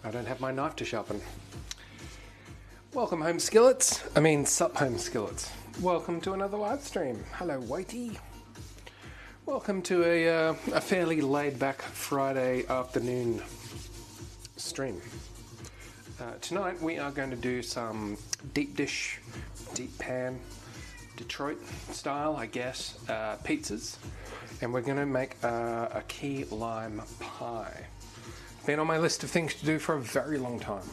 I don't have my knife to sharpen. Welcome home skillets. Sup home skillets. Welcome to another live stream. Hello Whitey. Welcome to a fairly laid back Friday afternoon stream. Tonight we are going to do some deep dish, deep pan, Detroit style, I guess, pizzas. And we're going to make a key lime pie. Been on my list of things to do for a very long time.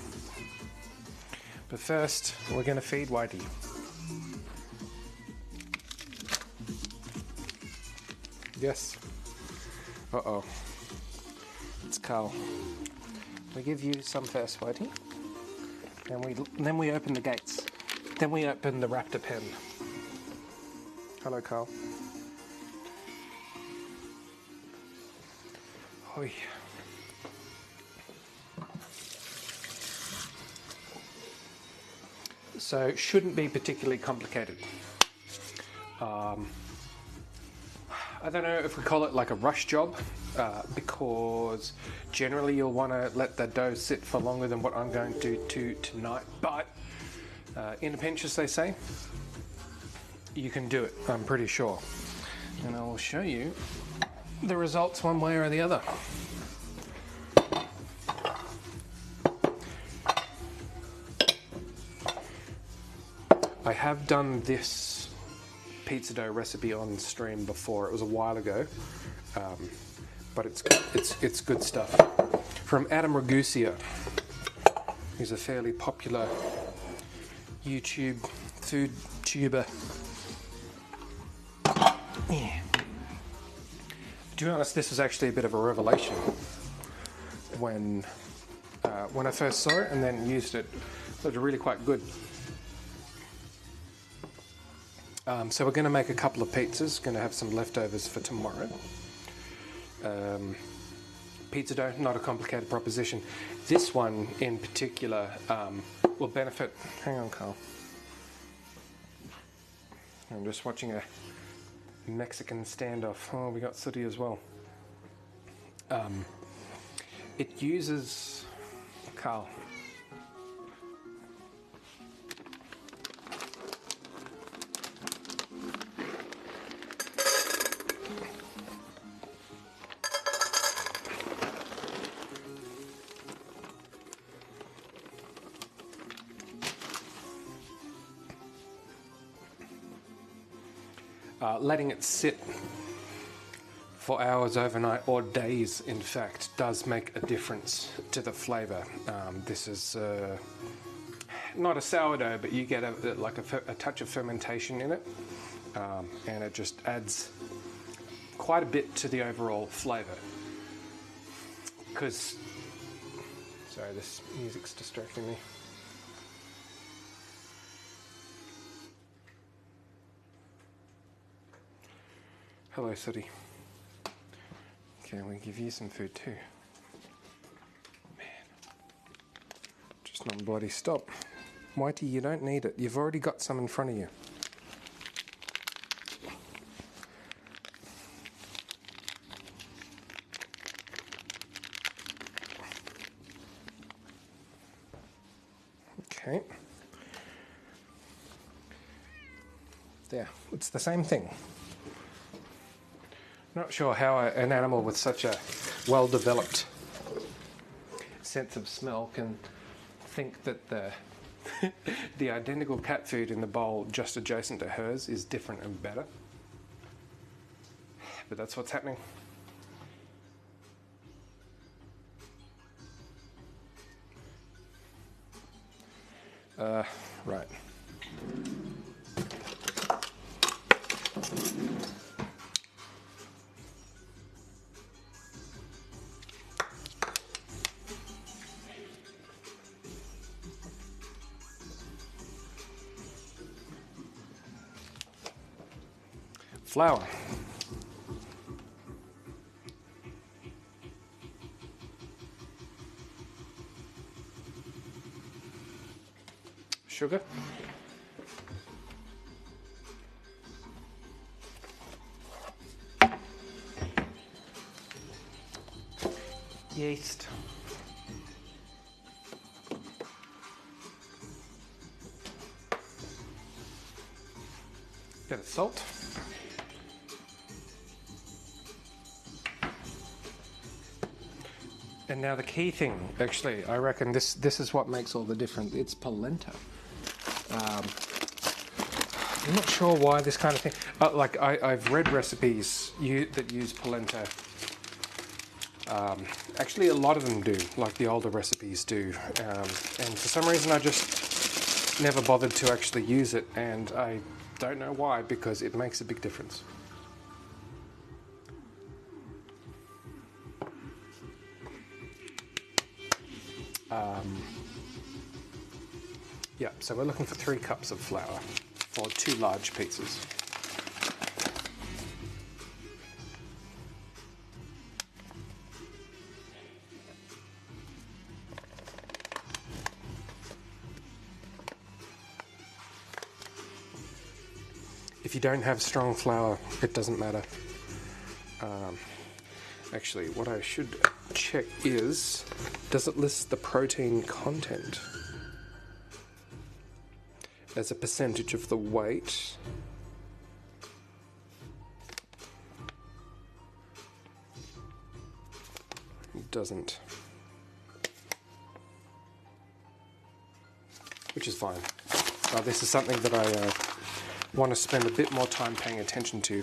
But first, we're going to feed Whitey. Yes. Uh-oh. It's Carl. We give you some first, Whitey. And then we open the gates. Then we open the raptor pen. Hello, Carl. Oi. So it shouldn't be particularly complicated. I don't know if we call it like a rush job, because generally you'll want to let the dough sit for longer than what I'm going to do tonight. But in a pinch, as they say, you can do it, I'm pretty sure. And I will show you the results one way or the other. I have done this pizza dough recipe on stream before. It was a while ago, but it's good stuff. From Adam Ragusia, who's a fairly popular YouTube food tuber. Yeah. To be honest, this was actually a bit of a revelation when I first saw it and then used it. It was really quite good. So we're going to make a couple of pizzas. Going to have some leftovers for tomorrow. Pizza dough, not a complicated proposition. This one in particular will benefit. Hang on, Carl. I'm just watching a Mexican standoff. Oh, we got Sooty as well. It uses Carl. Letting it sit for hours overnight, or days in fact, does make a difference to the flavour. This is not a sourdough, but you get a touch of fermentation in it, and it just adds quite a bit to the overall flavour. Because, sorry, this music's distracting me. Hello, Sooty. Okay, we give you some food too. Man. Just not bloody stop. Whitey, you don't need it. You've already got some in front of you. Okay. There, it's the same thing. Not sure how an animal with such a well-developed sense of smell can think that the identical cat food in the bowl just adjacent to hers is different and better. But that's what's happening. Right. Flour. Sugar. Yeast. bit of salt. And now the key thing, actually, I reckon this is what makes all the difference. It's polenta. I'm not sure why this kind of thing. I've read recipes that use polenta. Actually, a lot of them do, like the older recipes do. And for some reason, I just never bothered to actually use it, and I don't know why, because it makes a big difference. Yeah, so we're looking for 3 cups of flour for 2 large pizzas. If you don't have strong flour, it doesn't matter. Actually, what I should check is, does it list the protein content as a percentage of the weight? It doesn't. Which is fine. This is something that I want to spend a bit more time paying attention to.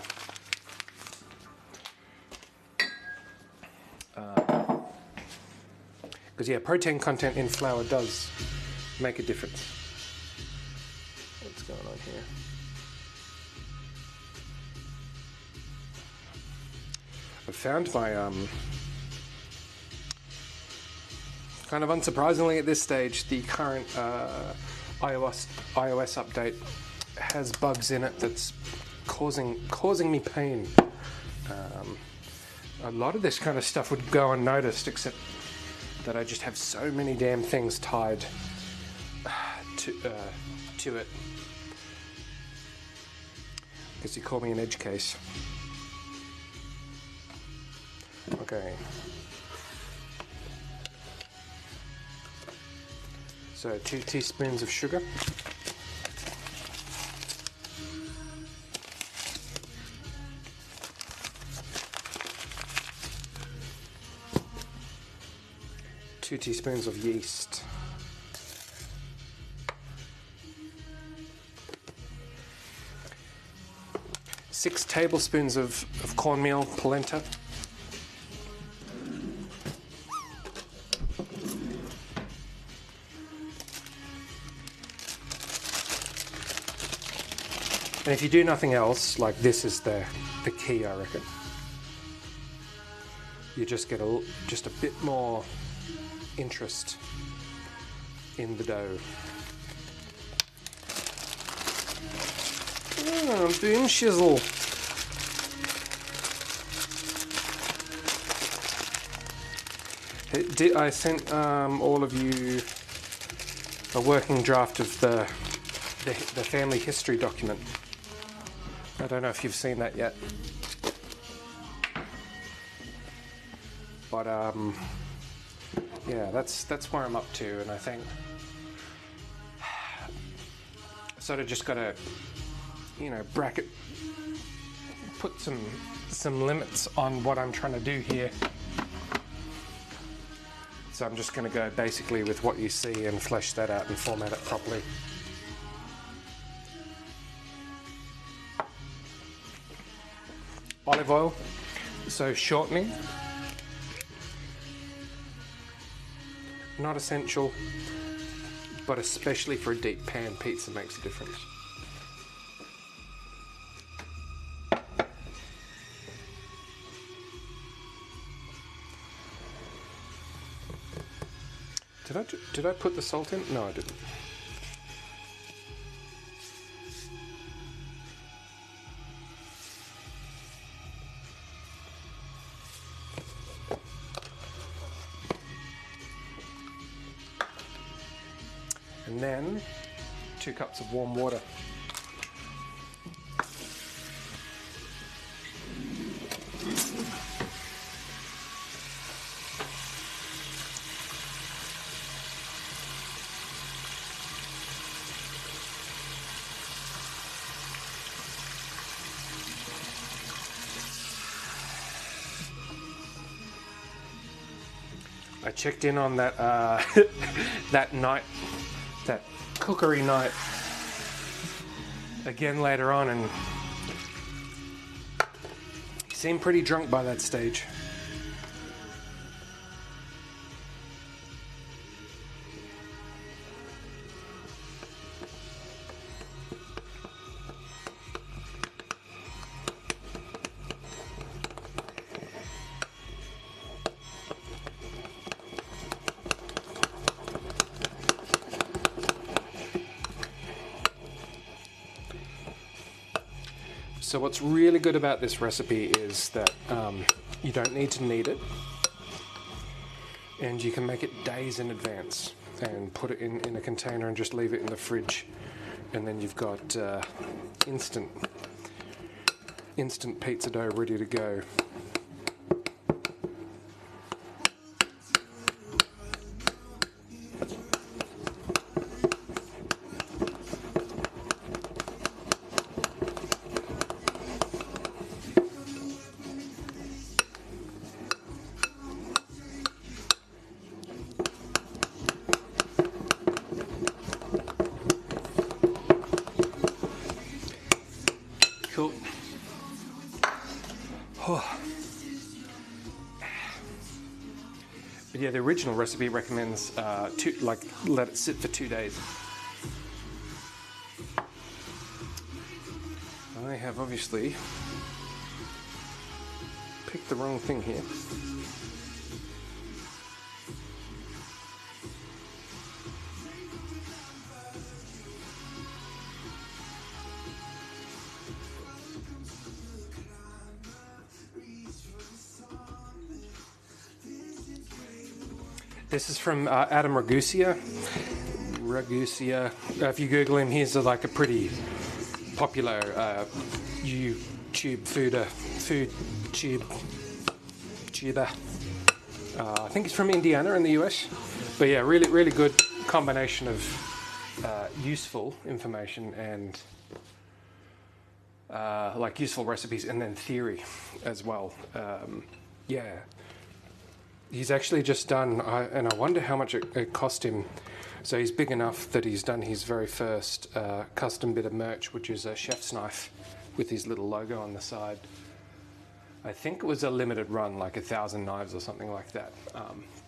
Because yeah, protein content in flour does make a difference. What's going on here? I've found my, kind of unsurprisingly at this stage, the current iOS update has bugs in it that's causing me pain. A lot of this kind of stuff would go unnoticed, except that I just have so many damn things tied to it. Guess you call me an edge case. Okay. So 2 teaspoons of sugar. Two teaspoons of yeast. 6 tablespoons of cornmeal polenta. And if you do nothing else, like this is the key, I reckon. You just get just a bit more interest in the dough. Boom shizzle. I sent all of you a working draft of the family history document. I don't know if you've seen that yet. But yeah, that's where I'm up to, and I think sort of just gotta, bracket, put some limits on what I'm trying to do here. So I'm just gonna go basically with what you see and flesh that out and format it properly. Olive oil, so shortening. Not essential, but especially for a deep pan pizza makes a difference. Did I put the salt in? No, I didn't. And then 2 cups of warm water. I checked in on that that night, that cookery night, again later on, and he seemed pretty drunk by that stage. So what's really good about this recipe is that you don't need to knead it, and you can make it days in advance and put it in a container and just leave it in the fridge, and then you've got instant pizza dough ready to go. Cool. Oh. But yeah, the original recipe recommends let it sit for 2 days. I have obviously picked the wrong thing here. This is from Adam Ragusa. If you Google him, he's like a pretty popular YouTube tuber. I think he's from Indiana in the US. But yeah, really good combination of useful information and like useful recipes, and then theory as well. Yeah. He's actually just done, and I wonder how much it cost him. So he's big enough that he's done his very first custom bit of merch, which is a chef's knife with his little logo on the side. I think it was a limited run, like 1,000 knives or something like that.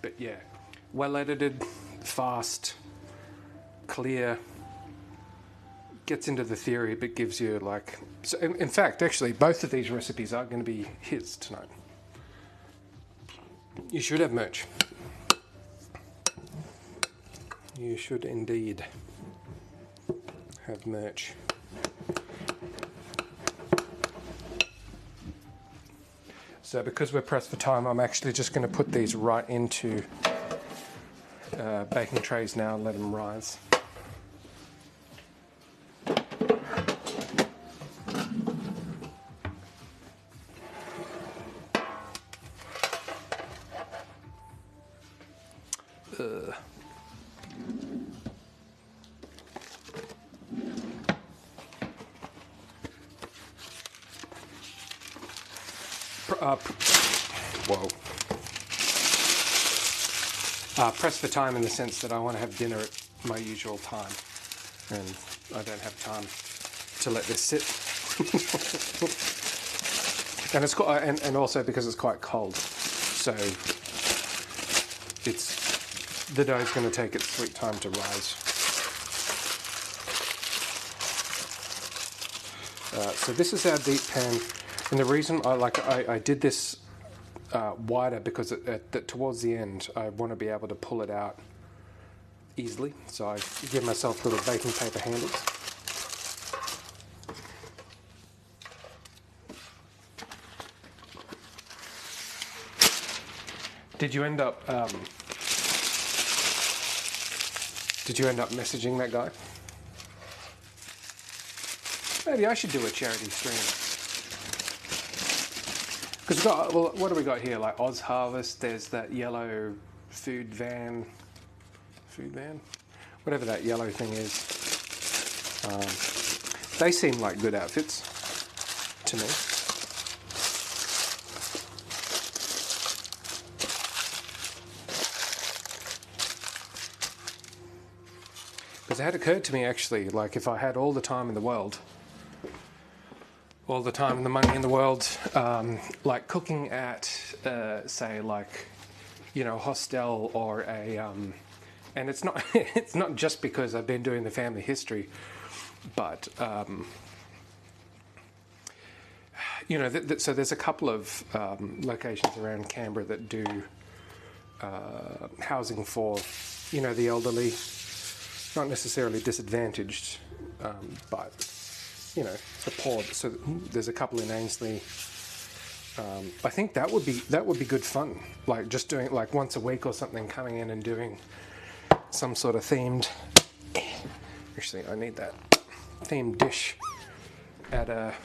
But yeah, well edited, fast, clear, gets into the theory, but gives you like... So in fact, actually, both of these recipes are going to be his tonight. You should have merch. You should indeed have merch. So because we're pressed for time, I'm actually just going to put these right into baking trays now and let them rise. Pressed for time in the sense that I want to have dinner at my usual time, and I don't have time to let this sit. And it's quite, and also because it's quite cold, so the dough's going to take its sweet time to rise. So this is our deep pan, and the reason I did this wider because towards the end I want to be able to pull it out easily, so I give myself little baking paper handles. Did you end up messaging that guy? Maybe I should do a charity stream. Because we've got, well, what do we got here? Like Oz Harvest, there's that yellow food van, whatever that yellow thing is. They seem like good outfits to me. Because it had occurred to me actually, like if I had all the time in the world, all the time and the money in the world, like cooking at, say, like, you know, a hostel or a, and it's not, it's not just because I've been doing the family history, but, you know, so there's a couple of locations around Canberra that do housing for, you know, the elderly, not necessarily disadvantaged, but, you know, the poor. So there's a couple in Ainsley. I think that would be good fun. Like just doing like once a week or something, coming in and doing some sort of themed. Actually, I need that themed dish at a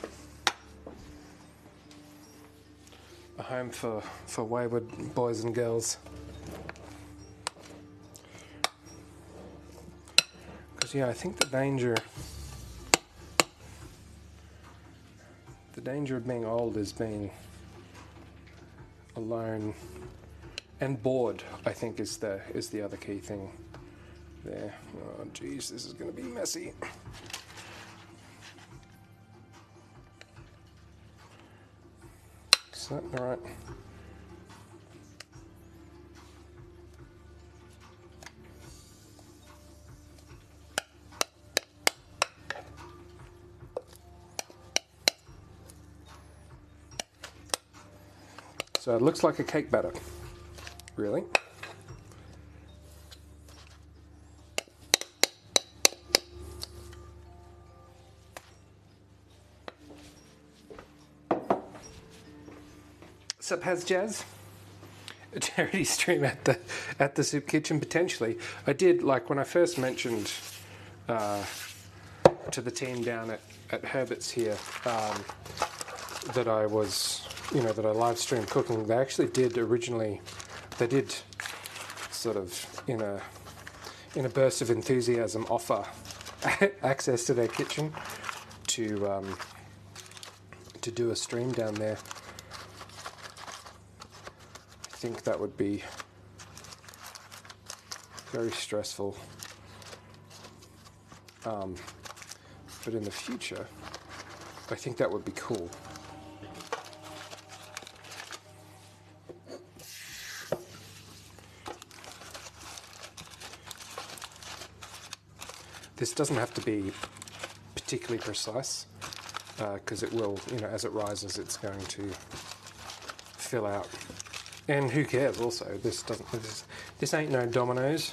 home for wayward boys and girls. Because yeah, I think the danger of being old is being alone and bored, I think is the other key thing there. Oh geez, this is going to be messy. Is that all right? So it looks like a cake batter, really. Sup, has Jazz? A charity stream at the soup kitchen potentially. I did, like when I first mentioned to the team down at Herbert's here that I was, you know, that I live streamed cooking. They actually did originally. They did sort of in a burst of enthusiasm offer access to their kitchen to do a stream down there. I think that would be very stressful. But in the future, I think that would be cool. This doesn't have to be particularly precise, because it will, you know, as it rises, it's going to fill out. And who cares? Also, this ain't no Domino's.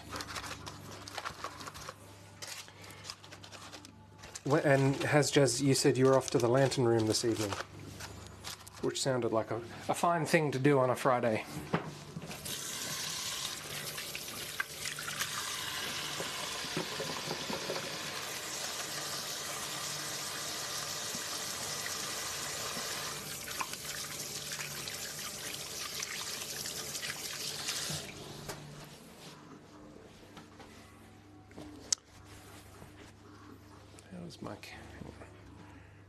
And has Jazz, you said you were off to the lantern room this evening, which sounded like a fine thing to do on a Friday. How's my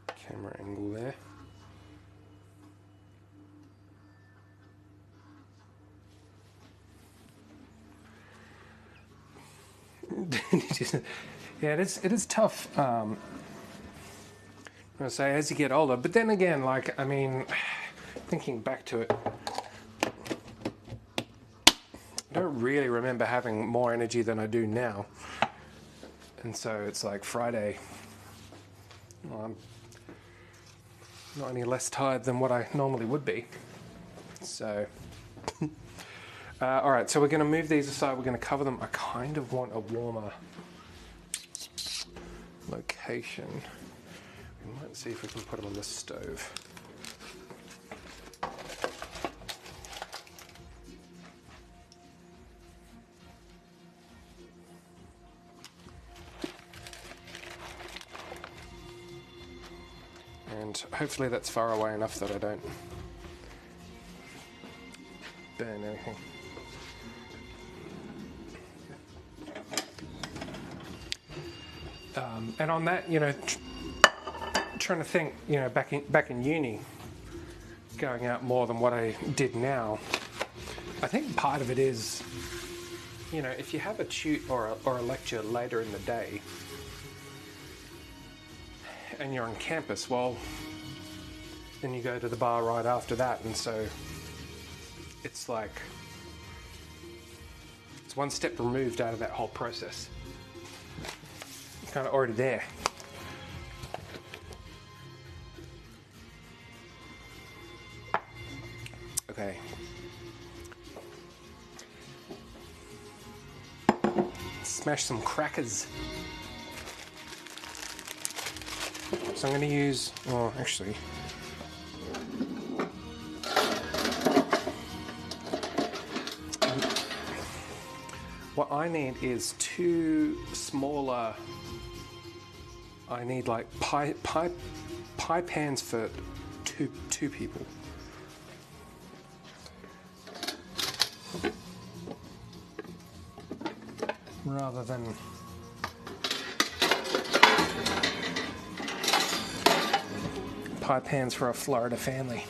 camera angle there? Yeah, it is tough. I'm gonna say as you get older, but then again, like I mean, thinking back to it, I don't really remember having more energy than I do now, and so it's like Friday. Well, I'm not any less tired than what I normally would be. So. All right, so we're going to move these aside. We're going to cover them. I kind of want a warmer location. We might see if we can put them on the stove. And hopefully that's far away enough that I don't burn anything. And on that, you know, trying to think, you know, back in uni, going out more than what I did now. I think part of it is you know, if you have a tute or a lecture later in the day and you're on campus, well, then you go to the bar right after that, and so it's like it's one step removed out of that whole process. You're kind of already there. Okay. Smash some crackers. So I'm going to use, well, actually, what I need is two smaller, I need like pie pans for two people. Rather than pie pans for a Florida family.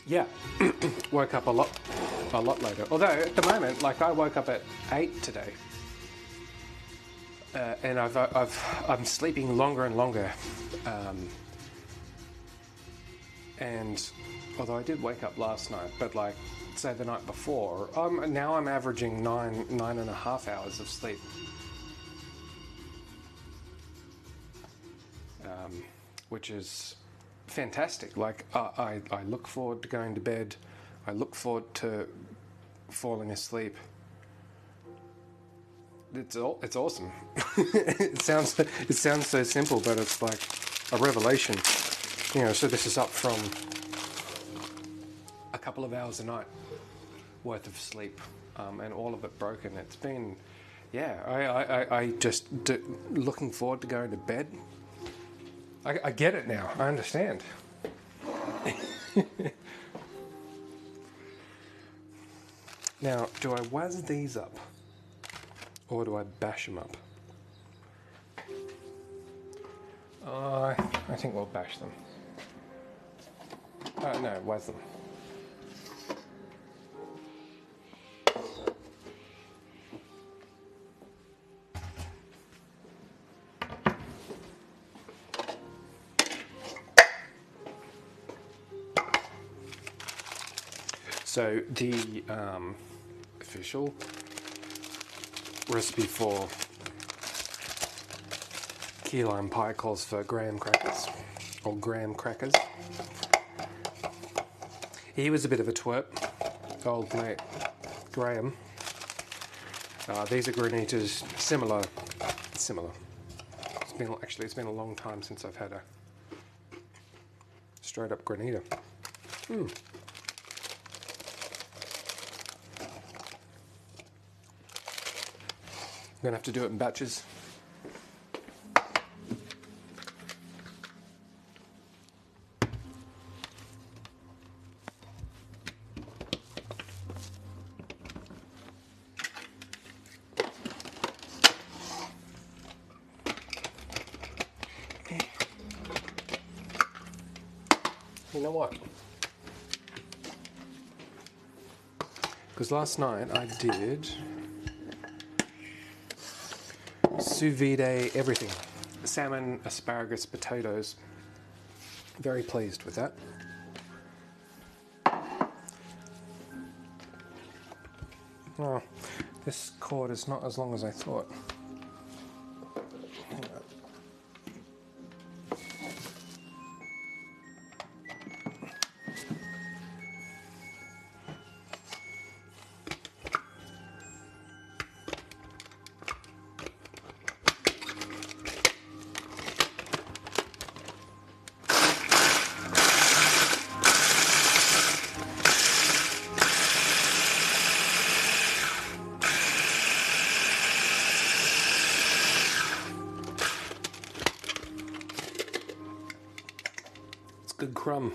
Yeah, woke up a lot later. Although at the moment, like I woke up at 8 today, and I'm sleeping longer and longer. And although I did wake up last night, but like say the night before, now I'm averaging nine and a half hours of sleep. Which is fantastic. Like I look forward to going to bed. I look forward to falling asleep. It's awesome. It sounds so simple, but it's like a revelation. You know, so this is up from a couple of hours a night worth of sleep, and all of it broken. It's been, yeah. I just looking forward to going to bed. I get it now. I understand. Now, do I wazz these up? Or do I bash them up? I think we'll bash them. No, wazz them. So the official recipe for key lime pie calls for graham crackers, or graham crackers. He was a bit of a twerp, old mate Graham. These are granitas, similar. It's been a long time since I've had a straight up granita. I'm gonna have to do it in batches. You know what? Because last night I did sous vide everything. Salmon, asparagus, potatoes. Very pleased with that. Oh, this cord is not as long as I thought. Hang on. Good crumb.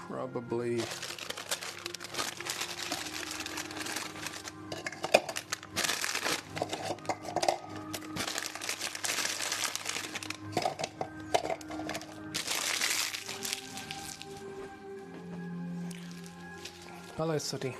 Probably Hello, Sooty.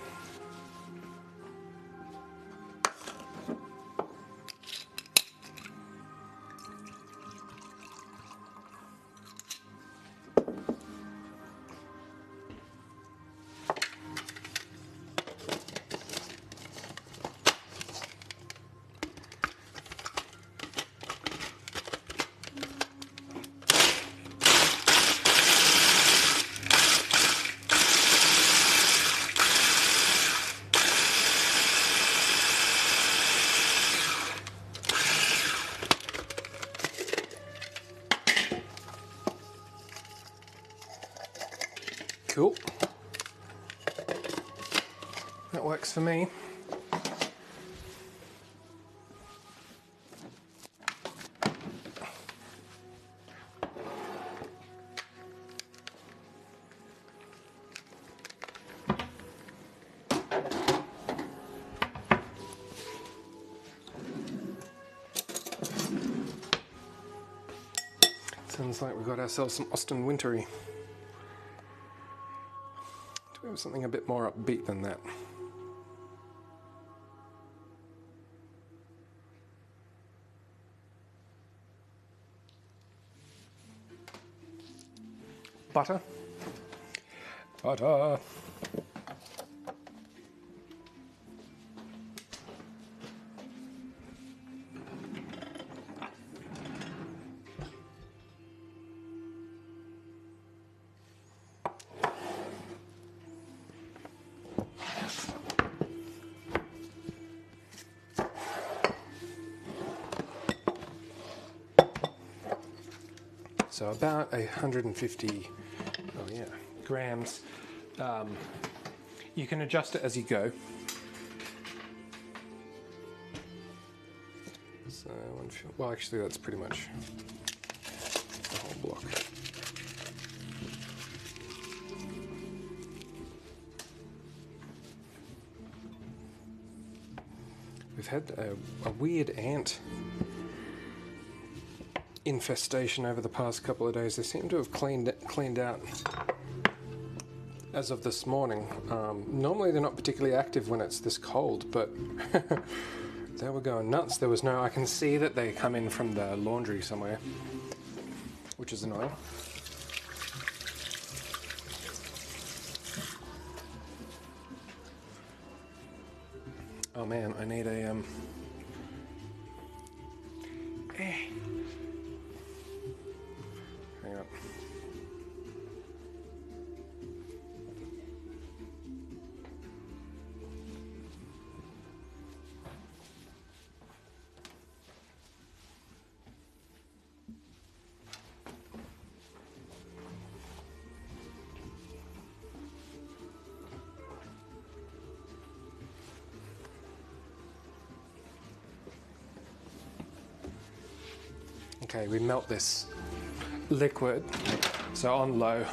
Cool. That works for me. Sounds like we've got ourselves some Austin Wintory. Do we have something a bit more upbeat than that? Butter. Butter. So about 150 grams. You can adjust it as you go. So, well, actually, that's pretty much the whole block. We've had a weird ant infestation over the past couple of days. They seem to have cleaned out as of this morning. Normally they're not particularly active when it's this cold, but they were going nuts. There was no, I can see that they come in from the laundry somewhere, which is annoying. Oh man, I need a hang on. Okay, we melt this liquid, so on low.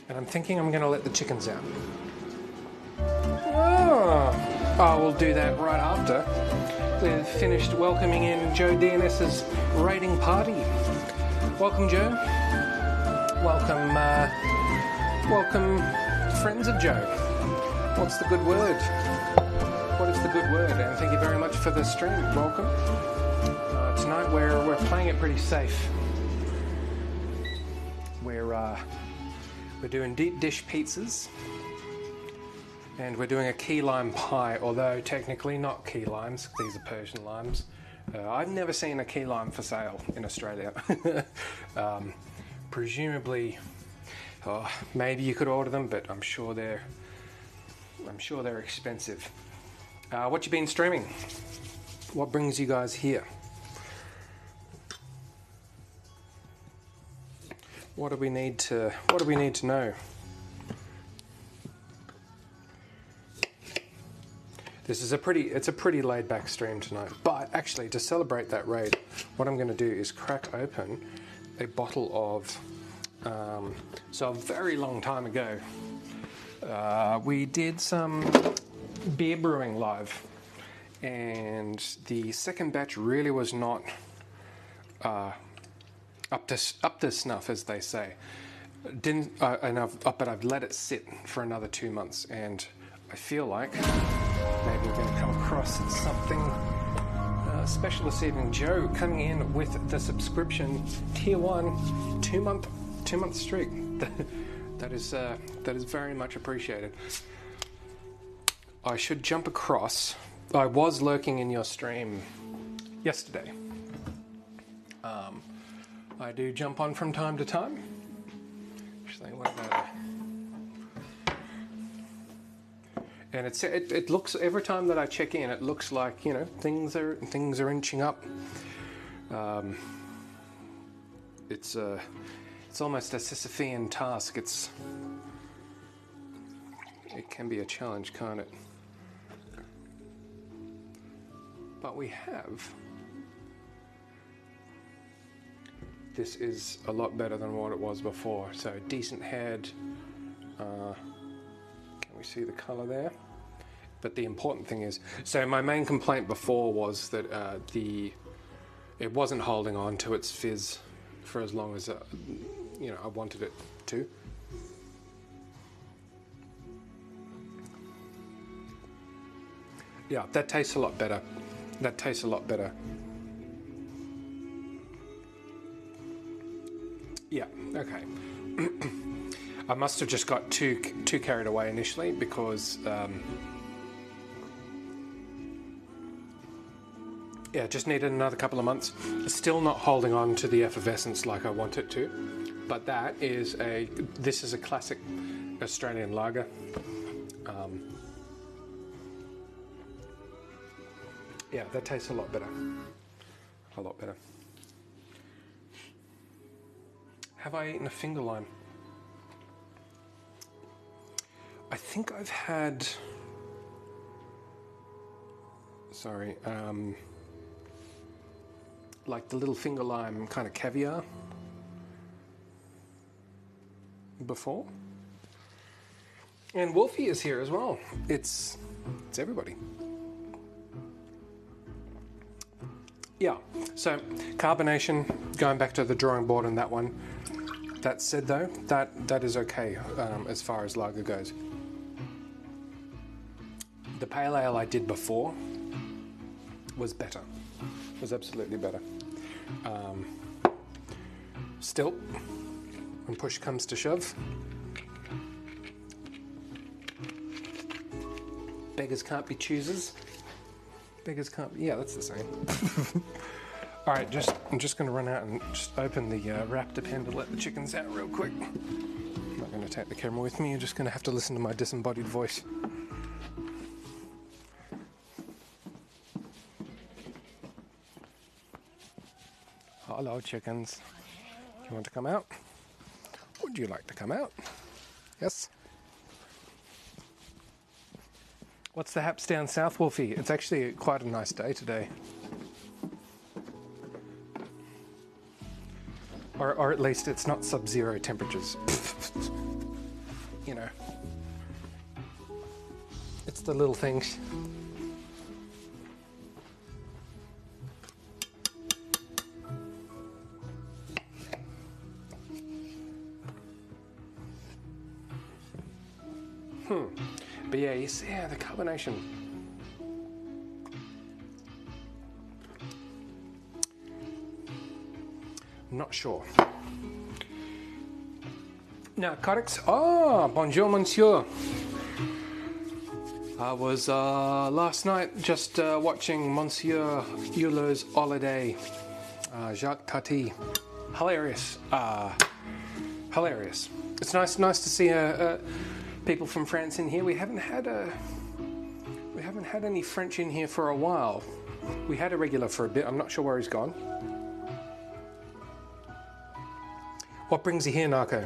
And I'm thinking I'm going to let the chickens out. Oh, we'll do that right after we've finished welcoming in Joe DNS's raiding party. Welcome, Joe. Welcome, welcome, friends of Joe. What's the good word? What is the good word? And thank you very much for the stream. Welcome. Tonight we're playing it pretty safe. We're doing deep dish pizzas. And we're doing a key lime pie, although technically not key limes. These are Persian limes. I've never seen a key lime for sale in Australia. Presumably, maybe you could order them, but I'm sure they're expensive. What you been streaming? What brings you guys here? What do we need to know? This is a pretty laid back stream tonight, but actually to celebrate that raid, what I'm going to do is crack open a bottle of So a very long time ago, we did some beer brewing live, and the second batch really was not up to snuff, as they say. But I've let it sit for another 2 months, and I feel like maybe we're going to come across something special this evening. Joe coming in with the subscription, tier 1, 2-month streak. That is very much appreciated. I should jump across. I was lurking in your stream yesterday. I do jump on from time to time. Actually, what about and it looks, every time that I check in, it looks like, you know, things are inching up. It's almost a Sisyphean task. It can be a challenge, can't it? But we have. This is a lot better than what it was before. So decent head. Can we see the color there? But the important thing is, so my main complaint before was that it wasn't holding on to its fizz for as long as you know, I wanted it to. Yeah, that tastes a lot better. That tastes a lot better. Yeah, okay. I must have just got too carried away initially, because yeah, just needed another couple of months. Still not holding on to the effervescence like I want it to, but this is a classic Australian lager. Yeah, that tastes a lot better. A lot better. Have I eaten a finger lime? I think I've had... Sorry, like the little finger lime kind of caviar before. And Wolfie is here as well. It's everybody. Yeah, so carbonation, going back to the drawing board on that one. That said though, that is okay as far as lager goes. The pale ale I did before was better, was absolutely better. Still, when push comes to shove, beggars can't be choosers. Beggars can't be, yeah, that's the same. All right, I'm just going to run out and just open the Raptor pen to let the chickens out real quick. I'm not going to take the camera with me. You're just going to have to listen to my disembodied voice. Hello, chickens. Do you want to come out? Would you like to come out? Yes? What's the haps down south, Wolfie? It's actually quite a nice day today. Or at least it's not sub-zero temperatures. You know. It's the little things. But yeah, you see, yeah, the carbonation. I'm not sure. Narcotics. Oh, bonjour, monsieur. I was last night just watching Monsieur Hulot's Holiday. Jacques Tati. Hilarious. Hilarious. It's nice to see people from France in here. We haven't had any French in here for a while. We had a regular for a bit. I'm not sure where he's gone. What brings you here, Narco?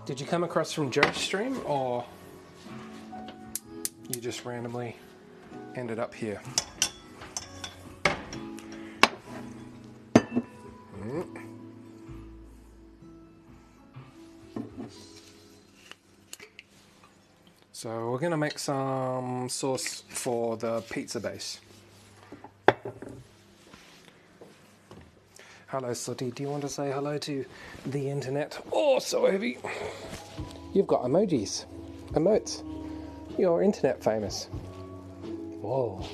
Did you come across from Joe's stream, or you just randomly ended up here? So we're gonna make some sauce for the pizza base. Hello, Sooty. Do you want to say hello to the internet? Oh, so heavy. You've got emojis. Emotes. You're internet famous. Whoa.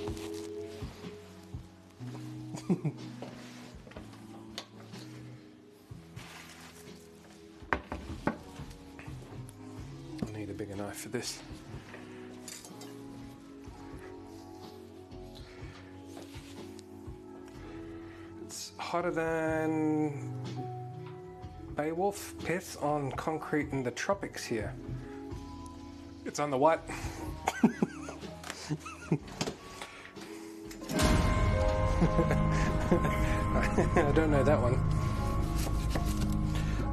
I need a bigger knife for this. It's hotter than Beowulf pith on concrete in the tropics here. It's on the what? I don't know that one.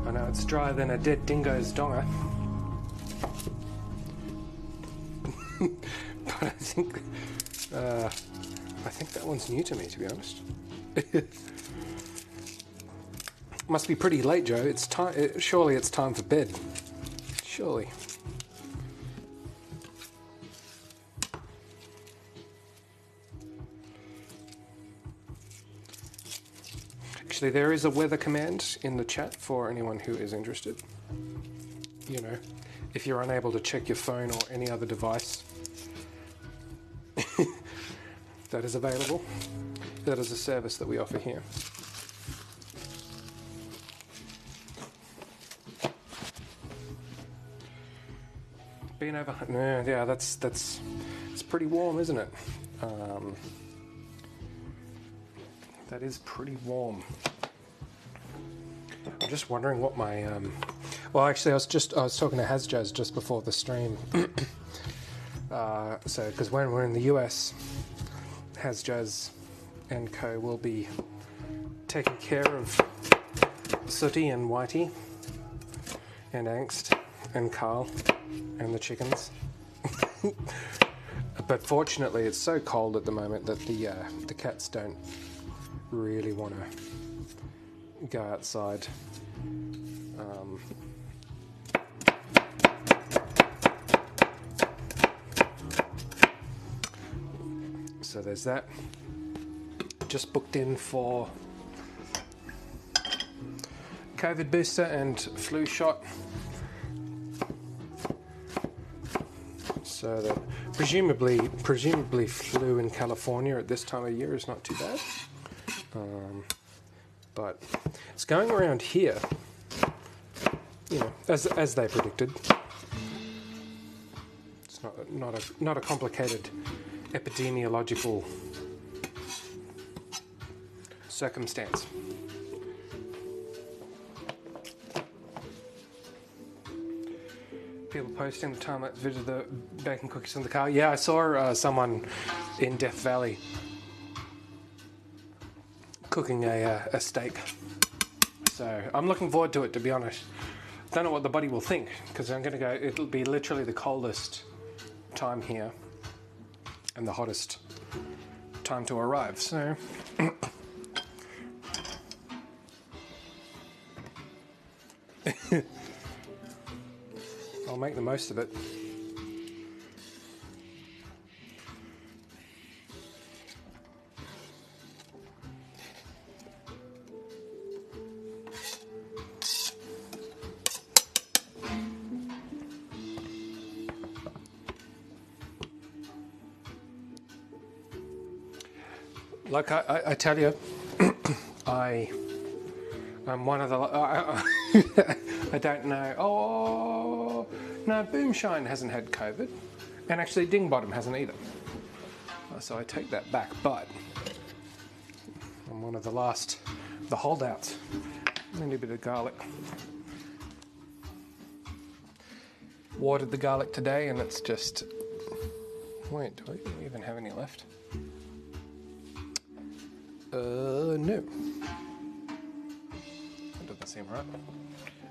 I know it's drier than a dead dingo's donger. But I think that one's new to me, to be honest. Must be pretty late, Joe. It's time. Surely it's time for bed. Surely. Actually, there is a weather command in the chat for anyone who is interested. You know, if you're unable to check your phone or any other device that is available, that is a service that we offer here. Being over, yeah, that's it's pretty warm, isn't it? That is pretty warm. I'm just wondering what my well, actually, I was talking to AHHHHH just before the stream. So, because when we're in the US, AHHHHH and co will be taking care of Sooty and Whitey and Angst and Carl and the chickens. But fortunately, it's so cold at the moment that the cats don't really want to go outside. So there's that. Just booked in for COVID booster and flu shot. So that presumably flu in California at this time of year is not too bad. But it's going around here, you know, as they predicted. It's not a complicated epidemiological circumstance. People posting the time-lapse video of the bacon cookies in the car. Yeah, I saw someone in Death Valley cooking a steak. So I'm looking forward to it, to be honest. Don't know what the buddy will think, because I'm going to go, it'll be literally the coldest time here and the hottest time to arrive, so I'll make the most of it. Like I tell you, I'm one of the. I don't know. Oh no, Boomshine hasn't had COVID, and actually Dingbottom hasn't either. So I take that back. But I'm one of the last, the holdouts. Maybe a bit of garlic. Watered the garlic today, and it's just. Wait, do I even have any left? No. That doesn't seem right.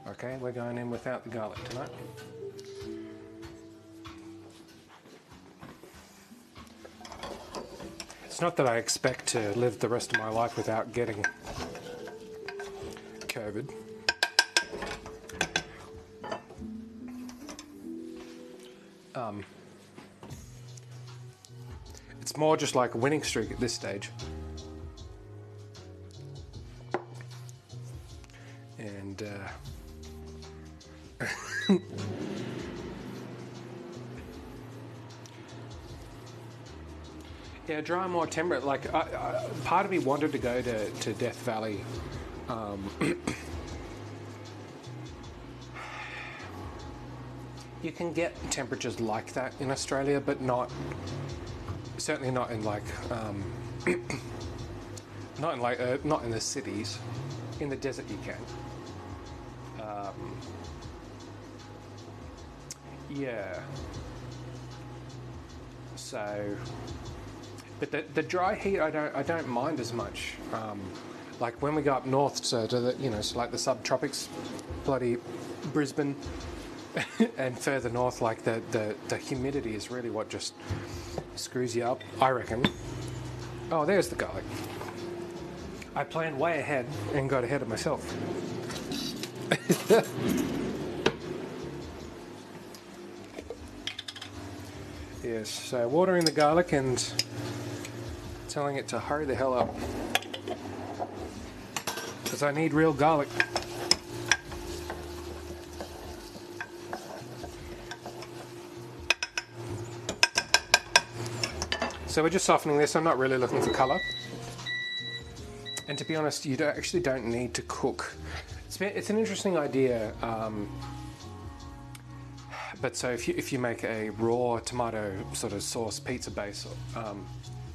Okay, we're going in without the garlic tonight. It's not that I expect to live the rest of my life without getting COVID. It's more just like a winning streak at this stage. And yeah, dry, more temperate. Like, part of me wanted to go to Death Valley. You can get temperatures like that in Australia, but certainly not in like, not in the cities. In the desert, you can. Yeah. So, but the dry heat, I don't mind as much. Like when we go up north, so to the so like the subtropics, bloody Brisbane, and further north, like the humidity is really what just screws you up, I reckon. Oh, there's the garlic. I planned way ahead and got ahead of myself. Yes, so watering the garlic and telling it to hurry the hell up. Because I need real garlic. So we're just softening this. I'm not really looking for colour. And to be honest, you actually don't need to cook. It's an interesting idea. But so if you make a raw tomato sort of sauce pizza base,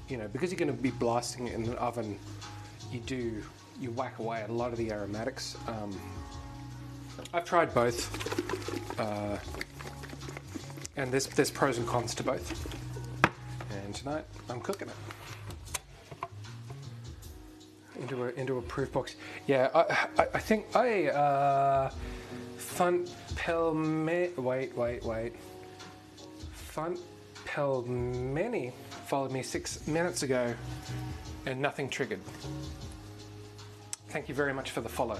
because you're going to be blasting it in the oven, you whack away at a lot of the aromatics. I've tried both, and there's pros and cons to both. And tonight I'm cooking it into a proof box. Yeah, I think Fun Pelmeni followed me 6 minutes ago and nothing triggered. Thank you very much for the follow.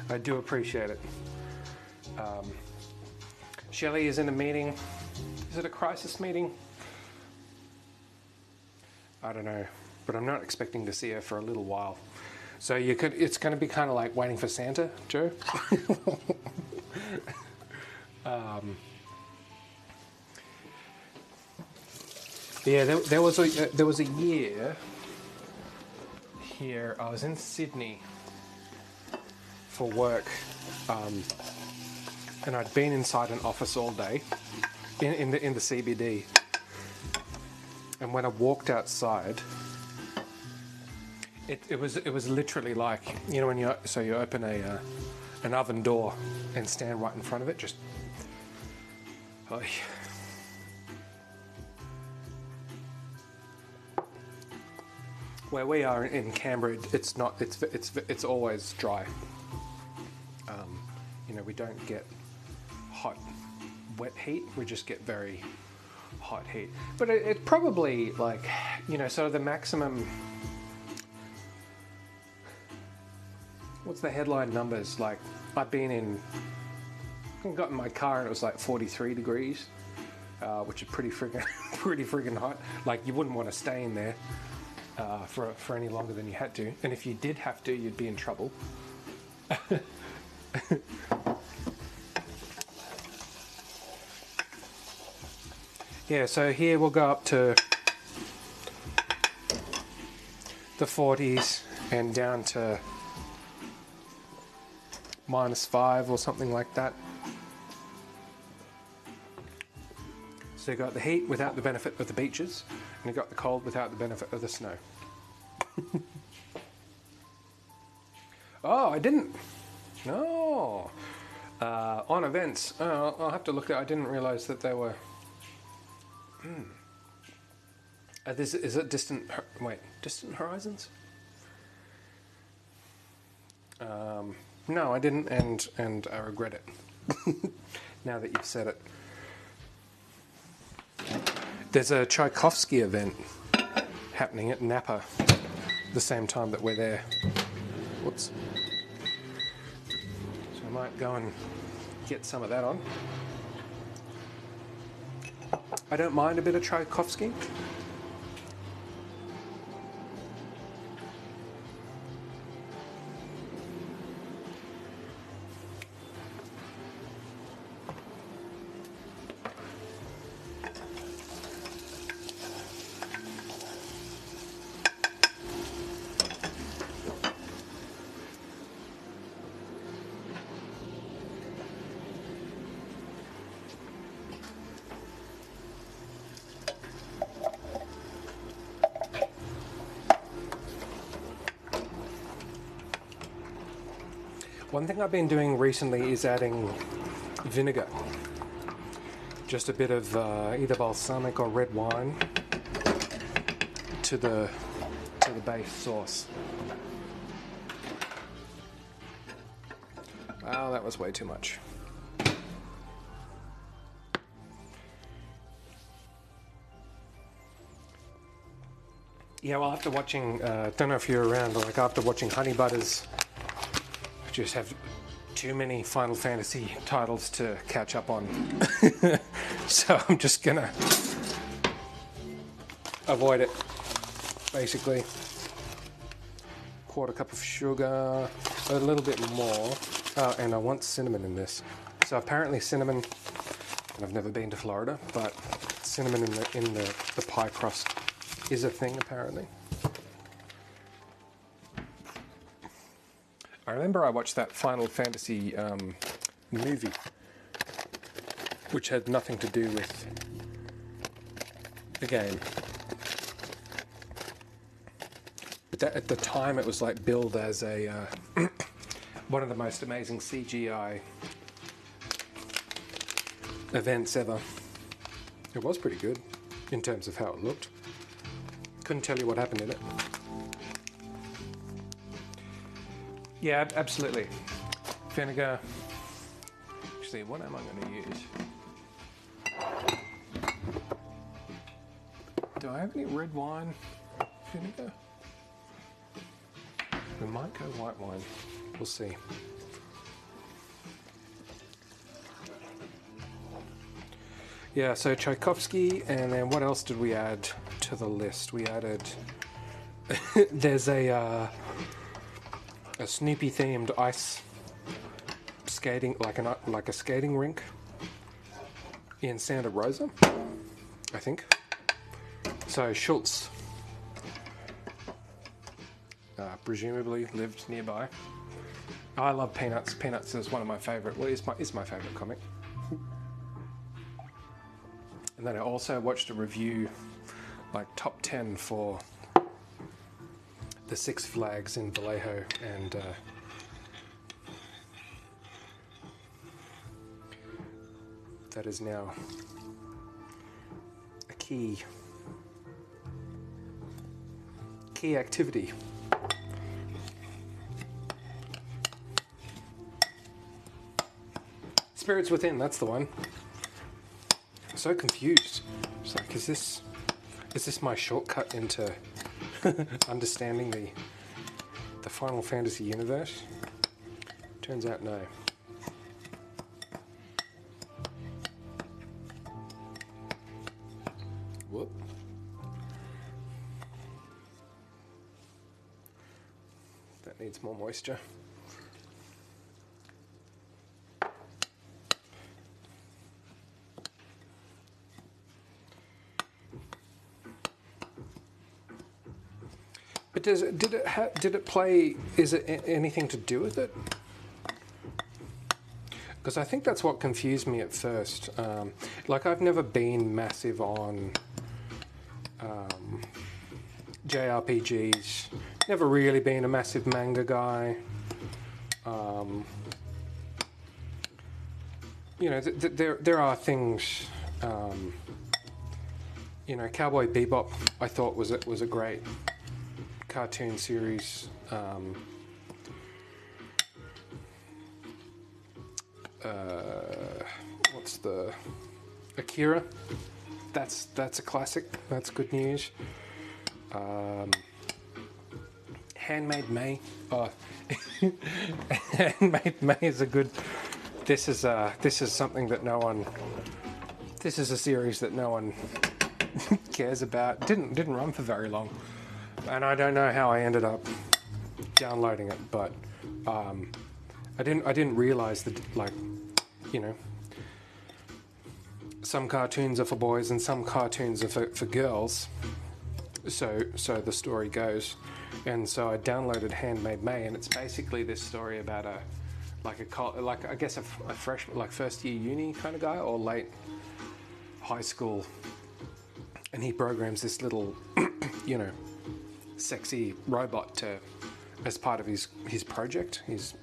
I do appreciate it. Shelley is in a meeting. Is it a crisis meeting? I don't know, but I'm not expecting to see her for a little while. So it's going to be kind of like waiting for Santa, Joe. Yeah, there was a year here. I was in Sydney for work, and I'd been inside an office all day in the CBD. And when I walked outside, it was literally like, when you open an oven door and stand right in front of it, just oh. Where we are in Canberra, it's always dry. We don't get hot, wet heat. We just get very hot heat. But it probably like, sort of the maximum. What's the headline numbers? Like I got in my car and it was like 43 degrees, which is pretty friggin' hot. Like you wouldn't want to stay in there for any longer than you had to. And if you did have to, you'd be in trouble. Yeah, so here we'll go up to the 40s and down to -5 or something like that. So you got the heat without the benefit of the beaches, and you got the cold without the benefit of the snow. Oh, I didn't. No. On events. Oh, I'll have to look at it. I didn't realise that they were... Is it Distant Horizons? No, I didn't, and I regret it. Now that you've said it. There's a Tchaikovsky event happening at Napa the same time that we're there. Whoops. So I might go and get some of that on. I don't mind a bit of Tchaikovsky. One thing I've been doing recently is adding vinegar. Just a bit of either balsamic or red wine to the base sauce. Wow, that was way too much. Yeah, well, after watching, don't know if you're around, but like after watching Honey Butters, I just have too many Final Fantasy titles to catch up on. So I'm just gonna avoid it, basically. Quarter cup of sugar, a little bit more, and I want cinnamon in this. So apparently cinnamon, and I've never been to Florida, but cinnamon in the pie crust is a thing apparently. I remember I watched that Final Fantasy movie, which had nothing to do with the game. But that, at the time it was like billed as a one of the most amazing CGI events ever. It was pretty good in terms of how it looked. Couldn't tell you what happened in it. Yeah, absolutely. Vinegar. Actually, what am I going to use? Do I have any red wine vinegar? We might go white wine. We'll see. Yeah, so Tchaikovsky, and then what else did we add to the list? We added... there's a Snoopy themed ice skating, like a skating rink in Santa Rosa, I think. So Schultz presumably lived nearby. I love Peanuts. Peanuts is one of my favorite. Well, is my favorite comic. And then I also watched a review, like top 10 for the Six Flags in Vallejo, and that is now a key activity. Spirits Within, that's the one. I'm so confused. It's like, is this my shortcut into understanding the Final Fantasy universe? Turns out no. Whoop. That needs more moisture. But did it play? Is it anything to do with it? Because I think that's what confused me at first. Like, I've never been massive on JRPGs. Never really been a massive manga guy. You know, there are things. You know, Cowboy Bebop, I thought was a great cartoon series. What's the Akira? That's a classic. That's good news. Handmaid May. Oh, Handmaid May is a good. This is something that no one. This is a series that no one cares about. Didn't run for very long. And I don't know how I ended up downloading it, but I didn't realize that, like, you know, some cartoons are for boys and some cartoons are for girls. So the story goes, and so I downloaded Handmaid May, and it's basically this story about a I guess a freshman, like first year uni kind of guy, or late high school, and he programs this little, you know, sexy robot as part of his project, his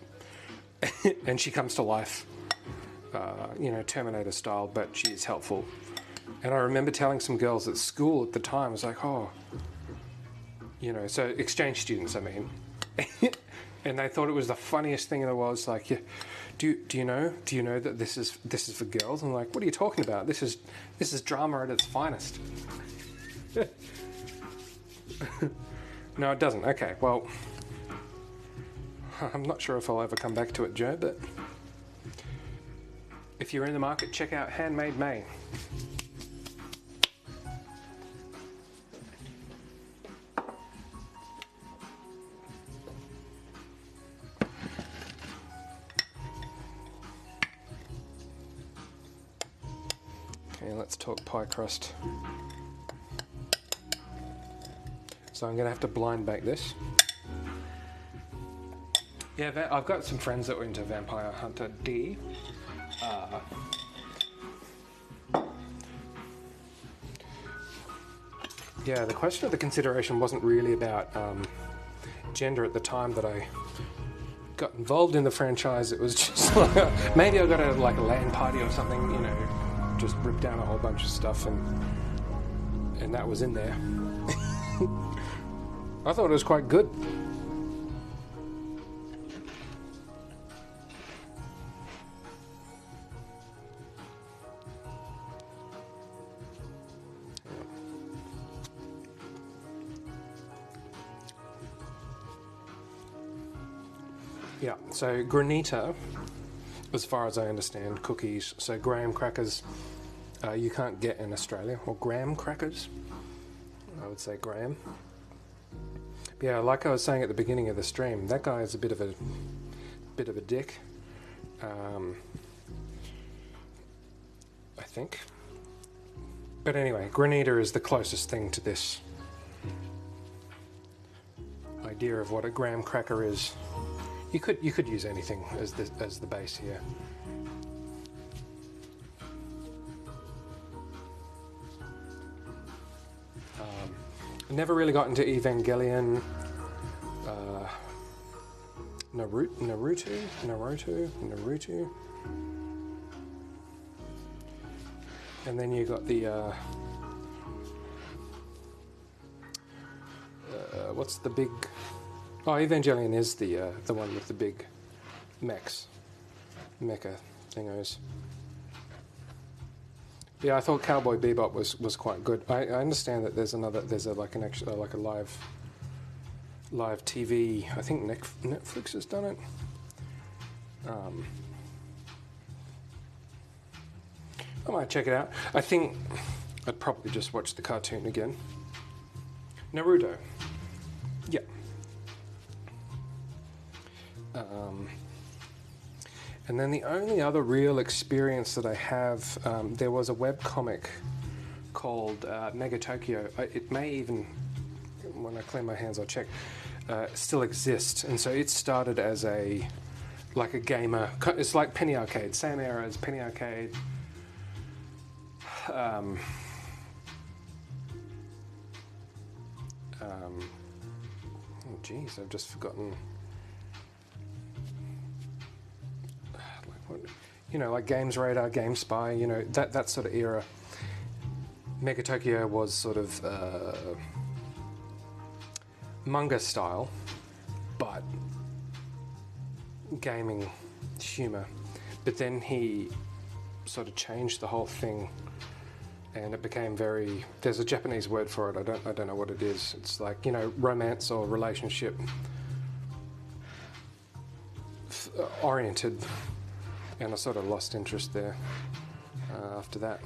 and she comes to life, you know, Terminator style, but she is helpful. And I remember telling some girls at school at the time, I was like, oh, you know, so exchange students, I mean, and they thought it was the funniest thing in the world. It's like, yeah, do you know that this is for girls? I'm like, what are you talking about? This is drama at its finest. No, it doesn't. Okay, well, I'm not sure if I'll ever come back to it, Joe, but if you're in the market, check out Handmade May. Okay, let's talk pie crust. So I'm going to have to blind bake this. Yeah, I've got some friends that were into Vampire Hunter D. Yeah, the question of the consideration wasn't really about gender at the time that I got involved in the franchise. It was just like, maybe I got a LAN party or something, you know, just ripped down a whole bunch of stuff and that was in there. I thought it was quite good. Yeah, so granita, as far as I understand, cookies, so graham crackers, you can't get in Australia, or graham crackers, I would say graham. But yeah, like I was saying at the beginning of the stream, that guy is a bit of a dick, I think. But anyway, granita is the closest thing to this idea of what a graham cracker is. You could use anything as the base here. I never really got into Evangelion, Naruto, and then you got the what's the big? Oh, Evangelion is the one with the big mecha thingos. Yeah, I thought Cowboy Bebop was quite good. I understand that there's a live TV. I think Netflix has done it. I might check it out. I think I'd probably just watch the cartoon again. Naruto. Yeah. And then the only other real experience that I have, there was a webcomic called Mega Tokyo. It may even, when I clean my hands, I'll check, still exist. And so it started as a gamer. It's like Penny Arcade, same era as Penny Arcade. Oh geez, I've just forgotten. You know, like Games Radar, Game Spy, you know, that sort of era. Mega Tokyo was sort of manga style, but gaming humor. But then he sort of changed the whole thing, and it became very. There's a Japanese word for it. I don't know what it is. It's like, you know, romance or relationship oriented. And I sort of lost interest there after that.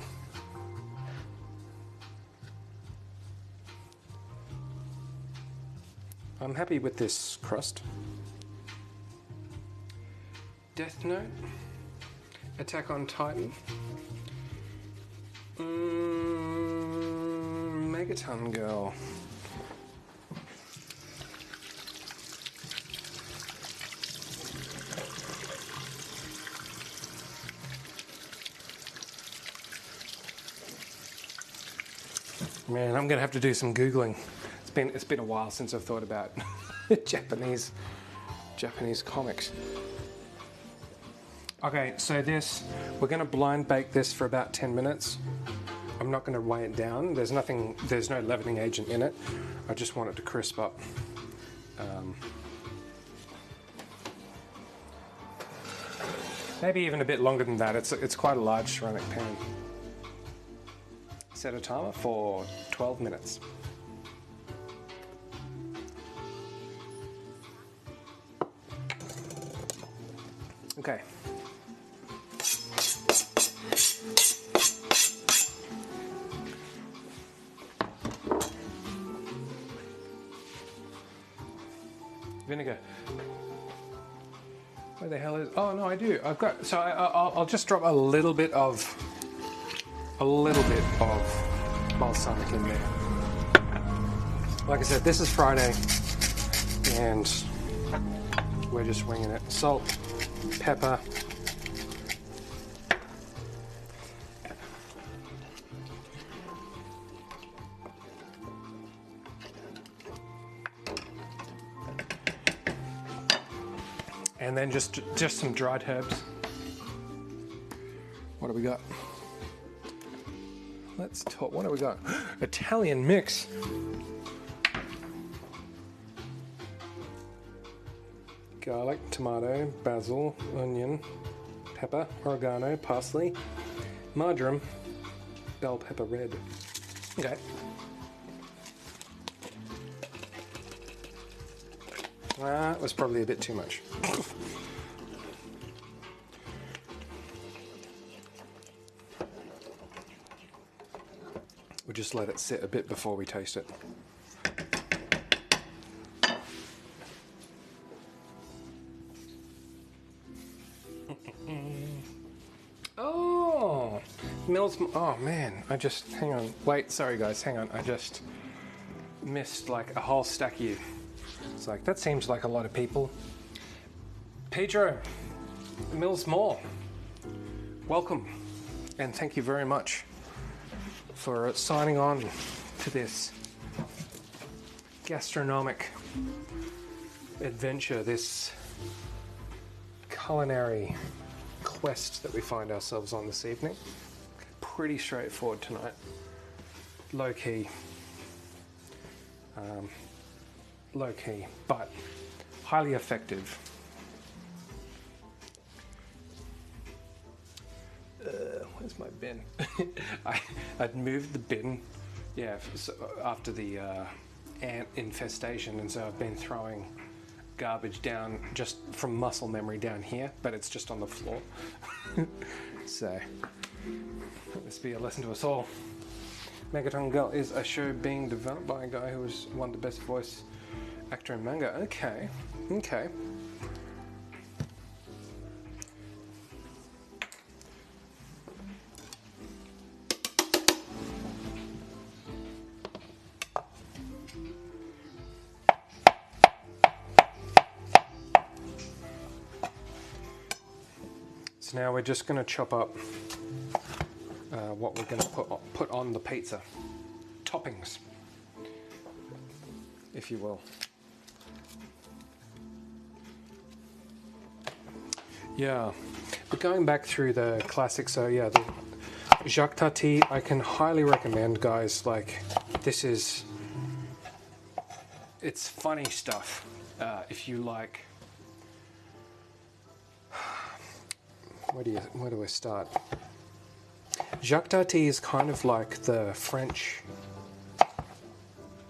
I'm happy with this crust. Death Note, Attack on Titan, Megaton Girl. Man, I'm gonna have to do some Googling. It's been a while since I've thought about Japanese comics. Okay, so we're going to blind bake this for about 10 minutes. I'm not going to weigh it down. There's no leavening agent in it. I just want it to crisp up. Maybe even a bit longer than that. It's quite a large ceramic pan. Set a timer for 12 minutes. Okay. Vinegar. Where the hell is? Oh no, I do. I've got. So I'll just drop a little bit of balsamic in there. Like I said, this is Friday, and we're just winging it. Salt, pepper. And then just some dried herbs. What do we got? Let's talk. What do we got? Italian mix. Garlic, tomato, basil, onion, pepper, oregano, parsley, marjoram, bell pepper red. Okay. That was probably a bit too much. We'll just let it sit a bit before we taste it. Oh, Mills. Oh man, hang on. Wait, sorry guys, hang on. I just missed like a whole stack of you. It's like, that seems like a lot of people. Pedro, Mills Mall, welcome, and thank you very much for signing on to this gastronomic adventure, this culinary quest that we find ourselves on this evening. Pretty straightforward tonight, low key, but highly effective. Where's my bin? I'd moved the bin, yeah, so after the ant infestation, and so I've been throwing garbage down just from muscle memory down here, but it's just on the floor. So, let this be a lesson to us all. Megaton Girl is a show being developed by a guy who was won the best voice actor in manga. Okay, okay. So now we're just going to chop up what we're going to put on the pizza. Toppings, if you will. Yeah, but going back through the classics, so yeah, the Jacques Tati, I can highly recommend, guys. Like, it's funny stuff. If you like, where do I start? Jacques Tati is kind of like the French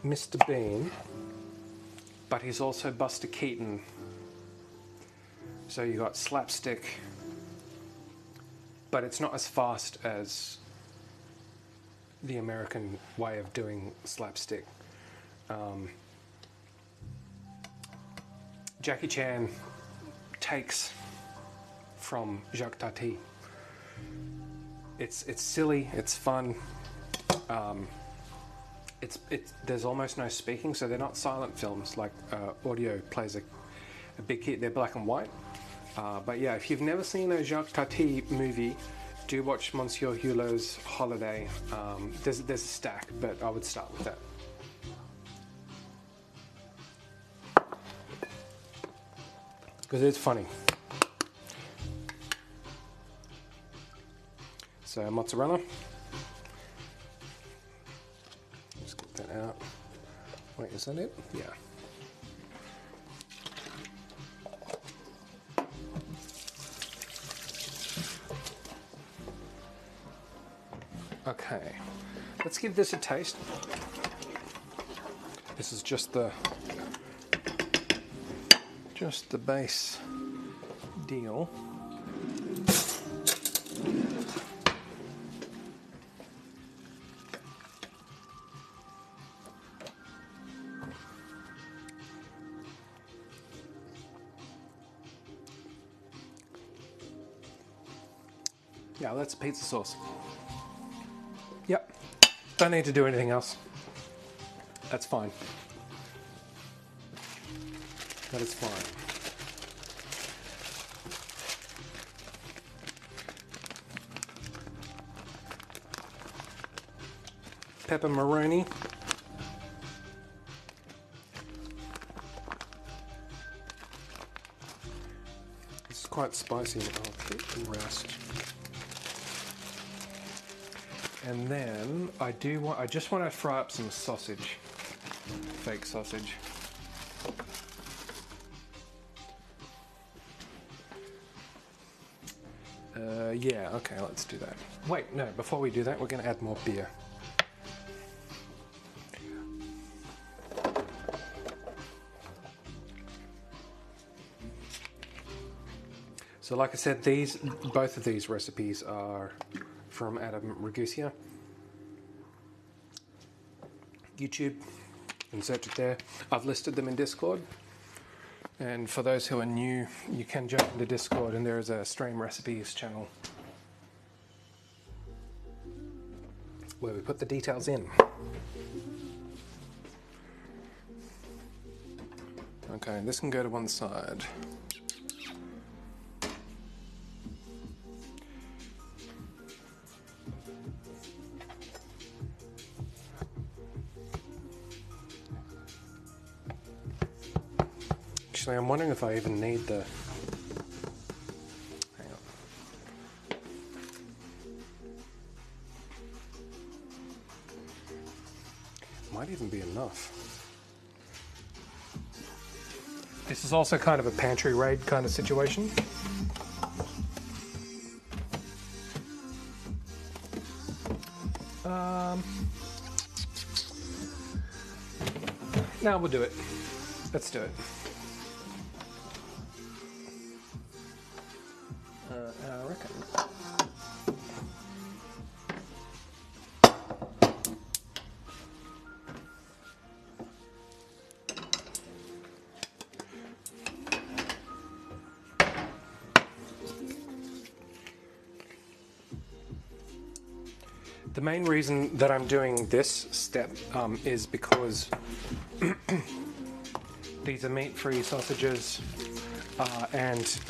Mr. Bean, but he's also Buster Keaton. So you got slapstick, but it's not as fast as the American way of doing slapstick. Jackie Chan takes from Jacques Tati. It's silly, it's fun. There's almost no speaking, so they're not silent films like audio plays a big hit. They're black and white. But yeah, if you've never seen a Jacques Tati movie, do watch Monsieur Hulot's Holiday. There's a stack, but I would start with that. Because it's funny. So mozzarella. Just get that out. Wait, is that it? Yeah. Okay, let's give this a taste. This is just the base deal. Yeah, that's pizza sauce. Yep, don't need to do anything else. That's fine. That is fine. Pepperoni. It's quite spicy. I'll keep the rest. And then I just want to fry up some sausage, fake sausage. Yeah, okay, let's do that. Wait, no, before we do that, we're going to add more beer. So like I said, both of these recipes are from Adam Ragusa. YouTube, and search it there. I've listed them in Discord. And for those who are new, you can jump into Discord and there is a Stream Recipes channel where we put the details in. Okay, this can go to one side. Actually, I'm wondering if I even need the... Hang on. Might even be enough. This is also kind of a pantry raid kind of situation. Now we'll do it. Let's do it. I reckon. The main reason that I'm doing this step is because these are meat-free sausages and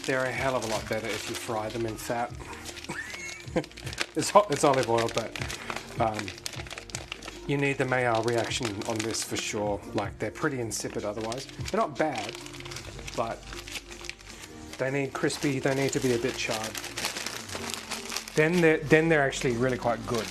they're a hell of a lot better if you fry them in fat. It's olive oil, but you need the Maillard reaction on this for sure. Like, they're pretty insipid otherwise. They're not bad, but they need crispy, they need to be a bit charred. Then they're actually really quite good.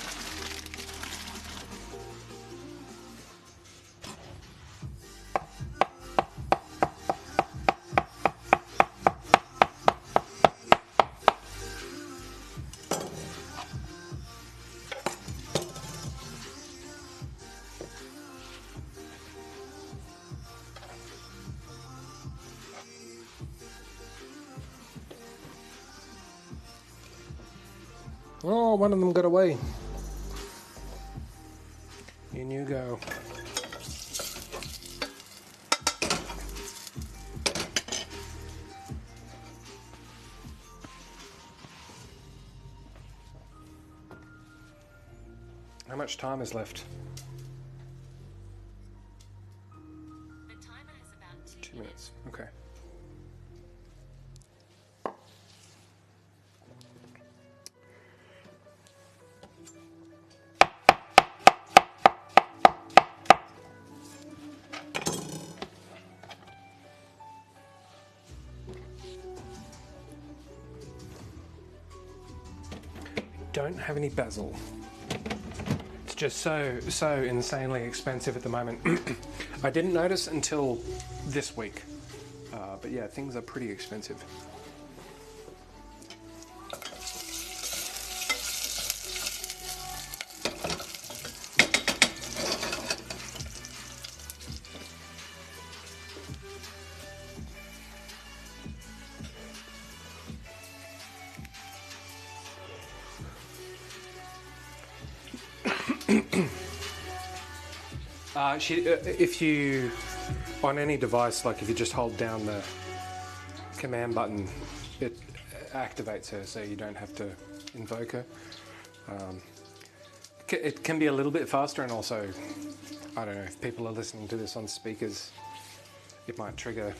Oh, one of them got away. In you go. How much time is left? The timer has about 2 minutes. Okay. don't have any bezel. It's just so insanely expensive at the moment. I didn't notice until this week. But yeah, things are pretty expensive. If you, on any device, like if you just hold down the command button, it activates her, so you don't have to invoke her. It can be a little bit faster, and also, I don't know, if people are listening to this on speakers, it might trigger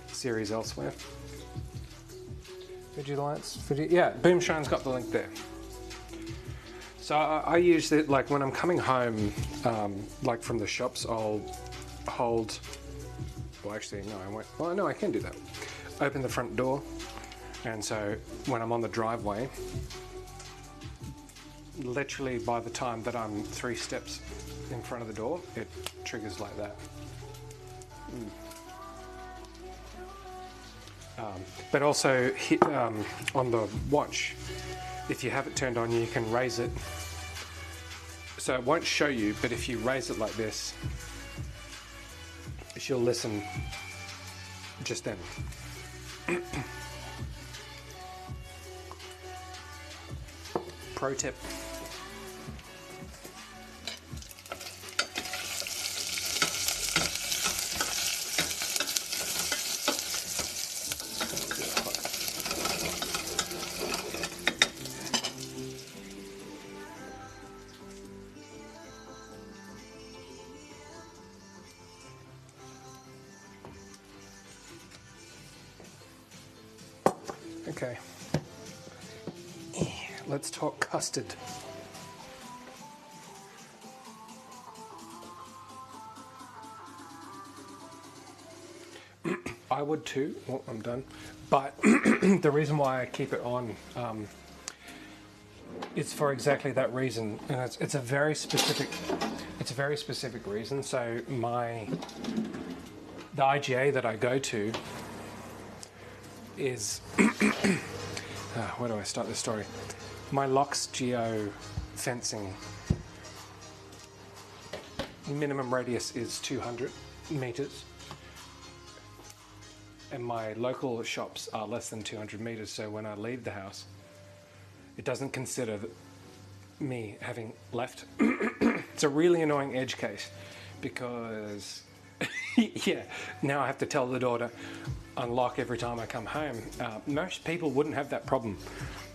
Siri's elsewhere. Vigilance, yeah, Boomshine's got the link there. So I use it like when I'm coming home, like from the shops, I'll hold, well actually no, I won't, well no, I can do that. Open the front door, and so when I'm on the driveway, literally by the time that I'm 3 steps in front of the door, it triggers like that. But also on the watch, if you have it turned on, you can raise it. So it won't show you, but if you raise it like this, she'll listen just then. Pro tip. Okay, let's talk custard. I would too. Well, I'm done. But the reason why I keep it on is for exactly that reason, and it's a very specific reason. So the IGA that I go to is where do I start this story? My Locks Geo fencing minimum radius is 200 meters, and my local shops are less than 200 meters, so when I leave the house, it doesn't consider me having left. It's a really annoying edge case, because yeah, now I have to tell the door to unlock every time I come home. Most people wouldn't have that problem,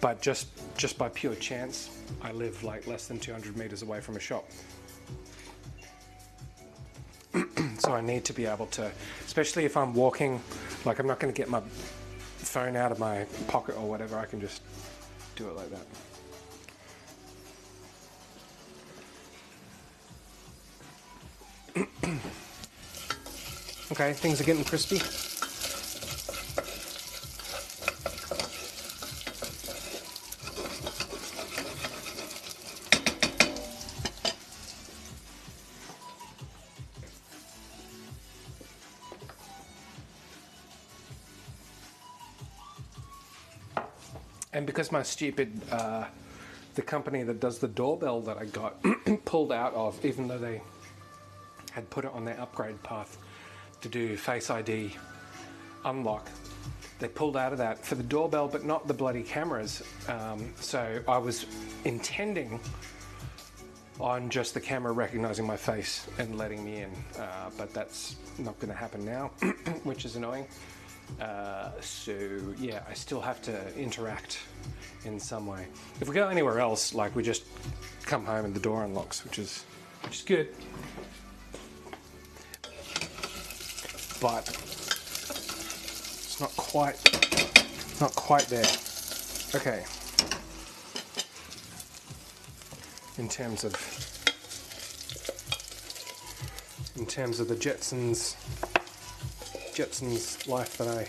but just by pure chance, I live like less than 200 meters away from a shop. So I need to be able to, especially if I'm walking, like I'm not going to get my phone out of my pocket or whatever, I can just do it like that. Okay, things are getting crispy. And because my stupid, the company that does the doorbell that I got pulled out of, even though they had put it on their upgrade path to do Face ID unlock, they pulled out of that for the doorbell, but not the bloody cameras. So I was intending on just the camera recognizing my face and letting me in, but that's not going to happen now, which is annoying. So yeah, I still have to interact in some way. If we go anywhere else, like we just come home and the door unlocks, which is good. But it's not quite there. Okay. In terms of the Jetsons life that I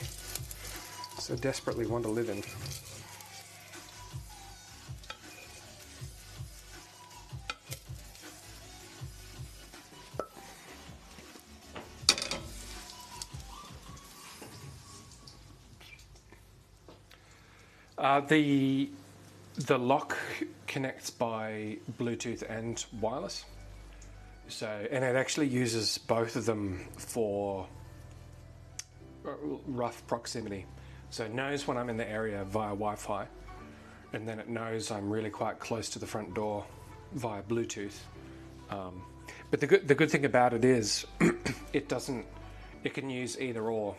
so desperately want to live in. The lock connects by Bluetooth and wireless. So, and it actually uses both of them for rough proximity. So it knows when I'm in the area via Wi-Fi, and then it knows I'm really quite close to the front door via Bluetooth. But the good thing about it is it can use either or.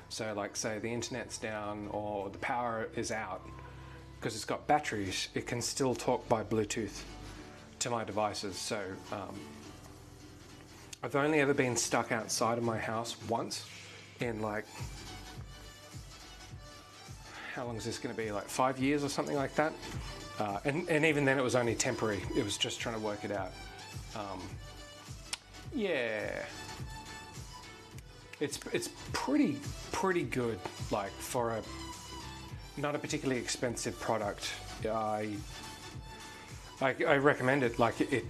So like say the internet's down or the power is out, because it's got batteries, it can still talk by Bluetooth to my devices. So I've only ever been stuck outside of my house once in like, how long is this going to be, like 5 years or something like that, and even then it was only temporary. It was just trying to work it out. Yeah, it's pretty good, like for a not a particularly expensive product. I recommend it. Like it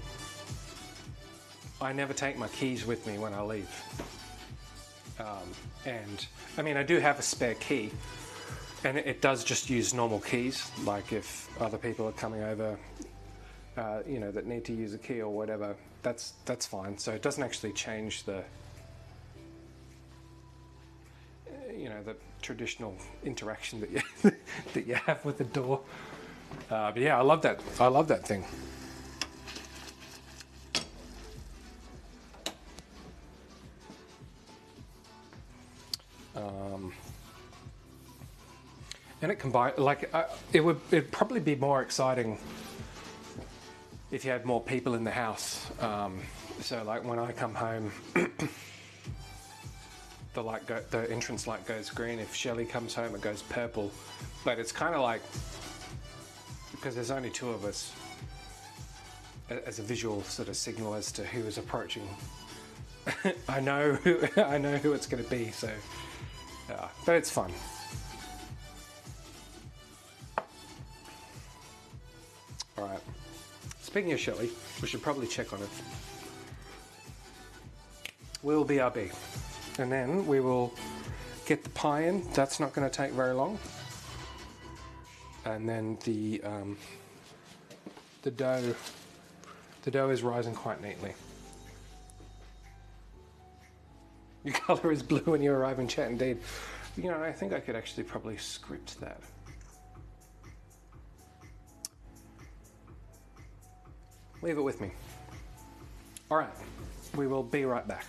I never take my keys with me when I leave, and I mean I do have a spare key. And it does just use normal keys, like if other people are coming over, you know, that need to use a key or whatever, that's fine. So it doesn't actually change the, you know, the traditional interaction that you that you have with the door. But yeah, I love that. I love that thing. And it combined, like, it'd probably be more exciting if you had more people in the house. So, like, when I come home, the entrance light goes green. If Shelley comes home, it goes purple. But it's kind of like, because there's only two of us, as a visual sort of signal as to who is approaching. I know who it's going to be. So, but it's fun. Alright, speaking of Shelley, we should probably check on it. We'll BRB. And then we will get the pie in. That's not going to take very long. And then the dough is rising quite neatly. Your colour is blue when you arrive in chat, indeed. You know, I think I could actually probably script that. Leave it with me. All right, we will be right back.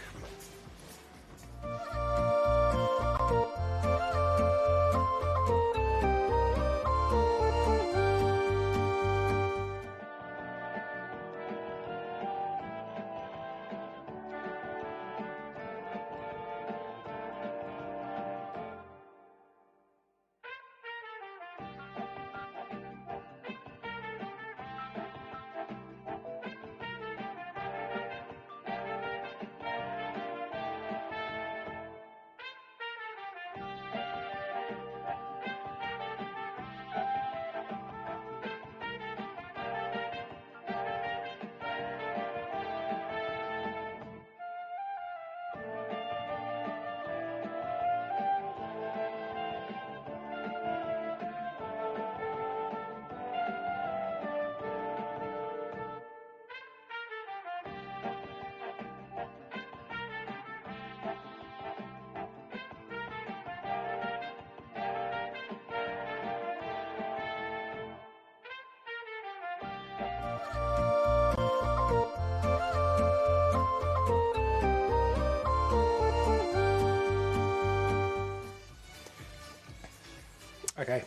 Okay.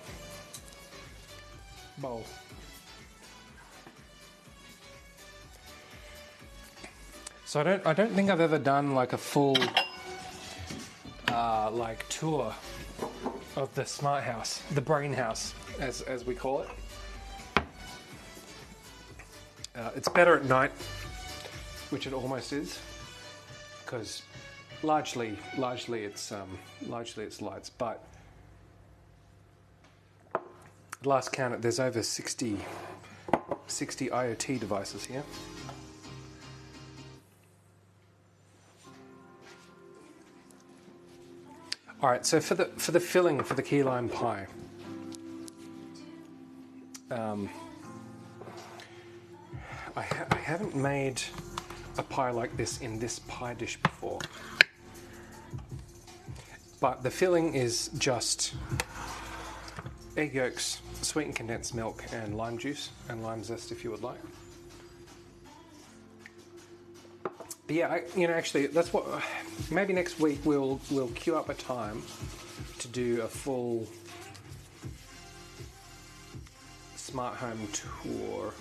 Bowl. So I don't think I've ever done like a full like tour of the smart house, the brain house, as we call it. It's better at night, which it almost is, because largely it's lights, but at last count, there's over 60 IoT devices here. All right, so for the filling for the key lime pie, I haven't made a pie like this in this pie dish before. But the filling is just egg yolks, sweetened condensed milk, and lime juice and lime zest if you would like. But yeah, actually, that's what. Maybe next week we'll queue up a time to do a full smart home tour.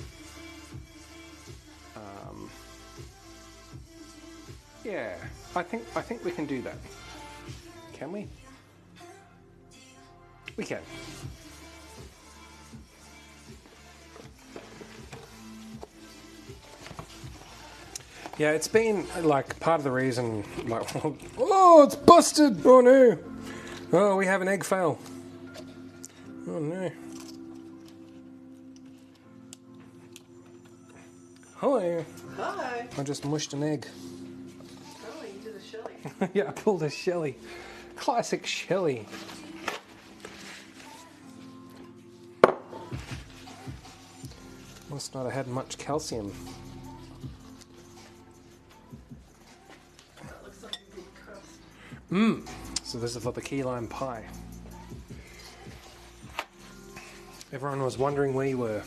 Yeah, I think we can do that. Can we? We can. Yeah, it's been like part of the reason. Like, oh, it's busted! Oh no! Oh, we have an egg fail. Oh no! Hello. Hi. I just mushed an egg. Oh, you did a Shelley. Yeah, I pulled a Shelley. Classic Shelley. Must not have had much calcium. That looks like a big crust. So this is for the key lime pie. Everyone was wondering where you were.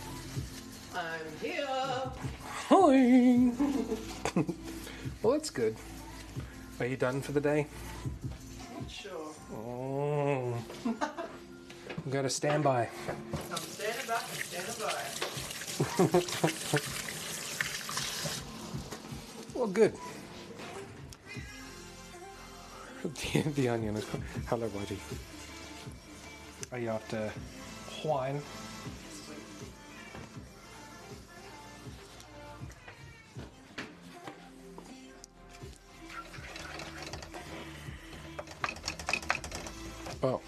I'm here. Hi! Well, that's good. Are you done for the day? Not sure. Oh. Go to standby. I'm standing back and standing by. Well, good. The onion is. Hello, buddy. Are you after wine? Well,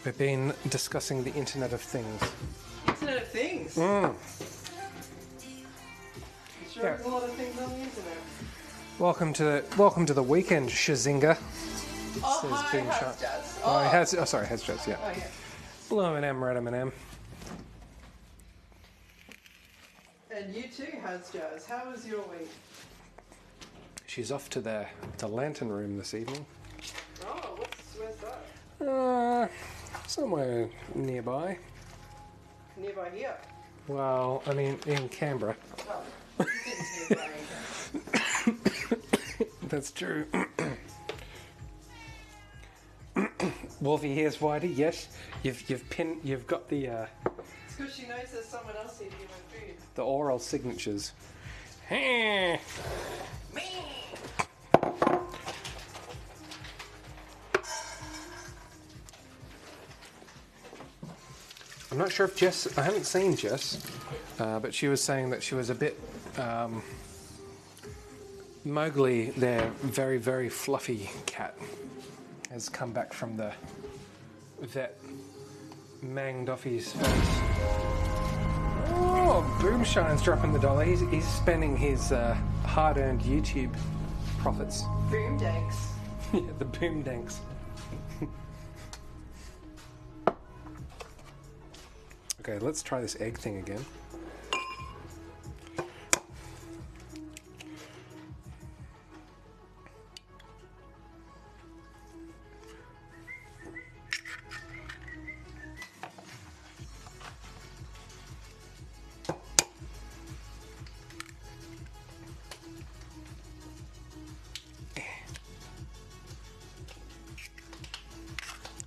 we've been discussing the Internet of Things. Internet of Things. Mm. Sure, there's a lot of things on the internet. Welcome to the weekend, Shazinga. Oh, Says hi, Boom how's Shot. Jazz? Oh, it has. Oh, sorry, it has jazz. Yeah. Oh, yeah. Blue M&M, red M&M. And you too, how's Jazz? How was your week? She's off to the lantern room this evening. Oh, where's that? Somewhere nearby. Nearby here. Well, I mean, in Canberra. Oh, it's nearby. That's true. Wolfie, here's Whitey. Yes, you've got the It's because she knows there's someone else here to give her food. the oral signatures. I'm not sure if Jess. I haven't seen Jess, but she was saying that she was a bit. Mowgli, their very, very fluffy cat, has come back from the vet, manged off his face. Oh, Boomshine's dropping the dollar. He's spending his hard-earned YouTube profits. Boom danks. Yeah, the boom danks. Okay, let's try this egg thing again.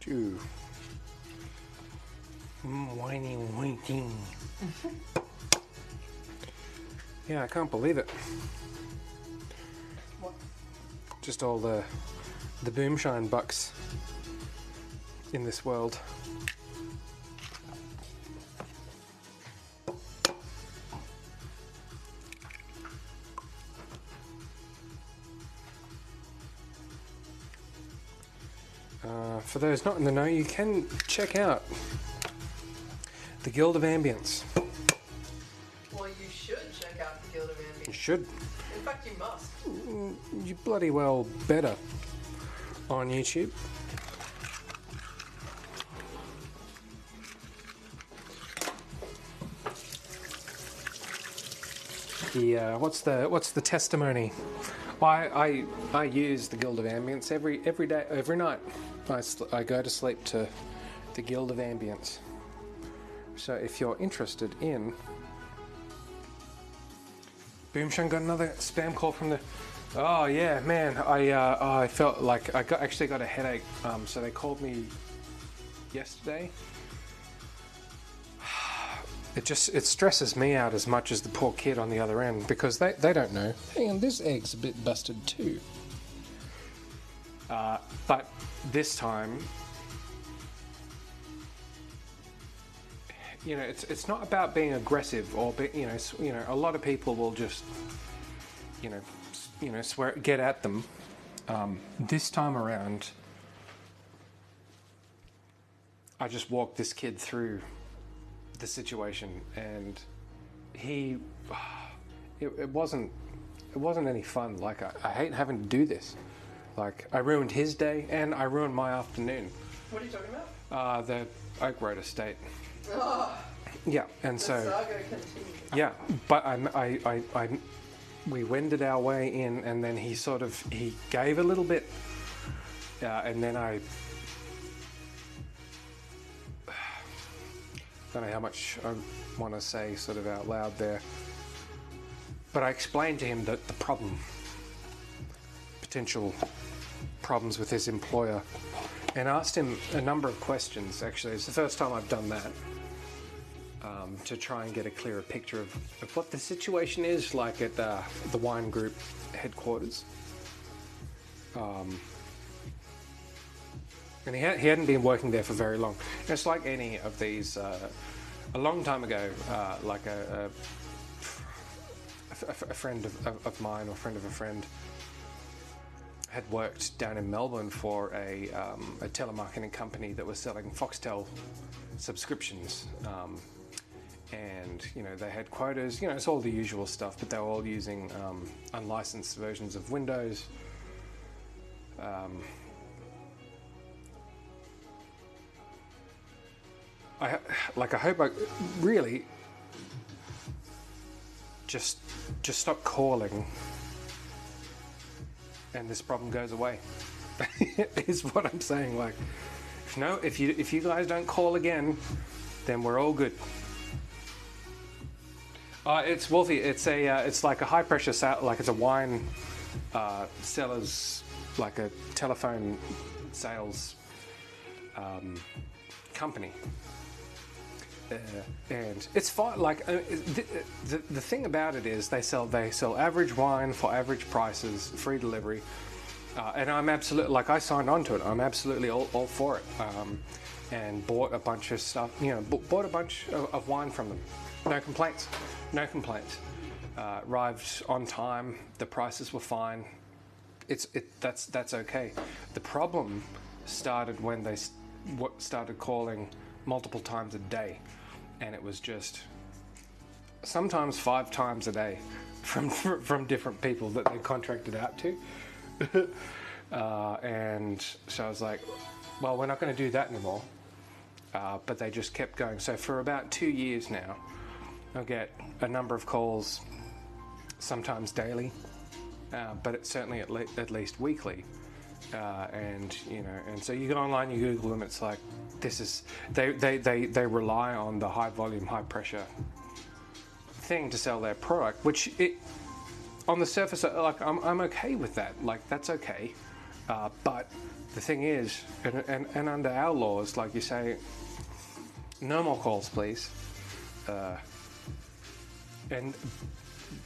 Ooh. Whiny winking. Yeah, I can't believe it. What? Just all the Boomshine bucks in this world. For those not in the know, you can check out the Guild of Ambience. Well, you should check out the Guild of You Ambience. should. In fact, you must. You bloody well better on YouTube. the what's the testimony? I use the Guild of Ambience every day, every night. I go to sleep to the Guild of Ambience. So if you're interested in, Boomshun got another spam call from the. Oh yeah, man! I felt like I actually got a headache. So they called me yesterday. It stresses me out as much as the poor kid on the other end, because they don't know. Hang on, this egg's a bit busted too. But this time, you know, it's not about being aggressive or you know, a lot of people will just, you know, swear, get at them. This time around, I just walked this kid through the situation, and it wasn't any fun. Like I hate having to do this. Like I ruined his day and I ruined my afternoon. What are you talking about? The Oak Road estate. Oh, Yeah, and the so saga continues. yeah, but we wended our way in, and then he gave a little bit, and then I don't know how much I want to say sort of out loud there, but I explained to him that the potential problems with his employer, and asked him a number of questions. Actually, it's the first time I've done that, to try and get a clearer picture of what the situation is like at the wine group headquarters. And he hadn't been working there for very long. And it's like any of these. A long time ago, like a friend of mine, or friend of a friend, had worked down in Melbourne for a telemarketing company that was selling Foxtel subscriptions. And, you know, they had quotas, you know, it's all the usual stuff, but they were all using unlicensed versions of Windows. I hope I really just stop calling and this problem goes away. Is what I'm saying. Like, if you guys don't call again, then we're all good. It's Wolfie. It's like a high pressure like it's a wine seller's, like a telephone sales company. And it's fine. Like the thing about it is they sell average wine for average prices, free delivery, and I'm absolutely, like, I signed on to it. I'm absolutely all for it, and bought a bunch of stuff. You know, bought a bunch of wine from them. No complaints. Arrived on time. The prices were fine. That's okay. The problem started when they started calling multiple times a day. And it was just sometimes 5 times a day from different people that they contracted out to. And so I was like, well, we're not going to do that anymore. But they just kept going. So for about 2 years now, I'll get a number of calls, sometimes daily, but it's certainly at least weekly. And you know, and so you go online, you Google them. It's like, this is they rely on the high volume, high pressure thing to sell their product, which on the surface, like, I'm okay with that. Like, that's okay. But the thing is, and under our laws, like you say, no more calls, please.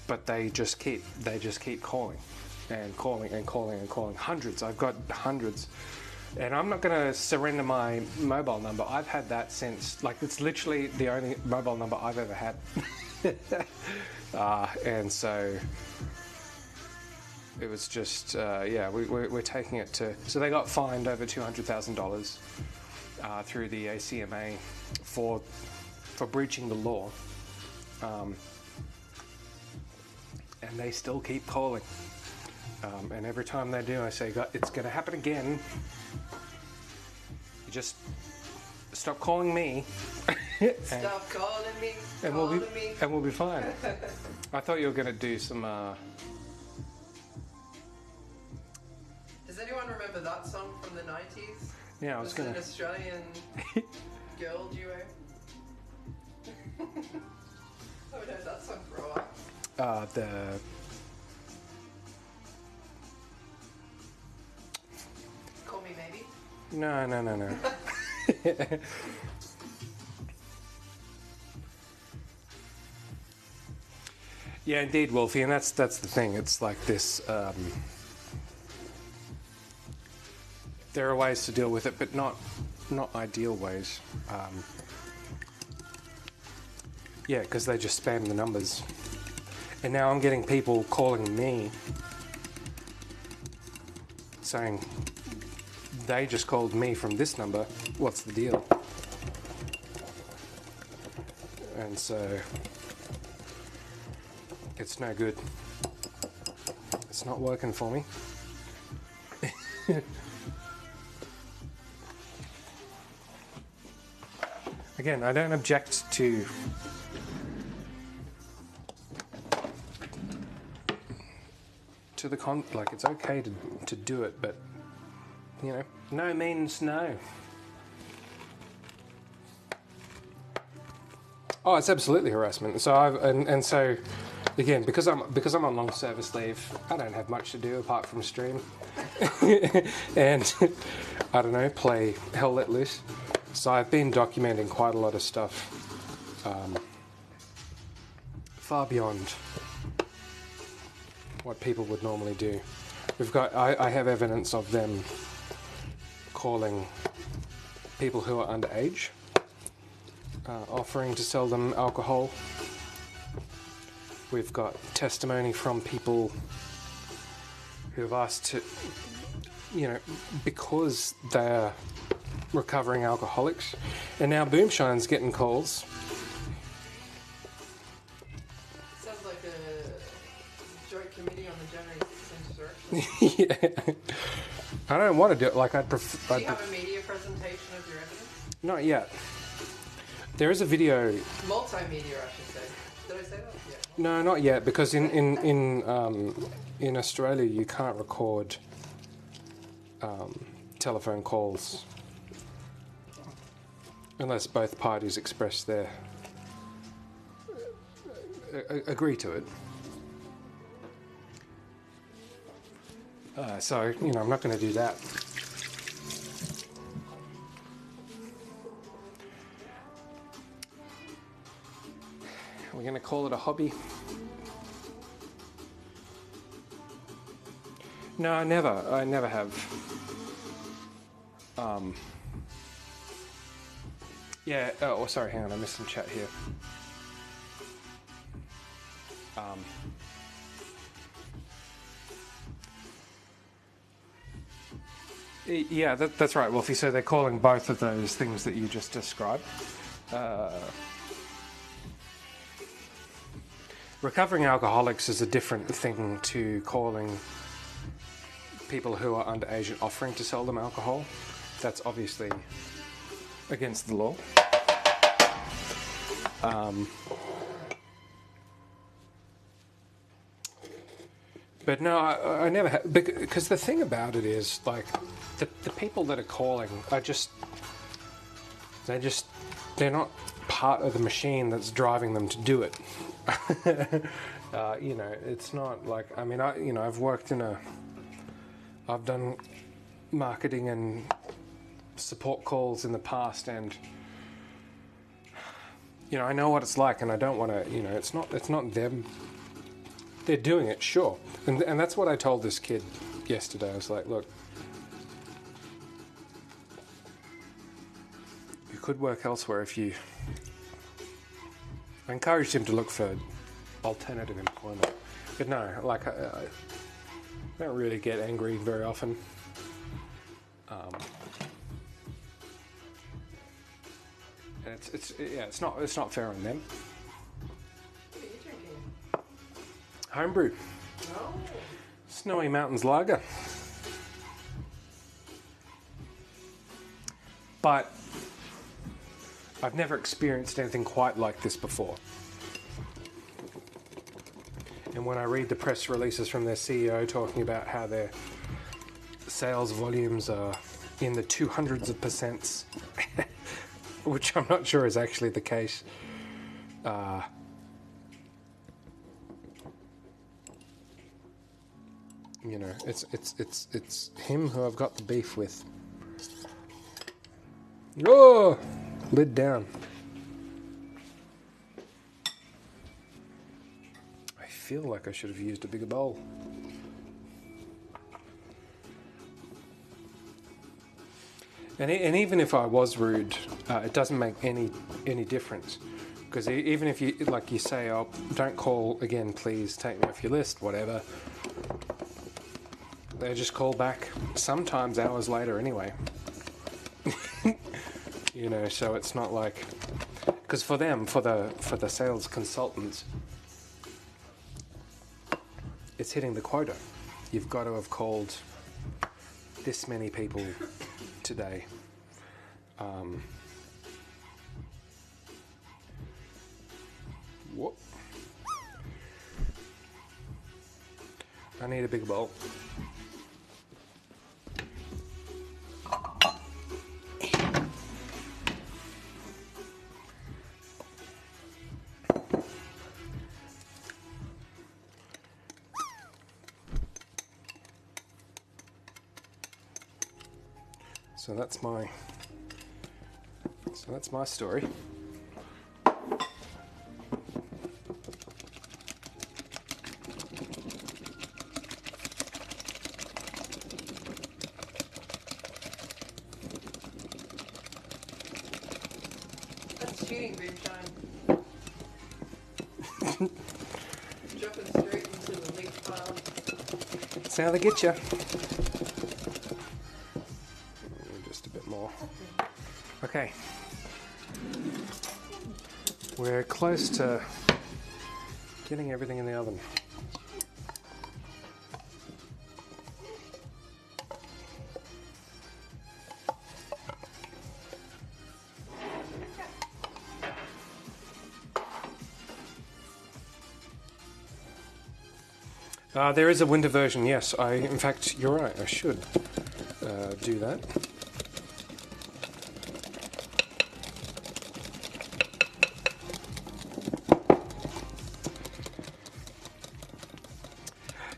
But they just keep calling. And calling. Hundreds. I've got hundreds. And I'm not going to surrender my mobile number. I've had that since, like, it's literally the only mobile number I've ever had. And so it was just, yeah, we're taking it to... So they got fined over $200,000 through the ACMA for breaching the law. And they still keep calling. And every time they do, I say, it's going to happen again. You just stop calling me Stop calling me. and we'll be fine. I thought you were gonna do some. Does anyone remember that song from the 90s? Yeah, I was gonna. An Australian girl duo. I haven't heard that song for a while. The. Call Me Maybe. No. Yeah, indeed, Wolfie, and that's the thing. It's like this. There are ways to deal with it, but not ideal ways. Yeah, because they just spam the numbers, and now I'm getting people calling me saying they just called me from this number. What's the deal? And so. It's no good. It's not working for me. Again, I don't object to the like it's okay to do it, but you know, no means no. Oh, it's absolutely harassment. So and so. Again, because I'm on long service leave, I don't have much to do apart from stream and I don't know, play Hell Let Loose. So I've been documenting quite a lot of stuff, far beyond what people would normally do. I have evidence of them calling people who are underage, offering to sell them alcohol. We've got testimony from people who have asked to, you know, because they're recovering alcoholics. And now Boomshine's getting calls. Sounds like a joint committee on the January 6th insurrection. Yeah. I don't want to do it like I'd prefer. Do you have a media presentation of your evidence? Not yet. There is a video. Multimedia, I should say. Did I say that? Yeah. No, not yet, because in Australia you can't record telephone calls unless both parties express their agree to it. So you know, I'm not going to do that. We're going to call it a hobby. No, I never have. Yeah, oh, sorry, hang on, I missed some chat here. Yeah, that's right, Wolfie. So they're calling both of those things that you just described. Recovering alcoholics is a different thing to calling people who are underage and offering to sell them alcohol. That's obviously against the law. But no, I never have, because the thing about it is, like, the people that are calling are they're not part of the machine that's driving them to do it. You know, it's not like, I mean, I've worked I've done marketing and support calls in the past, and you know, I know what it's like, and I don't want to, you know, it's not them. They're doing it, sure, and that's what I told this kid yesterday. I was like, look, you could work elsewhere if you. I encouraged him to look for alternative employment, but no, like I don't really get angry very often. And it's not fair on them. What are you drinking? Homebrew. No. Snowy Mountains Lager. But I've never experienced anything quite like this before. And when I read the press releases from their CEO talking about how their sales volumes are in the 200s of percents, which I'm not sure is actually the case. You know, it's him who I've got the beef with. Oh, lid down. I feel like I should have used a bigger bowl. And even if I was rude, it doesn't make any difference, because even if you, like you say, oh, don't call again, please take me off your list, whatever, they just call back sometimes hours later anyway. You know, so it's not like, because for them, for the sales consultants, it's hitting the quota. You've got to have called this many people today. What? I need a bigger bowl. So that's my story. That's cheating, Greenshine. Jumping straight into the leak pile. That's how they get you. Just a bit more. Okay. We're close to getting everything in the oven. There is a winter version, yes. In fact, you're right, I should do that.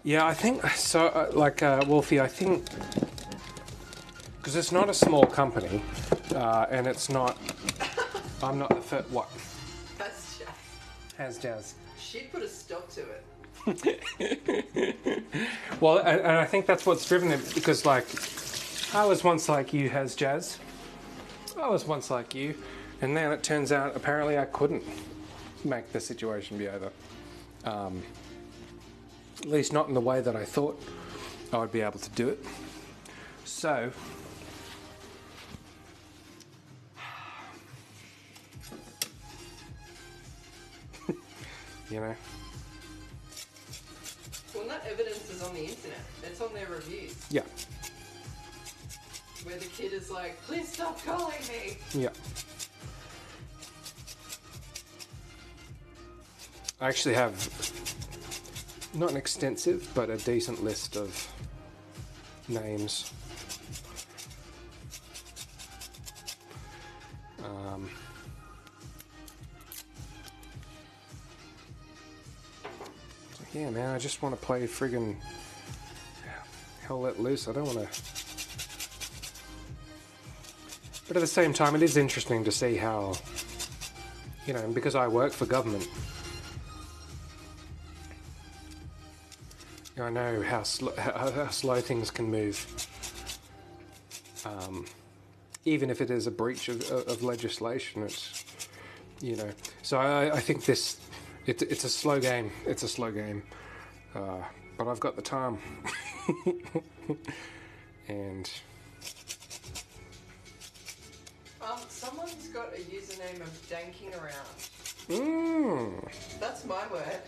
Yeah, I think so. Wolfie, I think because it's not a small company, and it's not. I'm not the first. What? That's Jazz. Has Jazz? She'd put a stop to it. Well, and I think that's what's driven it, because, like, I was once like you, Has Jazz. I was once like you, and then it turns out apparently I couldn't make the situation be over. At least not in the way that I thought I would be able to do it. So, you know. Well, that evidence is on the internet. It's on their reviews. Yeah. Where the kid is like, please stop calling me. Yeah. I actually have not an extensive, but a decent list of names. Yeah, man, I just want to play friggin' hell let loose. I don't want to. But at the same time, it is interesting to see how, you know, because I work for government, I know how slow things can move. Even if it is a breach of legislation, it's, you know. So I think this, it's a slow game. It's a slow game. But I've got the time. And someone's got a username of danking around. That's my word.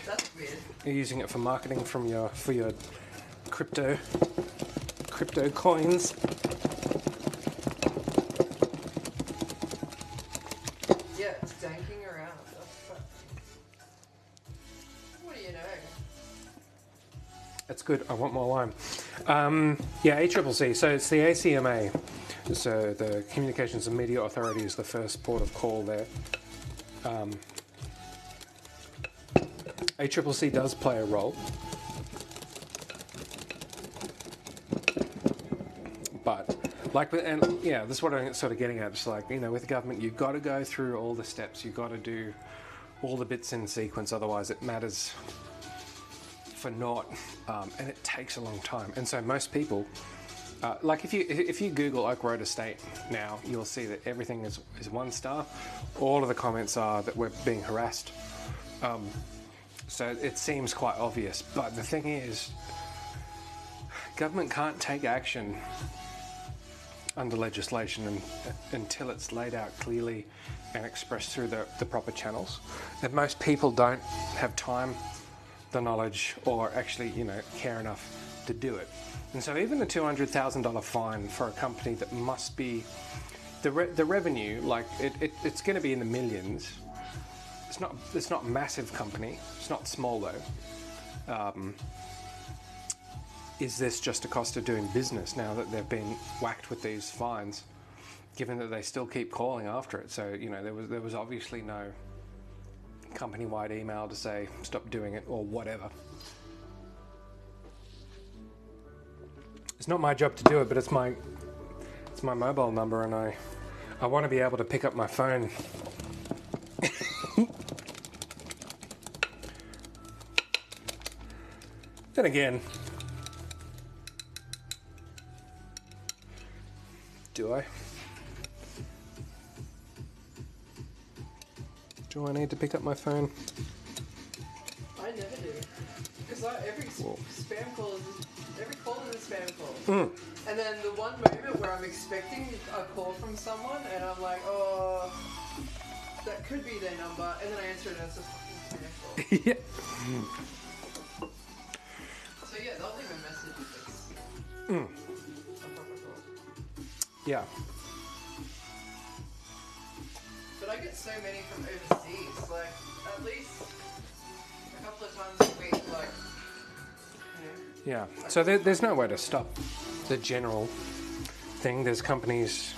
That's weird. You're using it for marketing for your crypto coins. danking around. What do you know? That's good. I want more wine. Yeah, AHHHH. So it's the ACMA. So the Communications and Media Authority is the first port of call there. AHHHC does play a role. But, like, and yeah, this is what I'm sort of getting at. It's like, you know, with government, you've got to go through all the steps. You've got to do all the bits in sequence. Otherwise, it matters for naught. And it takes a long time. And so most people, like if you Google Oak Road Estate now, you'll see that everything is 1 star. All of the comments are that we're being harassed. So it seems quite obvious. But the thing is, government can't take action under legislation until it's laid out clearly and expressed through the proper channels. And most people don't have time, the knowledge, or actually, you know, care enough to do it. And so even a $200,000 fine for a company that must be, the revenue, like it's going to be in the millions. It's not a massive company. It's not small though. Is this just a cost of doing business now that they've been whacked with these fines, given that they still keep calling after it? So, you know, there was obviously no company-wide email to say stop doing it or whatever. It's not my job to do it, but it's my mobile number, and I want to be able to pick up my phone. Then again, do I? Do I need to pick up my phone? I never do. Because every spam call is a spam call. And then the one moment where I'm expecting a call from someone and I'm like, oh, that could be their number, and then I answer it as a fucking spam call. Yeah. So yeah, they'll leave a message if it's a proper call. Yeah. But I get so many from overseas, like at least a couple of times a week, like, you know. Yeah. So there's no way to stop the general thing. There's companies.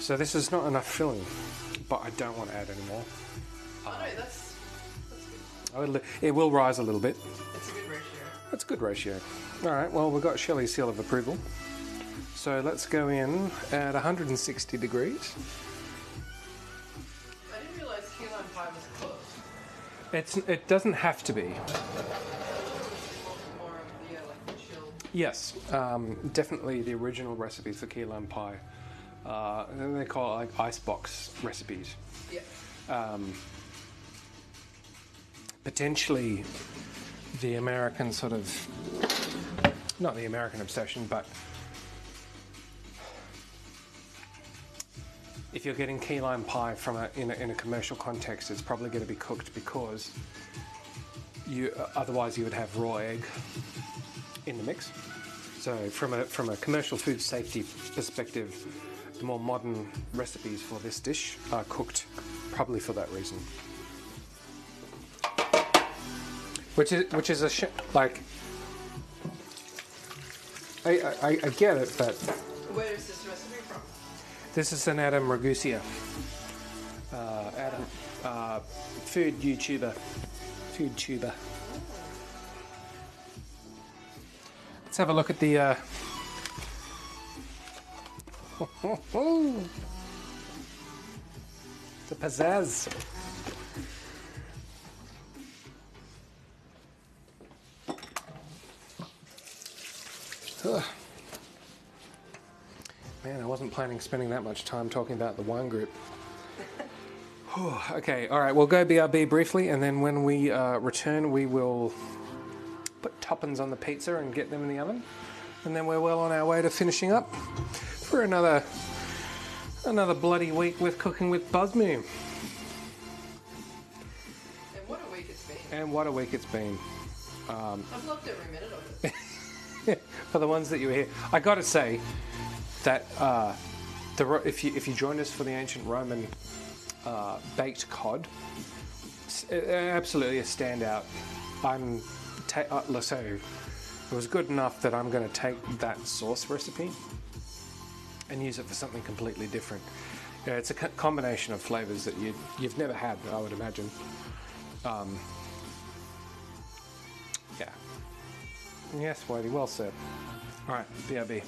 So this is not enough filling, but I don't want to add any more. Oh no, that's good. It will rise a little bit. It's a good ratio. That's a good ratio. All right. Well, we've got Shelley's seal of approval. So let's go in at 160 degrees. I didn't realise key lime pie was closed. It doesn't have to be. More of the like the chilled. Yes, definitely the original recipes for key lime pie. And then they call it like icebox recipes. Yeah. Potentially the American sort of, not the American obsession, but if you're getting key lime pie from in a commercial context, it's probably going to be cooked because otherwise you would have raw egg in the mix. So from a commercial food safety perspective, the more modern recipes for this dish are cooked probably for that reason. Which is like I get it, but Where is this recipe from? this is an Adam Ragusia, food YouTuber, food tuber. Let's have a look at the. The pizzazz. Ugh. Man, I wasn't planning spending that much time talking about the wine group. Okay, all right, we'll go BRB briefly, and then when we return, we will put toppings on the pizza and get them in the oven. And then we're well on our way to finishing up for another bloody week with Cooking with Buzzmoo. And what a week it's been. And what a week it's been. I've loved every minute of it. For the ones that you were here, I got to say that if you joined us for the ancient Roman baked cod. Absolutely a standout. So it was good enough that I'm going to take that sauce recipe and use it for something completely different. Yeah, it's a combination of flavors that you've never had, I would imagine. Yeah. Yes, Whitey, well said. All right, BRB.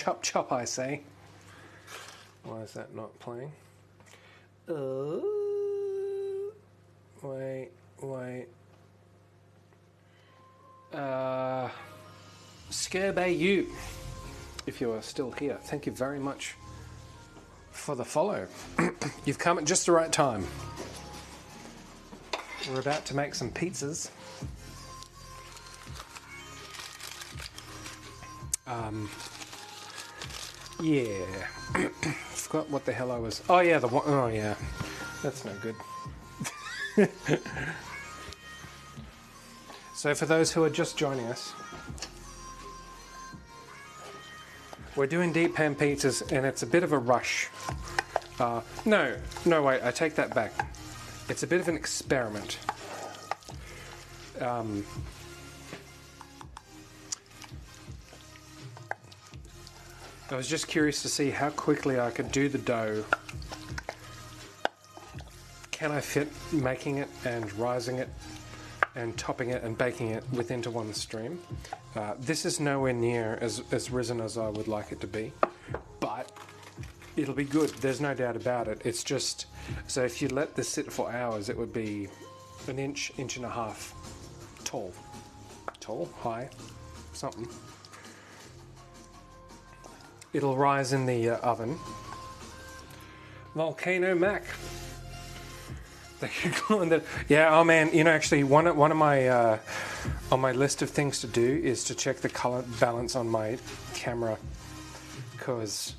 Chop chop, I say. Why is that not playing? Wait. Scarebay, if you are still here, thank you very much for the follow. You've come at just the right time. We're about to make some pizzas. Yeah. Forgot what the hell I was. Oh yeah, the one. Oh yeah, that's no good. So for those who are just joining us, we're doing deep pan pizzas, and it's a bit of a rush. No, wait, I take that back. It's a bit of an experiment. I was just curious to see how quickly I could do the dough. Can I fit making it and rising it and topping it and baking it within to one stream? This is nowhere near as risen as I would like it to be, but it'll be good. There's no doubt about it. It's just, so if you let this sit for hours, it would be an inch and a half tall. Tall? High? Something. It'll rise in the oven. Volcano Mac. Yeah, oh man, you know, actually one of my on my list of things to do is to check the color balance on my camera, because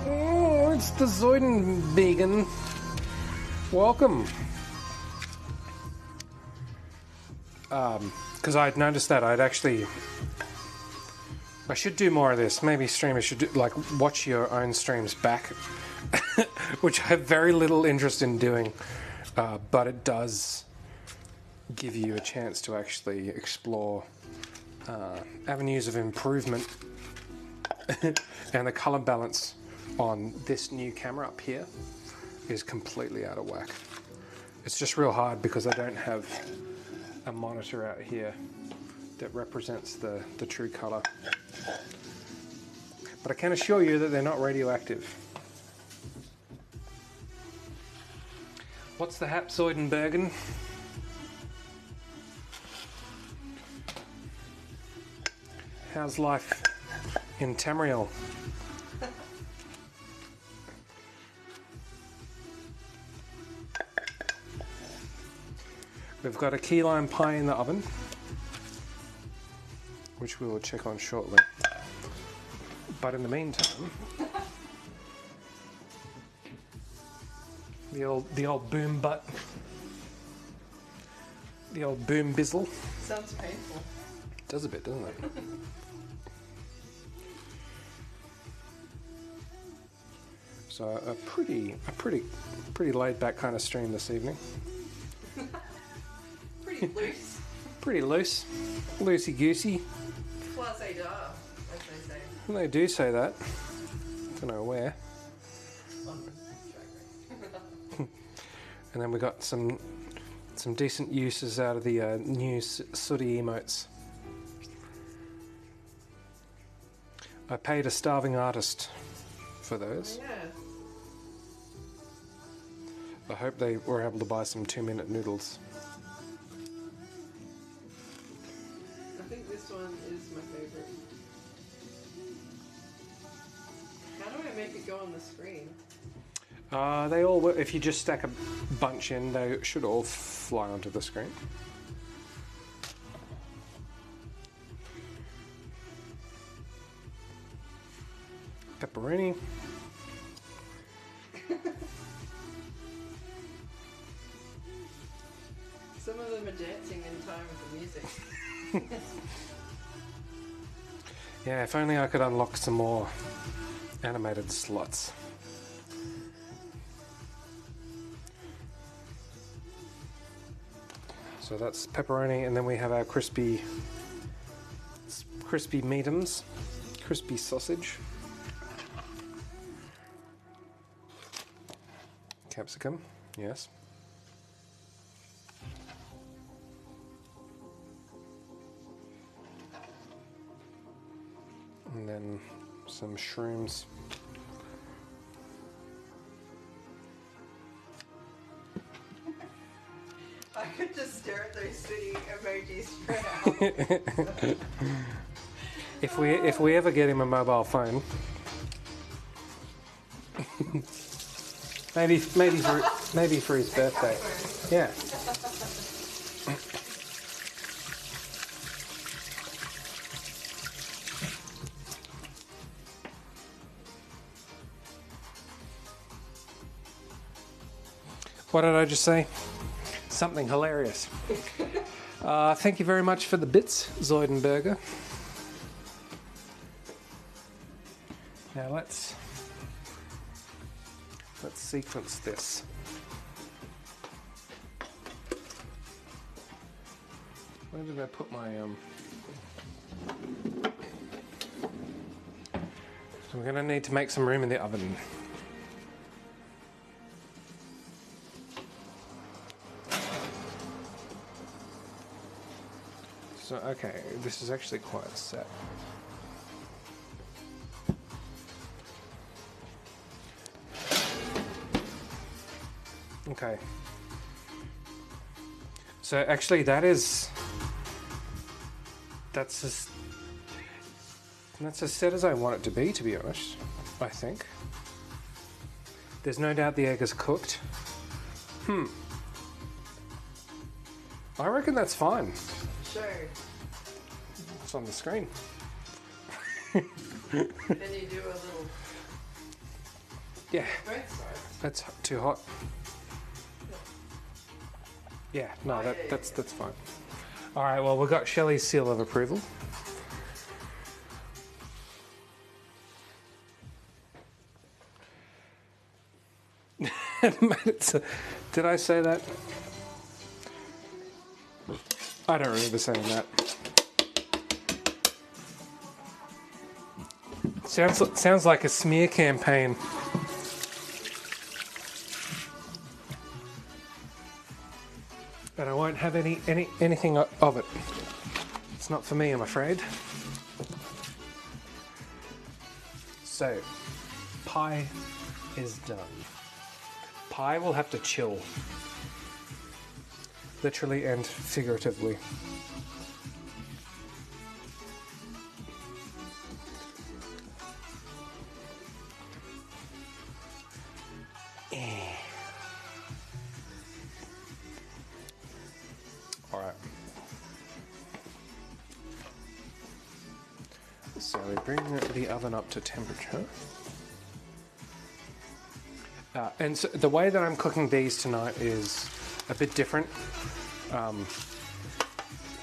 oh, it's the Zoiden vegan. Welcome. Because I'd noticed that I should do more of this. Maybe streamers should do, like, watch your own streams back, which I have very little interest in doing, but it does give you a chance to actually explore avenues of improvement. And the color balance on this new camera up here is completely out of whack. It's just real hard because I don't have a monitor out here that represents the true color. But I can assure you that they're not radioactive. What's the Hapsoidenbergen? How's life in Tamriel? We've got a key lime pie in the oven, which we will check on shortly. But in the meantime, the old boom butt, the old boom bizzle. Sounds painful. Does a bit, doesn't it? So a pretty laid back kind of stream this evening. Pretty loose. Pretty loose, loosey goosey. Classe da, as they say. They do say that. Don't know where. And then we got some decent uses out of the new sooty emotes. I paid a starving artist for those. Oh, yeah. I hope they were able to buy some 2-minute noodles. I think this one is my favorite. How do I make it go on the screen? They all work. If you just stack a bunch in, they should all fly onto the screen. Pepperoni. Some of them are dancing in time with the music. Yeah, if only I could unlock some more animated slots. So that's pepperoni, and then we have our crispy meatums, crispy sausage, capsicum, yes. And then some shrooms. I could just stare at those city emojis spread out. If we ever get him a mobile phone, maybe for his birthday. Yeah. What did I just say? Something hilarious. Thank you very much for the bits, Zoidenberger. Now let's sequence this. Where did I put my So we're gonna need to make some room in the oven. So, okay, this is actually quite set. Okay. So actually that's as set as I want it to be honest, I think. There's no doubt the egg is cooked. I reckon that's fine. Sure. It's on the screen. Then you do a little Yeah, both sides. that's too hot. Yeah, no, that's fine. All right, well, we've got Shelley's seal of approval. Did I say that? I don't remember saying that. Sounds like a smear campaign. But I won't have anything of it. It's not for me, I'm afraid. So, pie is done. Pie will have to chill. Literally and figuratively. Alright. So we bring the oven up to temperature. And so the way that I'm cooking these tonight is a bit different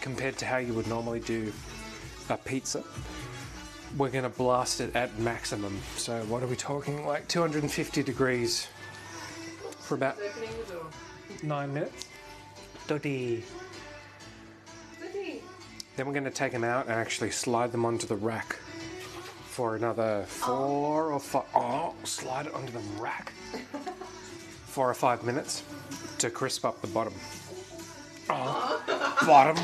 compared to how you would normally do a pizza. We're going to blast it at maximum. So what are we talking? Like 250 degrees for about Opening the door. 9 minutes. Doddy. Then we're going to take them out and actually slide them onto the rack for another 4 or 5. Oh, slide it onto the rack. 4 or 5 minutes to crisp up the bottom. Oh, bottom.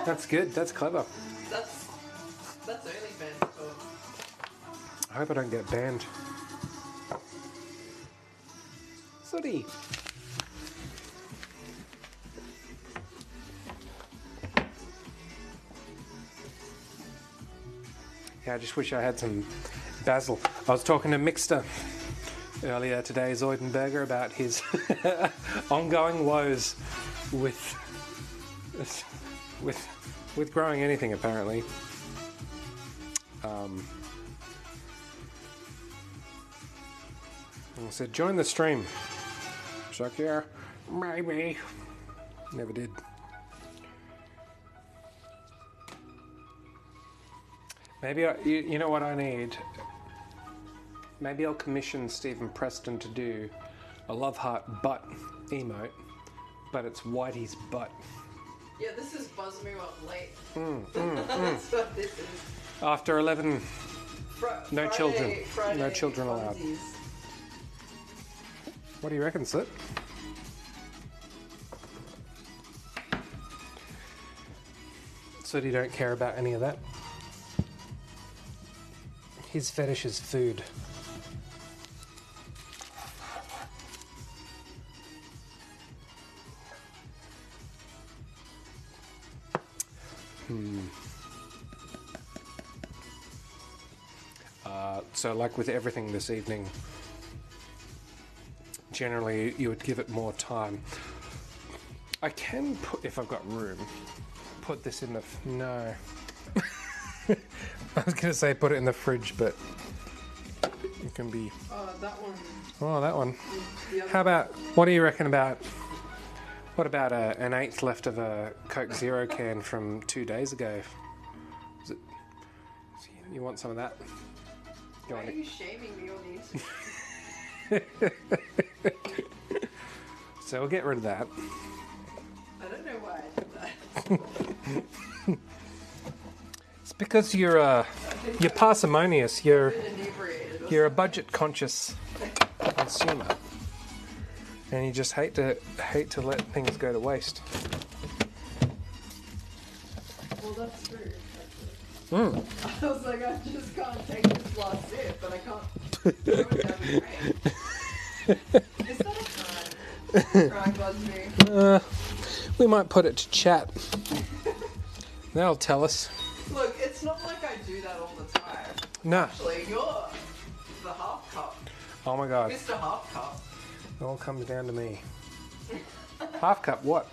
That's good. That's clever. That's OnlyFans talk. I hope I don't get banned. Sooty. Yeah, I just wish I had some basil. I was talking to Mixter earlier today, Zoidenberger, about his ongoing woes with growing anything, apparently. I said, join the stream. She's like, yeah, maybe. Never did. Maybe you know what I need? Maybe I'll commission Stephen Preston to do a love heart butt emote, but it's Whitey's butt. Yeah, this is buzz me up late. That's what this is. After 11, no children. Friday No children allowed. funsies. What do you reckon, Slit? So you don't care about any of that? His fetish is food. So like with everything this evening, generally you would give it more time. I can put, if I've got room, put this in the... no. I was going to say put it in the fridge, but it can be... that one. Oh, that one. The other How about, what do you reckon about... what about an eighth left of a Coke Zero can from 2 days ago? Is it, you want some of that? Go Why on. are you shaming me on the internet? So we'll get rid of that. I don't know why I did that. It's because you're parsimonious. Been inebriated. You're a budget conscious consumer, and you just hate to let things go to waste. Well, that's true. Actually. I was like, I just can't take this last sip, but I can't throw it down the drain. Is that a crime? Crime bugs me. We might put it to chat. That'll tell us. Look, it's not like I do that all the time. No. Actually, you're the half cup. Oh my god. Mr. Half Cup. It all comes down to me. Half cup. What?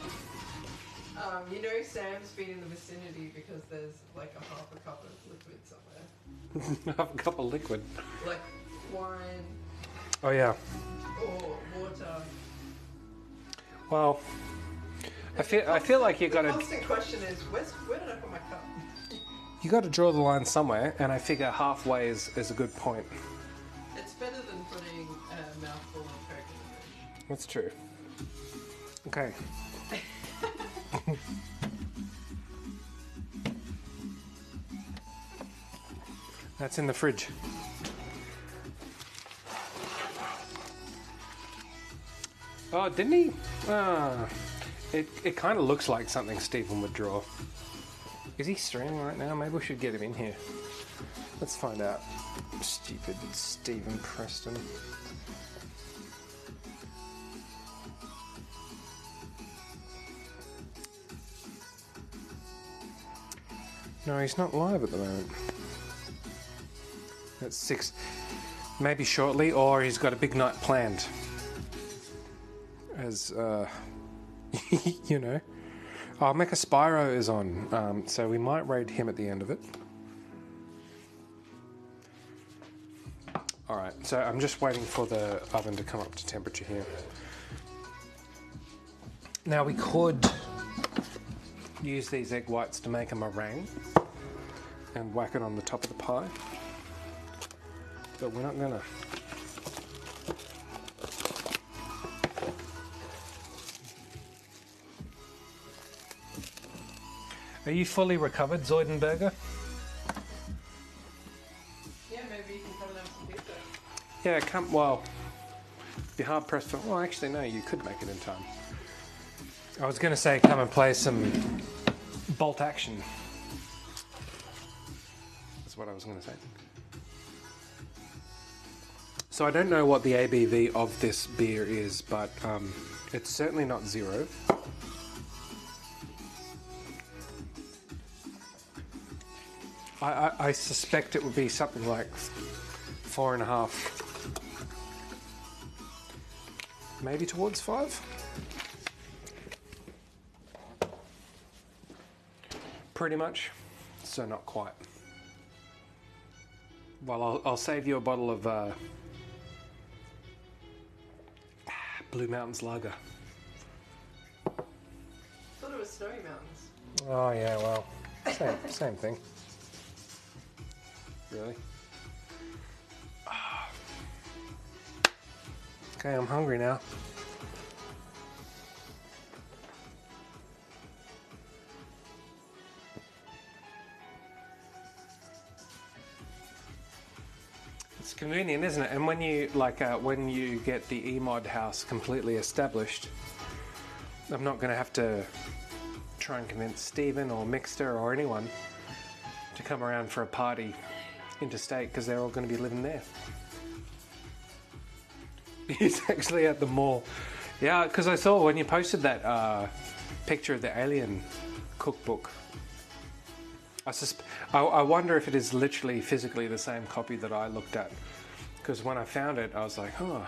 You know Sam's been in the vicinity because there's like a half a cup of liquid somewhere. Half a cup of liquid. Like wine Oh yeah. or water. Well, I feel like you The gotta constant question is, where did I put my cup? draw the line somewhere, and I figure halfway is a good point. It's better than putting a mouthful of Coke in the fridge. That's true. Okay. That's in the fridge. Oh, didn't he? It kind of looks like something Stephen would draw. Is he streaming right now? Maybe we should get him in here. Let's find out. Stupid Stephen Preston. No, he's not live at the moment. That's 6. Maybe shortly, or he's got a big night planned. As, you know. Oh, Mecha Spyro is on, so we might raid him at the end of it. Alright, so I'm just waiting for the oven to come up to temperature here. Now we could use these egg whites to make a meringue and whack it on the top of the pie, but we're not gonna. Are you fully recovered, Zoidenberger? Yeah, maybe you can come and have some pizza. Yeah, come. Well, be hard pressed for. Well, actually, no. You could make it in time. I was going to say, come and play some Bolt Action. That's what I was going to say. So I don't know what the ABV of this beer is, but it's certainly not 0. I suspect it would be something like 4.5, maybe towards 5. Pretty much, so not quite. Well, I'll save you a bottle of Blue Mountains Lager. Thought it was Snowy Mountains. Oh yeah, well, same thing. Really? Okay, I'm hungry now. It's convenient, isn't it? And when you when you get the eMod house completely established, I'm not going to have to try and convince Stephen or Mixter or anyone to come around for a party interstate because they're all going to be living there. He's actually at the mall. Yeah, because I saw when you posted that picture of the alien cookbook. I wonder if it is literally physically the same copy that I looked at. Because when I found it, I was like, oh,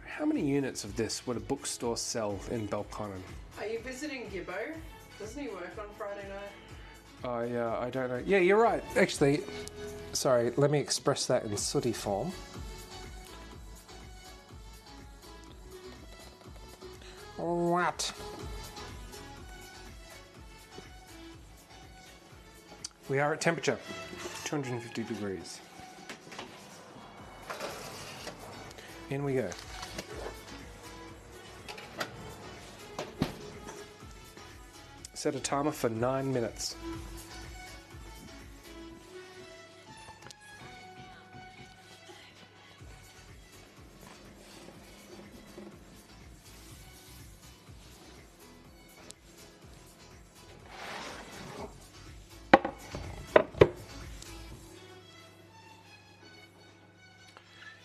how many units of this would a bookstore sell in Belconnen? Are you visiting Gibbo? Doesn't he work on Friday night? Yeah, I don't know. Yeah, you're right. Actually, sorry, let me express that in sooty form. What? We are at temperature, 250 degrees. In we go. Set a timer for 9 minutes.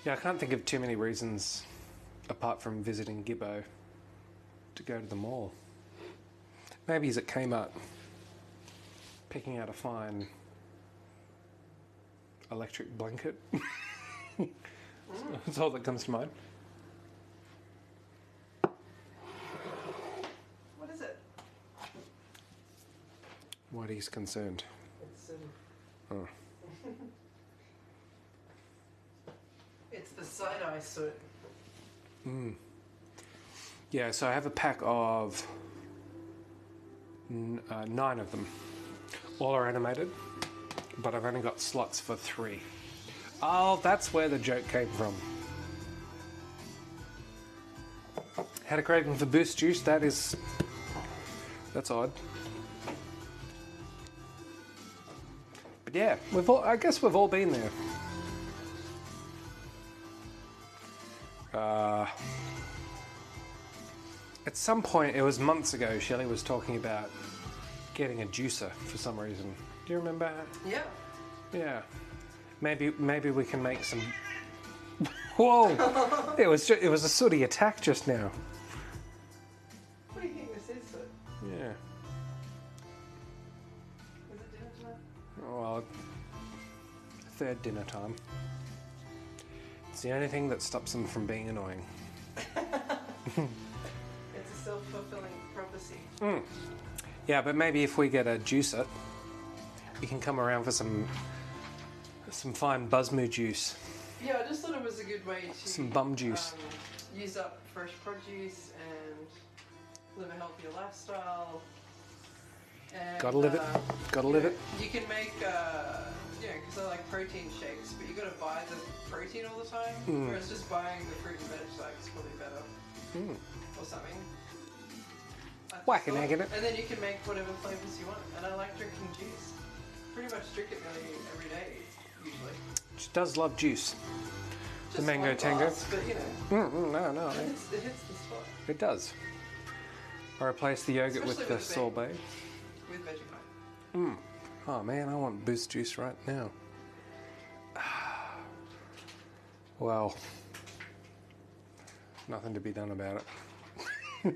Yeah, I can't think of too many reasons, apart from visiting Gibbo, to go to the mall. Maybe he's at Kmart, picking out a fine electric blanket. That's all that comes to mind. What is it? Whitey's concerned. It's Oh. it's the side-eye soot. Yeah, so I have a pack of 9 of them. All are animated, but I've only got slots for 3. Oh, that's where the joke came from. Had a craving for Boost juice. That's odd. But yeah, I guess we've all been there. At some point, it was months ago, Shelley was talking about getting a juicer for some reason. Do you remember? Yeah. Yeah. Maybe we can make some. Whoa! It was a sooty attack just now. What do you think this is? Soot? Yeah. Is it dinner time? Well, 3rd dinner time. It's the only thing that stops them from being annoying. It's a self-fulfilling prophecy. Yeah, but maybe if we get a juicer, we can come around for some fine buzzmoo juice. Yeah, I just thought it was a good way to Some bum juice. Use up fresh produce and live a healthier lifestyle. And, Gotta live it. Gotta live it. You can make, because I like protein shakes, but you got to buy the protein all the time. Whereas just buying the fruit and veg is probably better, or something. Whack an egg in it. And then you can make whatever flavors you want. And I like drinking juice. Pretty much drink it nearly every day, usually. She does love juice. Just The mango one tango. glass, but No. it hits the spot. It does. I replace the yogurt with Especially the with sorbet. With Vegemite. Oh man, I want Boost juice right now. Well, nothing to be done about it.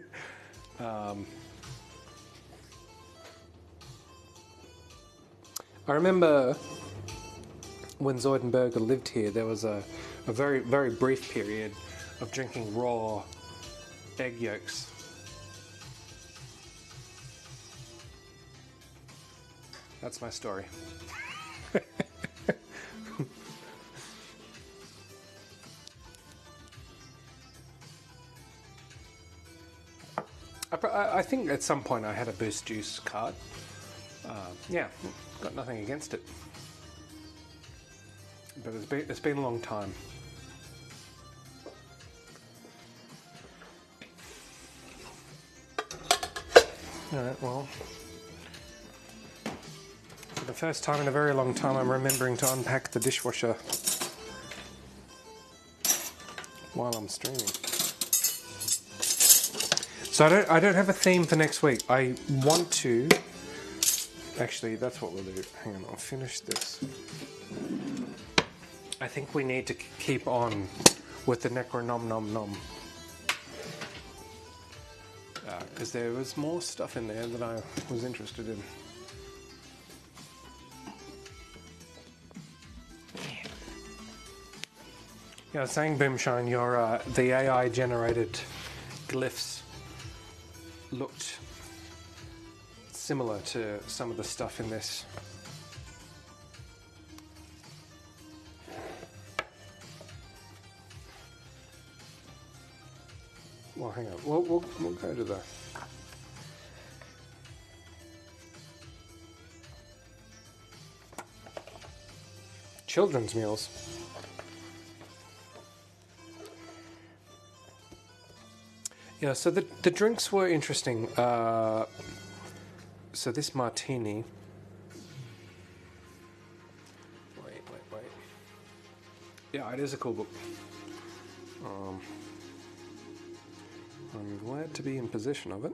I remember when Zoidenberger lived here, there was a very, very brief period of drinking raw egg yolks. That's my story. I think at some point I had a Boost Juice card. Yeah, got nothing against it. But it's been a long time. Alright, well, for the first time in a very long time I'm remembering to unpack the dishwasher while I'm streaming. So I don't have a theme for next week. I want to Actually, that's what we'll do. Hang on, I'll finish this. I think we need to keep on with the Necro Nom Nom Nom. Because there was more stuff in there that I was interested in. Yeah, I was saying, Boomshine, your the AI generated glyphs looked similar to some of the stuff in this. Well, hang on. We'll go to the. Children's meals. Yeah, so the drinks were interesting. So this martini. Wait. Yeah, it is a cool book. I'm glad to be in possession of it.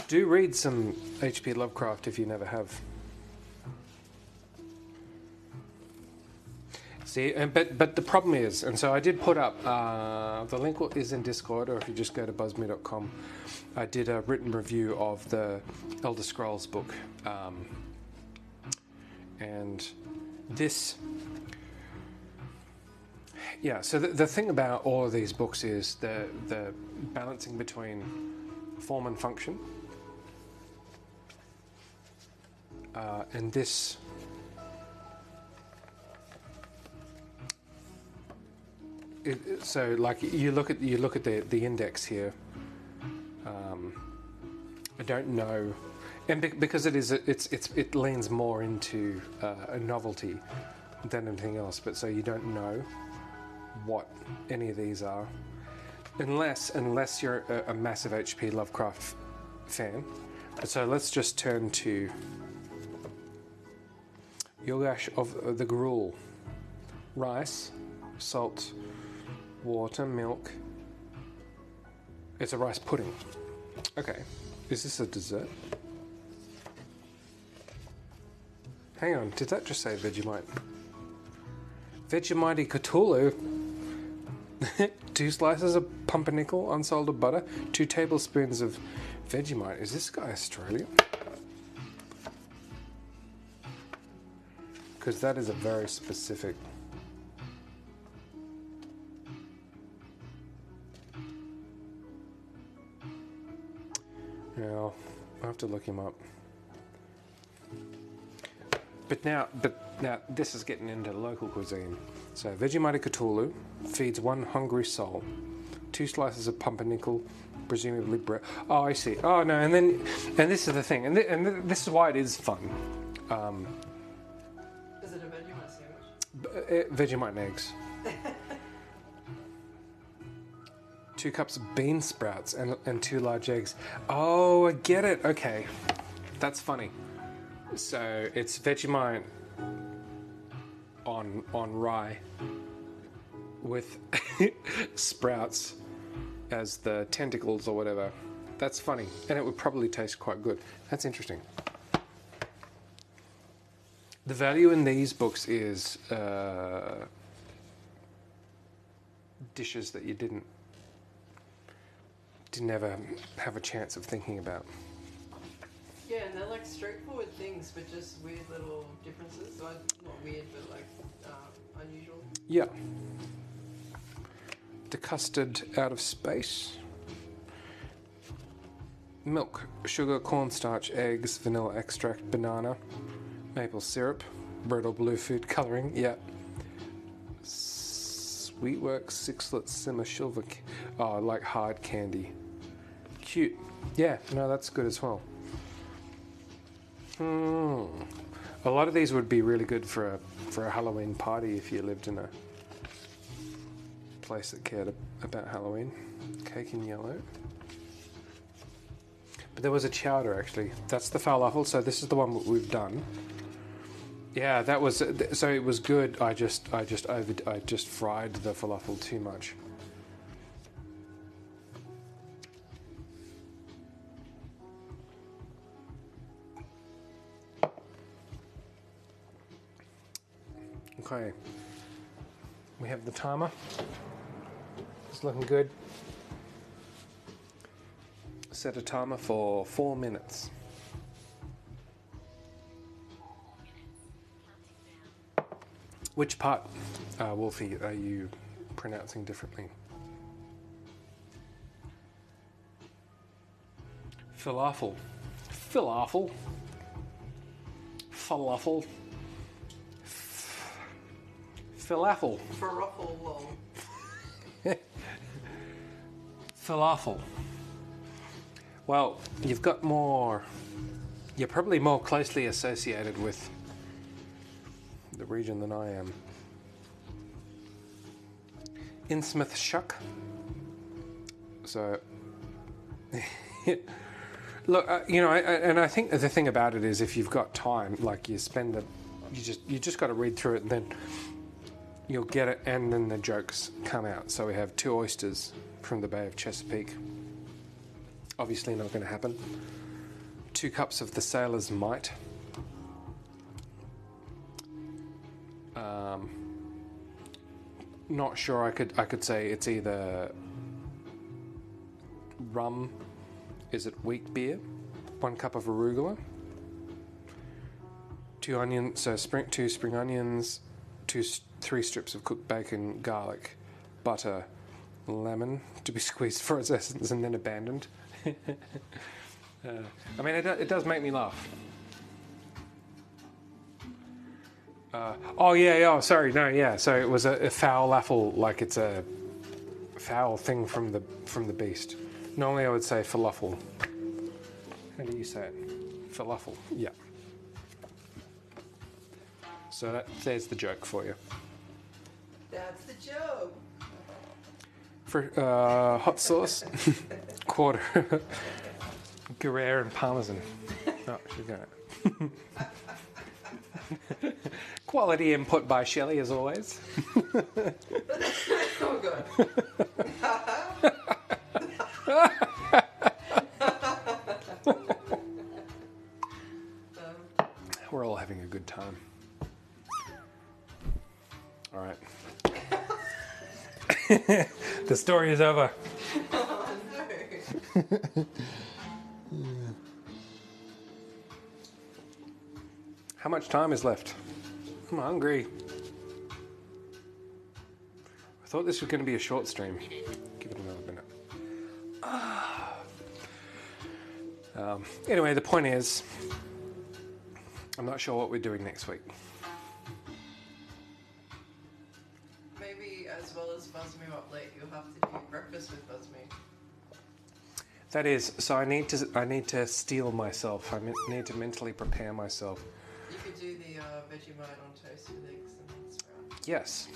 Do read some H.P. Lovecraft if you never have. See, but the problem is, and so I did put up, the link is in Discord, or if you just go to buzzme.com, I did a written review of the Elder Scrolls book. And this... Yeah, so the thing about all of these books is the balancing between form and function. And this... so, like, you look at the index here. I don't know, and because it leans more into a novelty than anything else. But so you don't know what any of these are, unless you're a massive H.P. Lovecraft fan. So let's just turn to Yogash of the Gruel. Rice, salt, water, milk. It's a rice pudding. Okay. Is this a dessert? Hang on, did that just say Vegemite? Vegemite Cthulhu. 2 slices of pumpernickel, unsalted butter, 2 tablespoons of Vegemite. Is this guy Australian? Because that is a very specific... Now, I'll have to look him up. But now this is getting into local cuisine. So, Vegemite Cthulhu feeds 1 hungry soul. 2 slices of pumpernickel, presumably bread. Oh, I see. Oh, no, and this is the thing, and this is why it is fun. Is it a Vegemite sandwich? Vegemite and eggs. 2 cups of bean sprouts and 2 large eggs. Oh, I get it. Okay. That's funny. So it's Vegemite on rye with sprouts as the tentacles or whatever. That's funny. And it would probably taste quite good. That's interesting. The value in these books is dishes that you didn't ever have a chance of thinking about. Yeah, and they're like straightforward things, but just weird little differences. So not weird, but like unusual. Yeah. The custard out of space. Milk, sugar, cornstarch, eggs, vanilla extract, banana, maple syrup, red or blue food coloring. Yeah. Sweetworks, 6-lit simmer, silver. Oh, like hard candy. Cute. Yeah, no, that's good as well. A lot of these would be really good for a Halloween party if you lived in a place that cared about Halloween. Cake in yellow. But there was a chowder actually. That's the falafel. So this is the one that we've done. Yeah, that was so it was good. I just fried the falafel too much. Okay. We have the timer. It's looking good. Set a timer for 4 minutes. Which part, Wolfie, are you pronouncing differently? Falafel. Falafel. Falafel. Falafel. Falafel roll. Falafel. Well, you've got more. You're probably more closely associated with the region than I am. Innsmouth Shuck. So, look, and I think the thing about it is, if you've got time, like you just got to read through it, and then you'll get it, and then the jokes come out. So we have 2 oysters from the Bay of Chesapeake. Obviously not going to happen. 2 cups of the Sailor's Might. Not sure. I could say it's either rum. Is it wheat beer? 1 cup of arugula. 2 onions. So 2 spring onions. 3 strips of cooked bacon, garlic, butter, lemon to be squeezed for its essence and then abandoned. I mean, it does make me laugh. So it was a foul apple, like it's a foul thing from the beast. Normally I would say falafel. How do you say it? Falafel, yeah. So there's the joke for you. That's the joke. For hot sauce, quarter Gruyere and Parmesan. Oh, she's got it. Quality input by Shelley, as always. Oh god. We're all having a good time. All right. The story is over. Oh no. How much time is left? I'm hungry. I thought this was going to be a short stream. Give it another minute. Anyway, the point is, I'm not sure what we're doing next week. Maybe as well as buzz me up late, you'll have to do breakfast with buzz me. That is, so I need to steel myself. I need to mentally prepare myself. You could do the Vegemite on toast with eggs and sprout. Yes.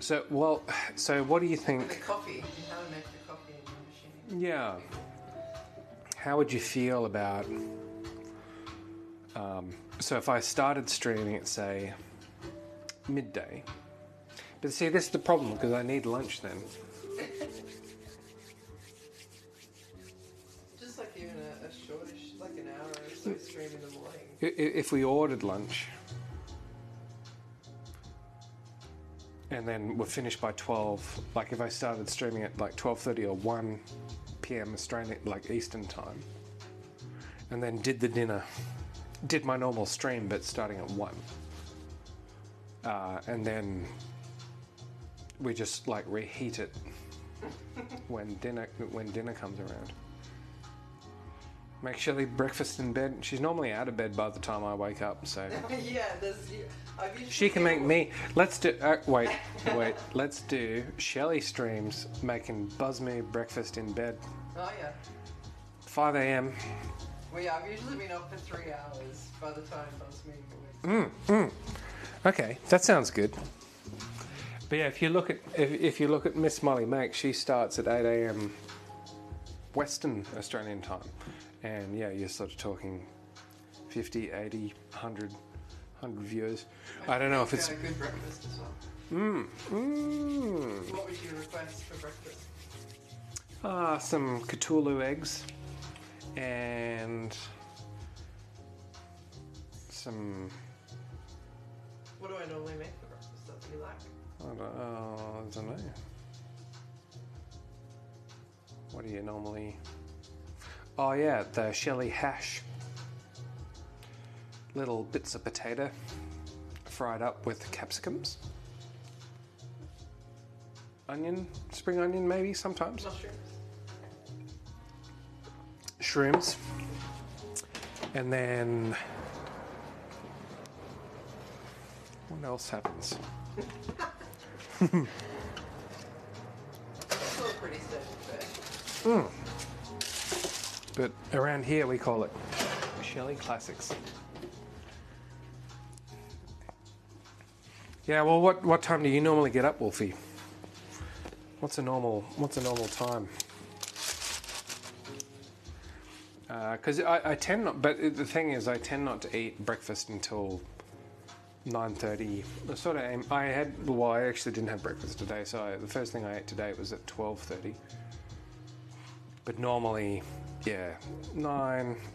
So what do you With think? the coffee, you can have an extra coffee in your machine. Yeah. How would you feel about? So if I started streaming at, say, midday, but see, this is the problem because I need lunch then. Just like even a shortish, like an hour or so stream in the morning. If we ordered lunch and then we're finished by 12, like if I started streaming at like 12:30 or 1 p.m. Australian, like Eastern time, and then did the dinner, did my normal stream but starting at 1, and then we just like reheat it when dinner comes around. Make Shelley breakfast in bed. She's normally out of bed by the time I wake up, so Yeah, she can make me. Let's do. Wait. Let's do Shelley streams making Buzz Me breakfast in bed. Oh yeah. 5 a.m. Well, yeah, I've usually been up for 3 hours by the time buzz me wakes. Okay, that sounds good. But yeah, if you look at Miss Molly Make, she starts at 8 a.m. Western Australian time, and yeah, you're sort of talking 50, 80, 100 viewers. I don't know if it's a good breakfast as well. What would you request for breakfast? Some Cthulhu eggs and some. What do I normally make for breakfast? stuff you like? I don't know. What do you normally... Oh yeah, the shelly hash. Little bits of potato fried up with capsicums. Onion, spring onion maybe sometimes. Mushrooms. Shrooms. And then... What else happens? Still pretty standard fare. But around here we call it Shelley Classics. Yeah, well, what time do you normally get up, Wolfie? What's a normal time? Because I tend not, but the thing is, I tend not to eat breakfast until 9:30. I sort of aim. I actually didn't have breakfast today, so the first thing I ate today was at 12:30. But normally, yeah,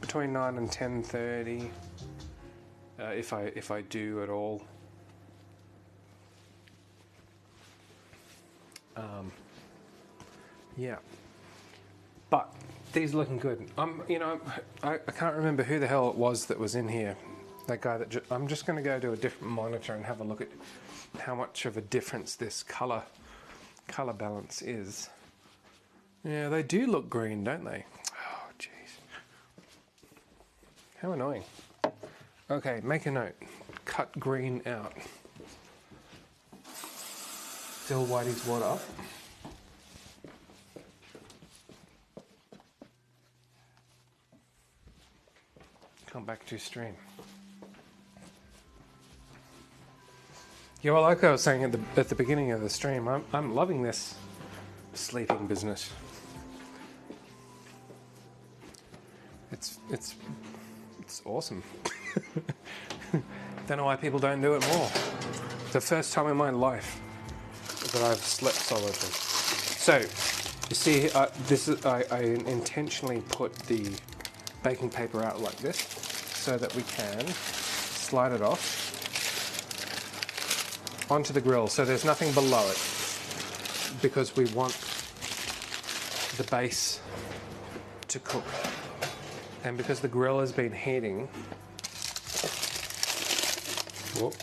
between 9 and 10:30. If I do at all. Yeah, but these are looking good. I can't remember who the hell it was that was in here. That guy that I'm just going to go to a different monitor and have a look at how much of a difference this color balance is. Yeah, they do look green, don't they? Oh, jeez. How annoying. Okay, make a note. Cut green out. Fill Whitey's water up. Come back to stream. Yeah, well, like I was saying at the beginning of the stream, I'm loving this sleeping business. It's awesome. Don't know why people don't do it more. The first time in my life that I've slept solidly. So, you see, I intentionally put the baking paper out like this so that we can slide it off onto the grill, so there's nothing below it, because we want the base to cook, and because the grill has been heating. Whoop.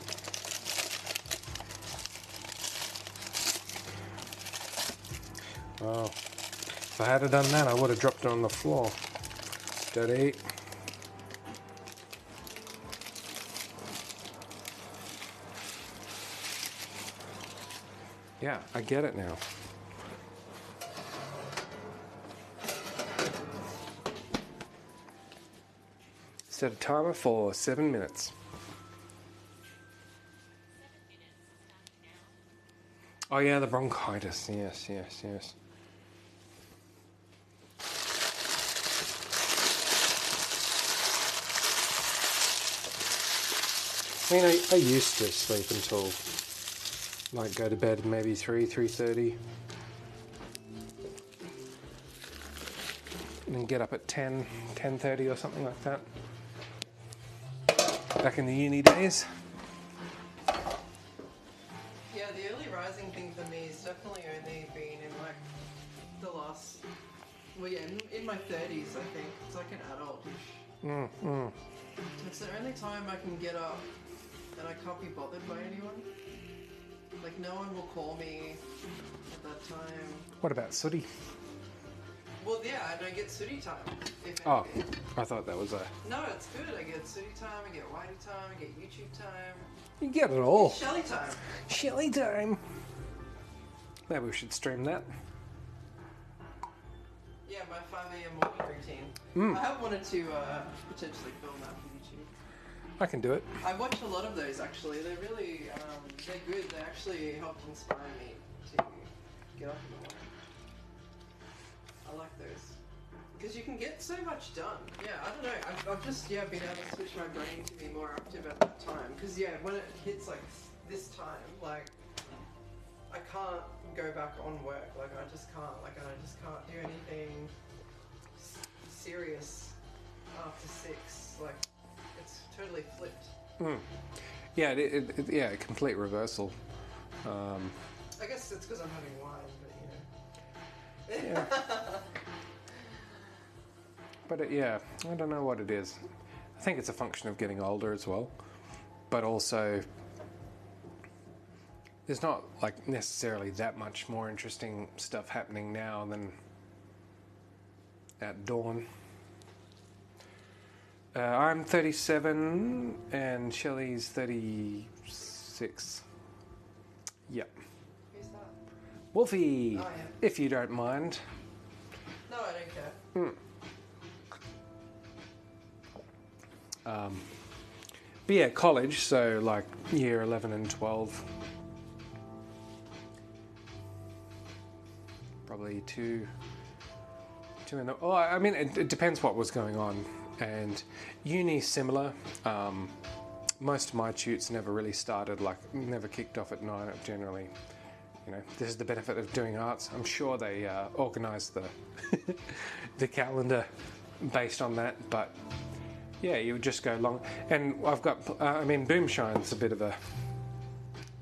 Oh, if I had done that, I would have dropped it on the floor. Dirty. Yeah, I get it now. Set a timer for 7 minutes. Oh yeah, the bronchitis. Yes. I mean, I used to sleep until, like, go to bed maybe 3:30. And then get up at 10:30 or something like that. Back in the uni days. Yeah, the early rising thing for me is definitely only been in like the last, well, yeah, in my 30s, I think. It's like an adult-ish. It's the only time I can get up and I can't be bothered by anyone. Like, no one will call me at that time. What about Sooty? Well, yeah, and I get sooty time. Oh, I thought that was a... No, it's good. I get sooty time, I get whitey time, I get YouTube time. You get it all. Shelly time. Shelly time. Maybe we should stream that. Yeah, my 5 a.m. morning routine. I have wanted to potentially film that for YouTube. I can do it. I watch a lot of those, actually. They're really, they're good. They actually help inspire me to get up in the morning. I like those. Because you can get so much done. Yeah, I don't know. I've just, been able to switch my brain to be more active at that time. Because, when it hits, like, this time, like, I can't go back on work. Like, I just can't. Like, and I just can't do anything serious after 6. Like, it's totally flipped. Yeah, yeah, complete reversal. I guess it's because I'm having wine, but you know. Yeah. But yeah, I don't know what it is. I think it's a function of getting older as well. But also, there's not like necessarily that much more interesting stuff happening now than at dawn. I'm 37 and Shelley's 36. Yep. Who's that? Wolfie, Oh, yeah. if you don't mind. No, I don't care. But yeah, college, so like year 11 and 12. Probably two in the... Oh, I mean, it depends what was going on. And uni, similar. Most of my tutes never really started, like, never kicked off at 9 generally. You know, this is the benefit of doing arts. I'm sure they organised the the calendar based on that, but yeah, you would just go long. And I've got, I mean, Boomshine's a bit of a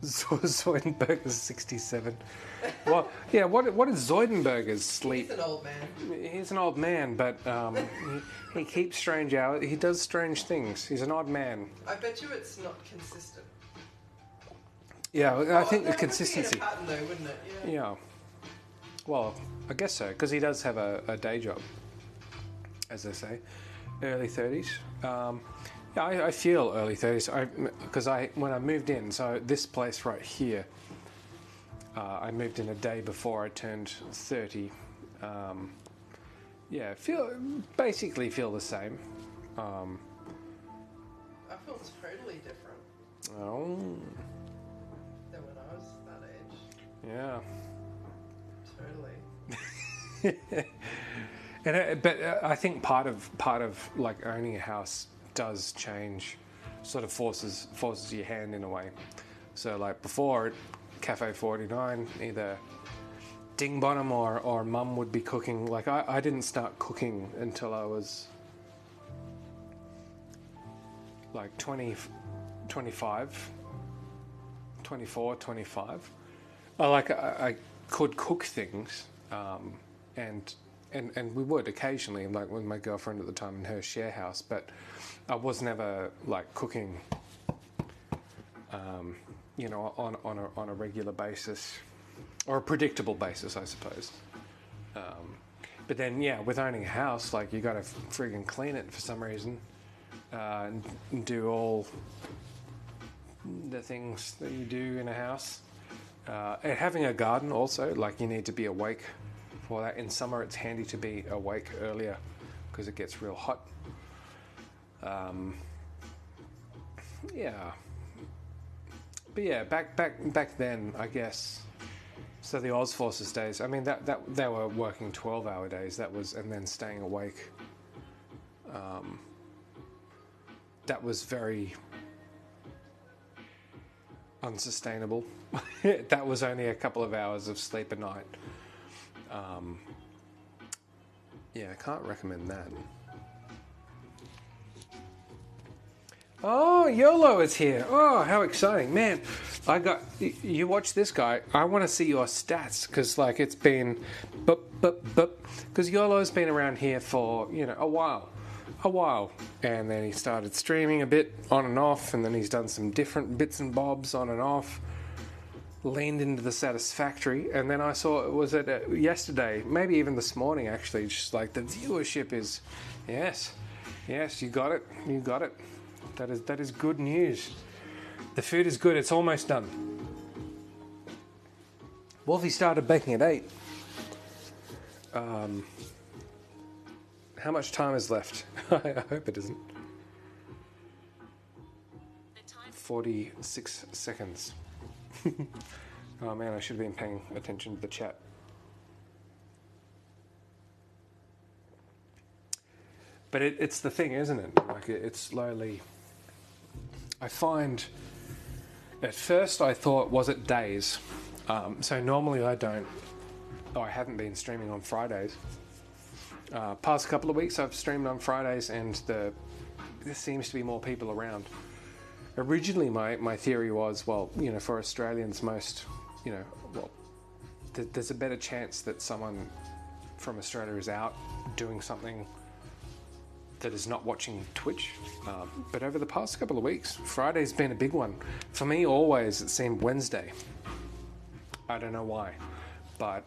Zoidenberger's 67. Well, yeah, what is Zoidenberger's sleep? He's an old man. He's an old man, but he keeps strange hours. He does strange things. He's an odd man. I bet you it's not consistent. Yeah, I think the that consistency. would be a pattern though, wouldn't it? Yeah. Yeah. Well, I guess so, because he does have a day job, as they say. Early 30s. Yeah, I feel early 30s because when I moved in, so this place right here, I moved in a day before I turned 30. Yeah, basically feel the same. I feel it's totally different Oh, than when I was that age. yeah. Totally. But I think part of like owning a house does change, sort of forces your hand in a way. So like before, Cafe 49, either Ding Bonham or Mum would be cooking. Like I didn't start cooking until I was like 25, 24, 25. I could cook things, and we would occasionally, like with my girlfriend at the time in her share house, but I was never like cooking, you know, on a regular basis or a predictable basis, I suppose. But then, yeah, with owning a house, like you got to friggin' clean it for some reason, and do all the things that you do in a house. And having a garden also, like you need to be awake for that. In summer, it's handy to be awake earlier because it gets real hot. Yeah. But yeah, back then, I guess. So the Oz Forces days. I mean, that they were working 12-hour days. That was, and then staying awake. That was very unsustainable. That was only a couple of hours of sleep a night. Yeah, I can't recommend that. Oh, YOLO is here. Oh, how exciting. Man, you watch this guy. I want to see your stats because, like, it's been because YOLO's been around here for, you know, a while. And then he started streaming a bit on and off, and then he's done some different bits and bobs on and off. Leaned into the Satisfactory, and then I saw it was yesterday, maybe even this morning actually, just like the viewership is, yes, you got it. That is good news. The food is good. It's almost done. Wolfie started baking at 8. How much time is left? I hope it isn't. 46 seconds. Oh man, I should have been paying attention to the chat. But it's the thing, isn't it? Like it's slowly. I find. At first, I thought, was it days? So normally I haven't been streaming on Fridays. Past couple of weeks, I've streamed on Fridays, and there seems to be more people around. originally my theory was, well, you know, for Australians, most, you know, well, there's a better chance that someone from Australia is out doing something that is not watching Twitch. But over the past couple of weeks, Friday's been a big one. For me, always it seemed Wednesday. I don't know why, but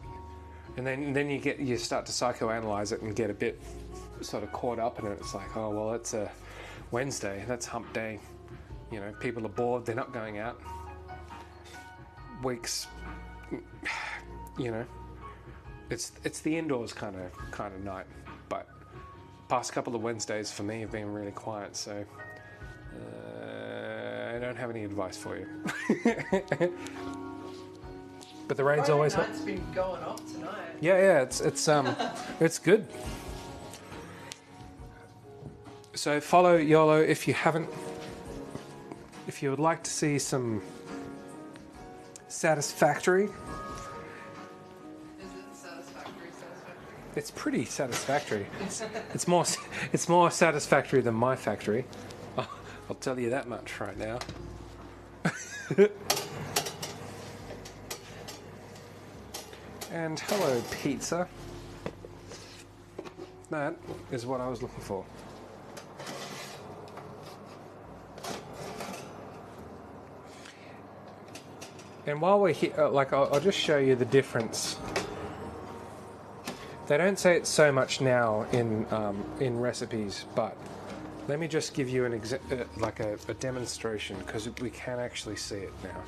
and then you start to psychoanalyze it and get a bit sort of caught up in it. It's like, oh well, it's a Wednesday, that's hump day. You know, people are bored, they're not going out. Weeks, you know, it's the indoors kind of night. But past couple of Wednesdays for me have been really quiet, so I don't have any advice for you. But the rain's always hot. Night's been going off tonight. Yeah, it's good. So follow YOLO if you haven't. If you would like to see some satisfactory. Is it satisfactory? It's pretty satisfactory. It's more satisfactory than my factory. I'll tell you that much right now. And hello, pizza. That is what I was looking for. And while we're here, I'll just show you the difference. They don't say it so much now in recipes, but let me just give you an a demonstration, because we can actually see it now.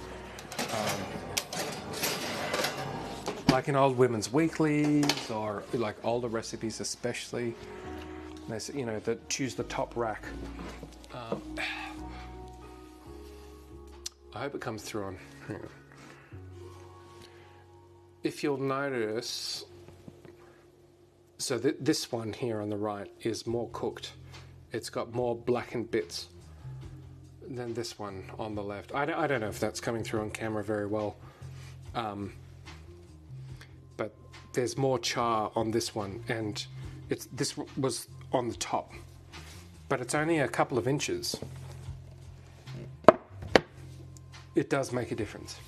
Like in old women's weeklies, or like older recipes especially, there's, you know, that choose the top rack. I hope it comes through on. Hang on. If you'll notice, so this one here on the right is more cooked. It's got more blackened bits than this one on the left. I don't know if that's coming through on camera very well. But there's more char on this one, and this was on the top, but it's only a couple of inches. It does make a difference.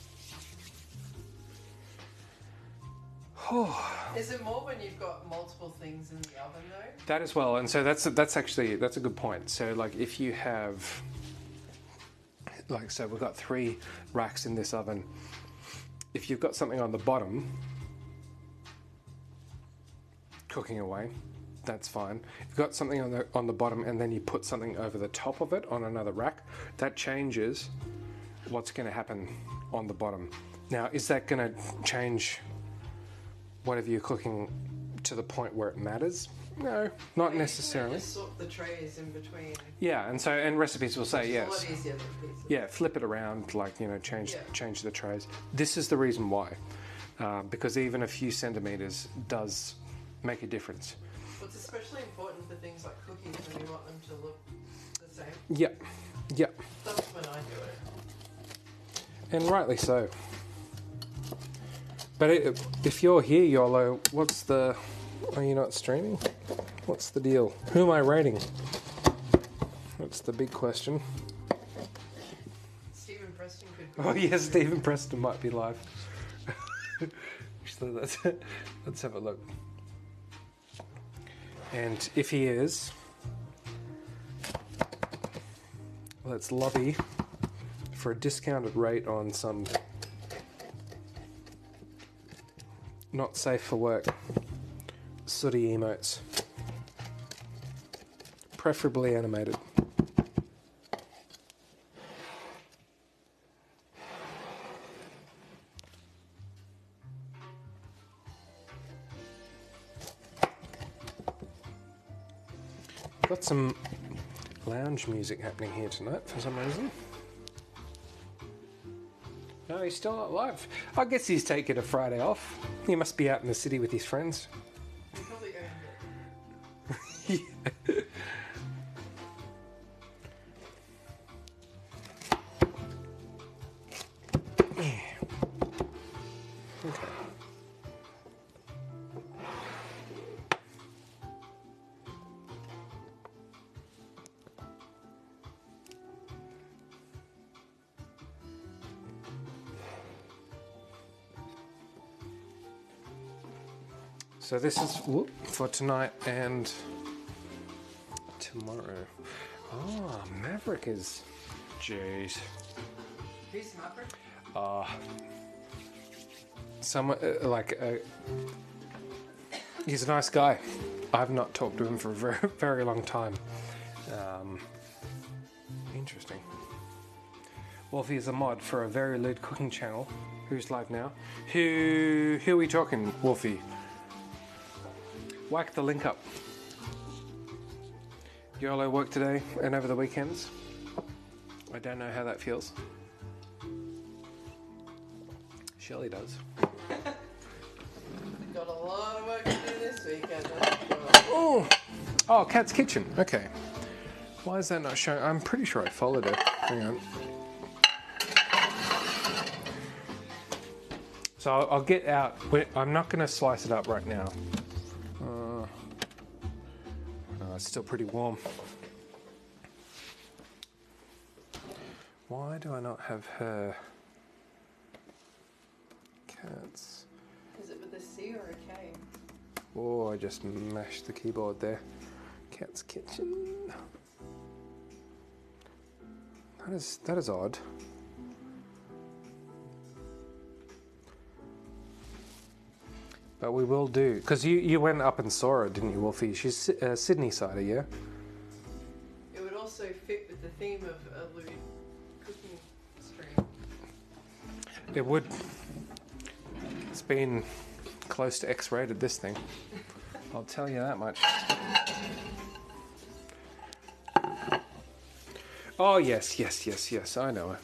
Is it more when you've got multiple things in the oven though? That as well, and so that's a good point. So like if you have, like, so we've got 3 racks in this oven. If you've got something on the bottom cooking away, that's fine. If you've got something on the bottom and then you put something over the top of it on another rack, that changes what's going to happen on the bottom. Now, is that going to change whatever you're cooking to the point where it matters? No, not necessarily. Just sort the trays in between. Yeah, and recipes will say yes. It's a lot easier than pizza. Yeah, flip it around, like, you know, change the trays. This is the reason why, because even a few centimeters does make a difference. Well, it's especially important for things like cookies when you want them to look the same. Yep. That's when I do it. And rightly so. But if you're here, YOLO, what's the... Are you not streaming? What's the deal? Who am I rating? That's the big question. Stephen Preston could be. Oh yes, Stephen Preston might be live. So let's have a look. And if he is, let's lobby for a discounted rate on some not safe for work sooty emotes, preferably animated. Got some lounge music happening here tonight for some reason. No, he's still not live. I guess he's taking a Friday off. He must be out in the city with his friends. He probably earned it. Okay. So this is for tonight and tomorrow. Oh, Maverick is... Jeez. Who's Maverick? He's a nice guy. I've not talked to him for a very, very long time. Interesting. Wolfie is a mod for a very lewd cooking channel. Who's live now? Who are we talking, Wolfie? Whack the link up. YOLO work today and over the weekends. I don't know how that feels. Shelley does. Got a lot of work to do this weekend, that's for sure. Oh, Cat's Kitchen. Okay. Why is that not showing? I'm pretty sure I followed it. Hang on. So I'll get out. I'm not going to slice it up right now. It's still pretty warm. Why do I not have her cats? Is it with a C or a K? Oh, I just mashed the keyboard there. Cat's Kitchen. That is odd. But we will do, because you went up and saw her, didn't you, Wolfie? She's Sydney sider, yeah? It would also fit with the theme of a lewd cooking stream. It would. It's been close to X-rated, this thing. I'll tell you that much. Oh, yes, I know her.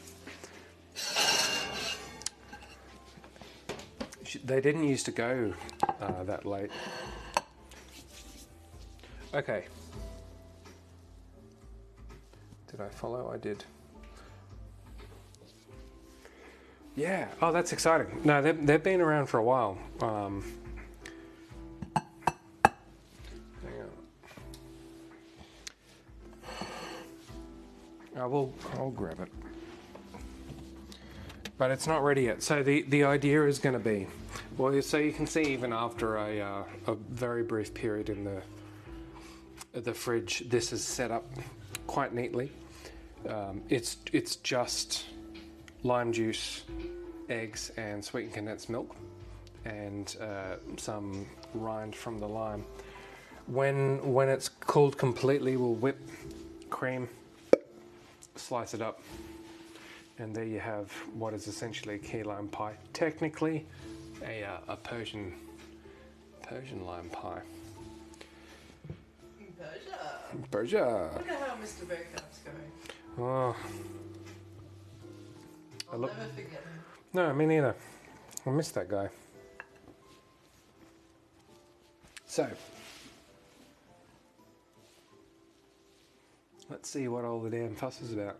They didn't used to go that late. Okay. Did I follow? I did. Yeah. Oh, that's exciting. No, they've been around for a while. Hang on. I'll grab it. But it's not ready yet. So the idea is going to be, well, so you can see even after a very brief period in the fridge, this is set up quite neatly. It's just lime juice, eggs, and sweetened condensed milk, and some rind from the lime. When it's cooled completely, we'll whip cream, slice it up. And there you have what is essentially key lime pie. Technically, a Persian lime pie. Persia. I wonder how Mr. Bearcat's going. Oh, I'll never forget him. no, me neither. I miss that guy. So, let's see what all the damn fuss is about.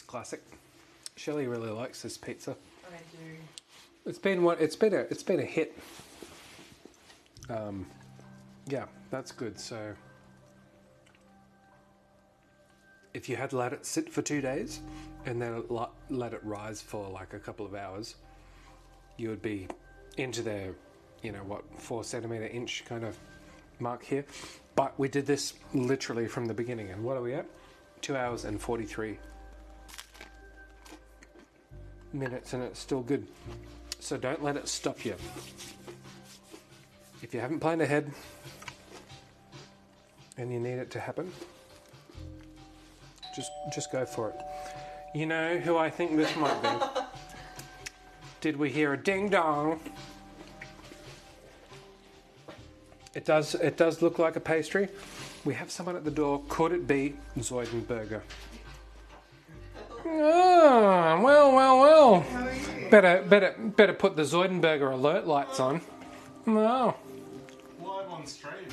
Classic. Shelley really likes this pizza. I do. It's been a hit. Yeah, that's good. So if you had let it sit for 2 days and then let it rise for like a couple of hours, you would be into the 4 centimeter inch kind of mark here. But we did this literally from the beginning, and what are we at? 2 hours and 43 minutes, and it's still good. So don't let it stop you. If you haven't planned ahead and you need it to happen, just go for it. You know who I think this might be? Did we hear a ding dong? It does look like a pastry. We have someone at the door. Could it be Zoidenberger? Oh, well. How are you? Better put the Zoidenberger alert lights on. No. Live on stream.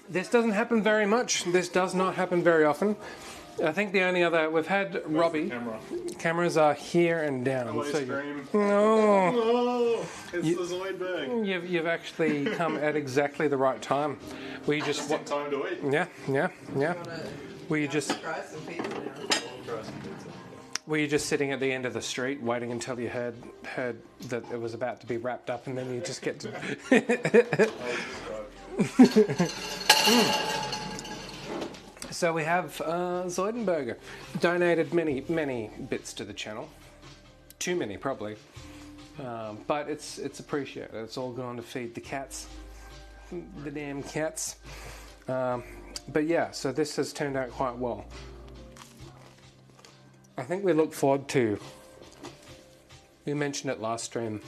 This doesn't happen very much. This does not happen very often. I think the only other we've had Robbie. Camera. Cameras are here and down. Hello, so stream. no, Oh, it's the Zoidberg. you've actually come at exactly the right time. We just What time to eat? yeah. Wanna Were you just try some pizza now? I'll try some pizza. were you just sitting at the end of the street waiting until you heard that it was about to be wrapped up, and then you just get to. I was just driving. So we have Zoidenberger donated many bits to the channel, too many probably, but it's appreciated. It's all going to feed the cats, the damn cats. But yeah, so this has turned out quite well. I think we look forward to. We mentioned it last stream,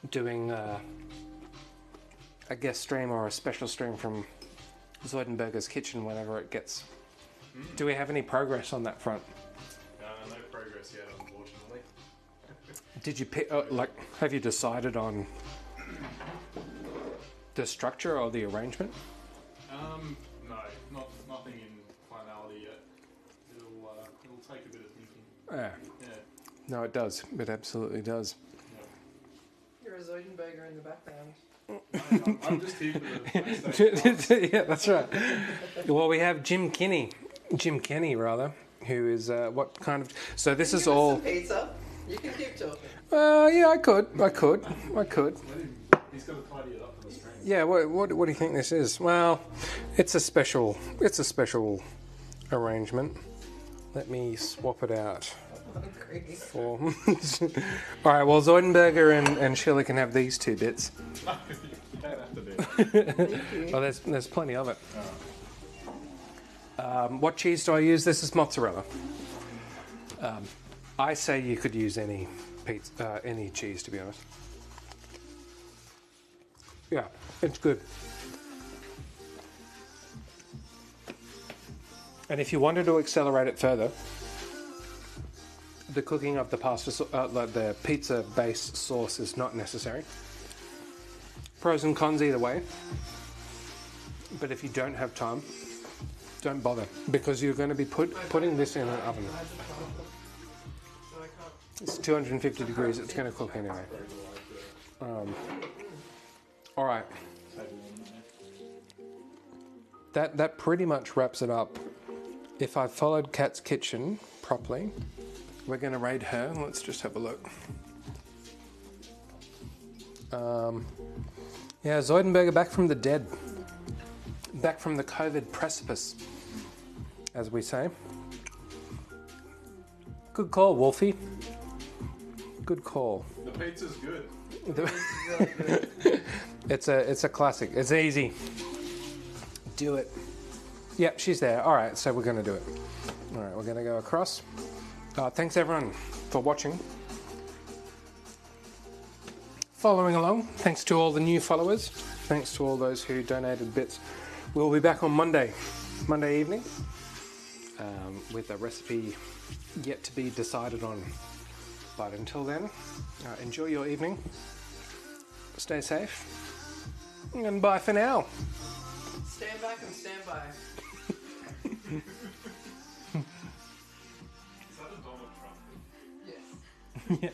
doing a guest stream or a special stream from Zoidenberger's kitchen whenever it gets. Do we have any progress on that front? No progress yet, unfortunately. Did you pick, have you decided on the structure or the arrangement? No, nothing in finality yet. It'll take a bit of thinking. Yeah. Yeah. No, it does. It absolutely does. You're a Zoidenberger in the background. I'm just here for the PlayStation. Yeah, that's right. Well, we have Jim Kenny, rather, who is what kind of? So this is Give us all. some pizza. You can keep talking. Yeah, I could. He's got to tidy it up for the stream. Yeah. What do you think this is? Well, it's a special arrangement. Let me swap it out. Hungry. For all right. Well, Zoidenberger and Shirley can have these two bits. You don't have to do that. Thank you. Oh, there's plenty of it. What cheese do I use? This is mozzarella. I say you could use any pizza, any cheese, to be honest. Yeah, it's good. And if you wanted to accelerate it further, the cooking of the the pizza base sauce is not necessary. Pros and cons either way. But if you don't have time, don't bother, because you're going to be putting this in an oven. So I can't. It's 250 degrees. It's going to cook anyway. All right. That pretty much wraps it up. If I followed Kat's Kitchen properly, we're going to raid her. Let's just have a look. Yeah, Zoidenberger back from the dead. Back from the COVID precipice, as we say. Good call, Wolfie. Good call. The pizza's good. It's a classic. It's easy. Do it. Yep, she's there. All right, so we're going to do it. All right, we're going to go across. Thanks everyone for watching. Following along. Thanks to all the new followers. Thanks to all those who donated bits. We'll be back on Monday evening, with a recipe yet to be decided on. But until then, enjoy your evening. Stay safe. And bye for now. Stand back and stand by. Is that a Donald Trump? Yes. Yeah.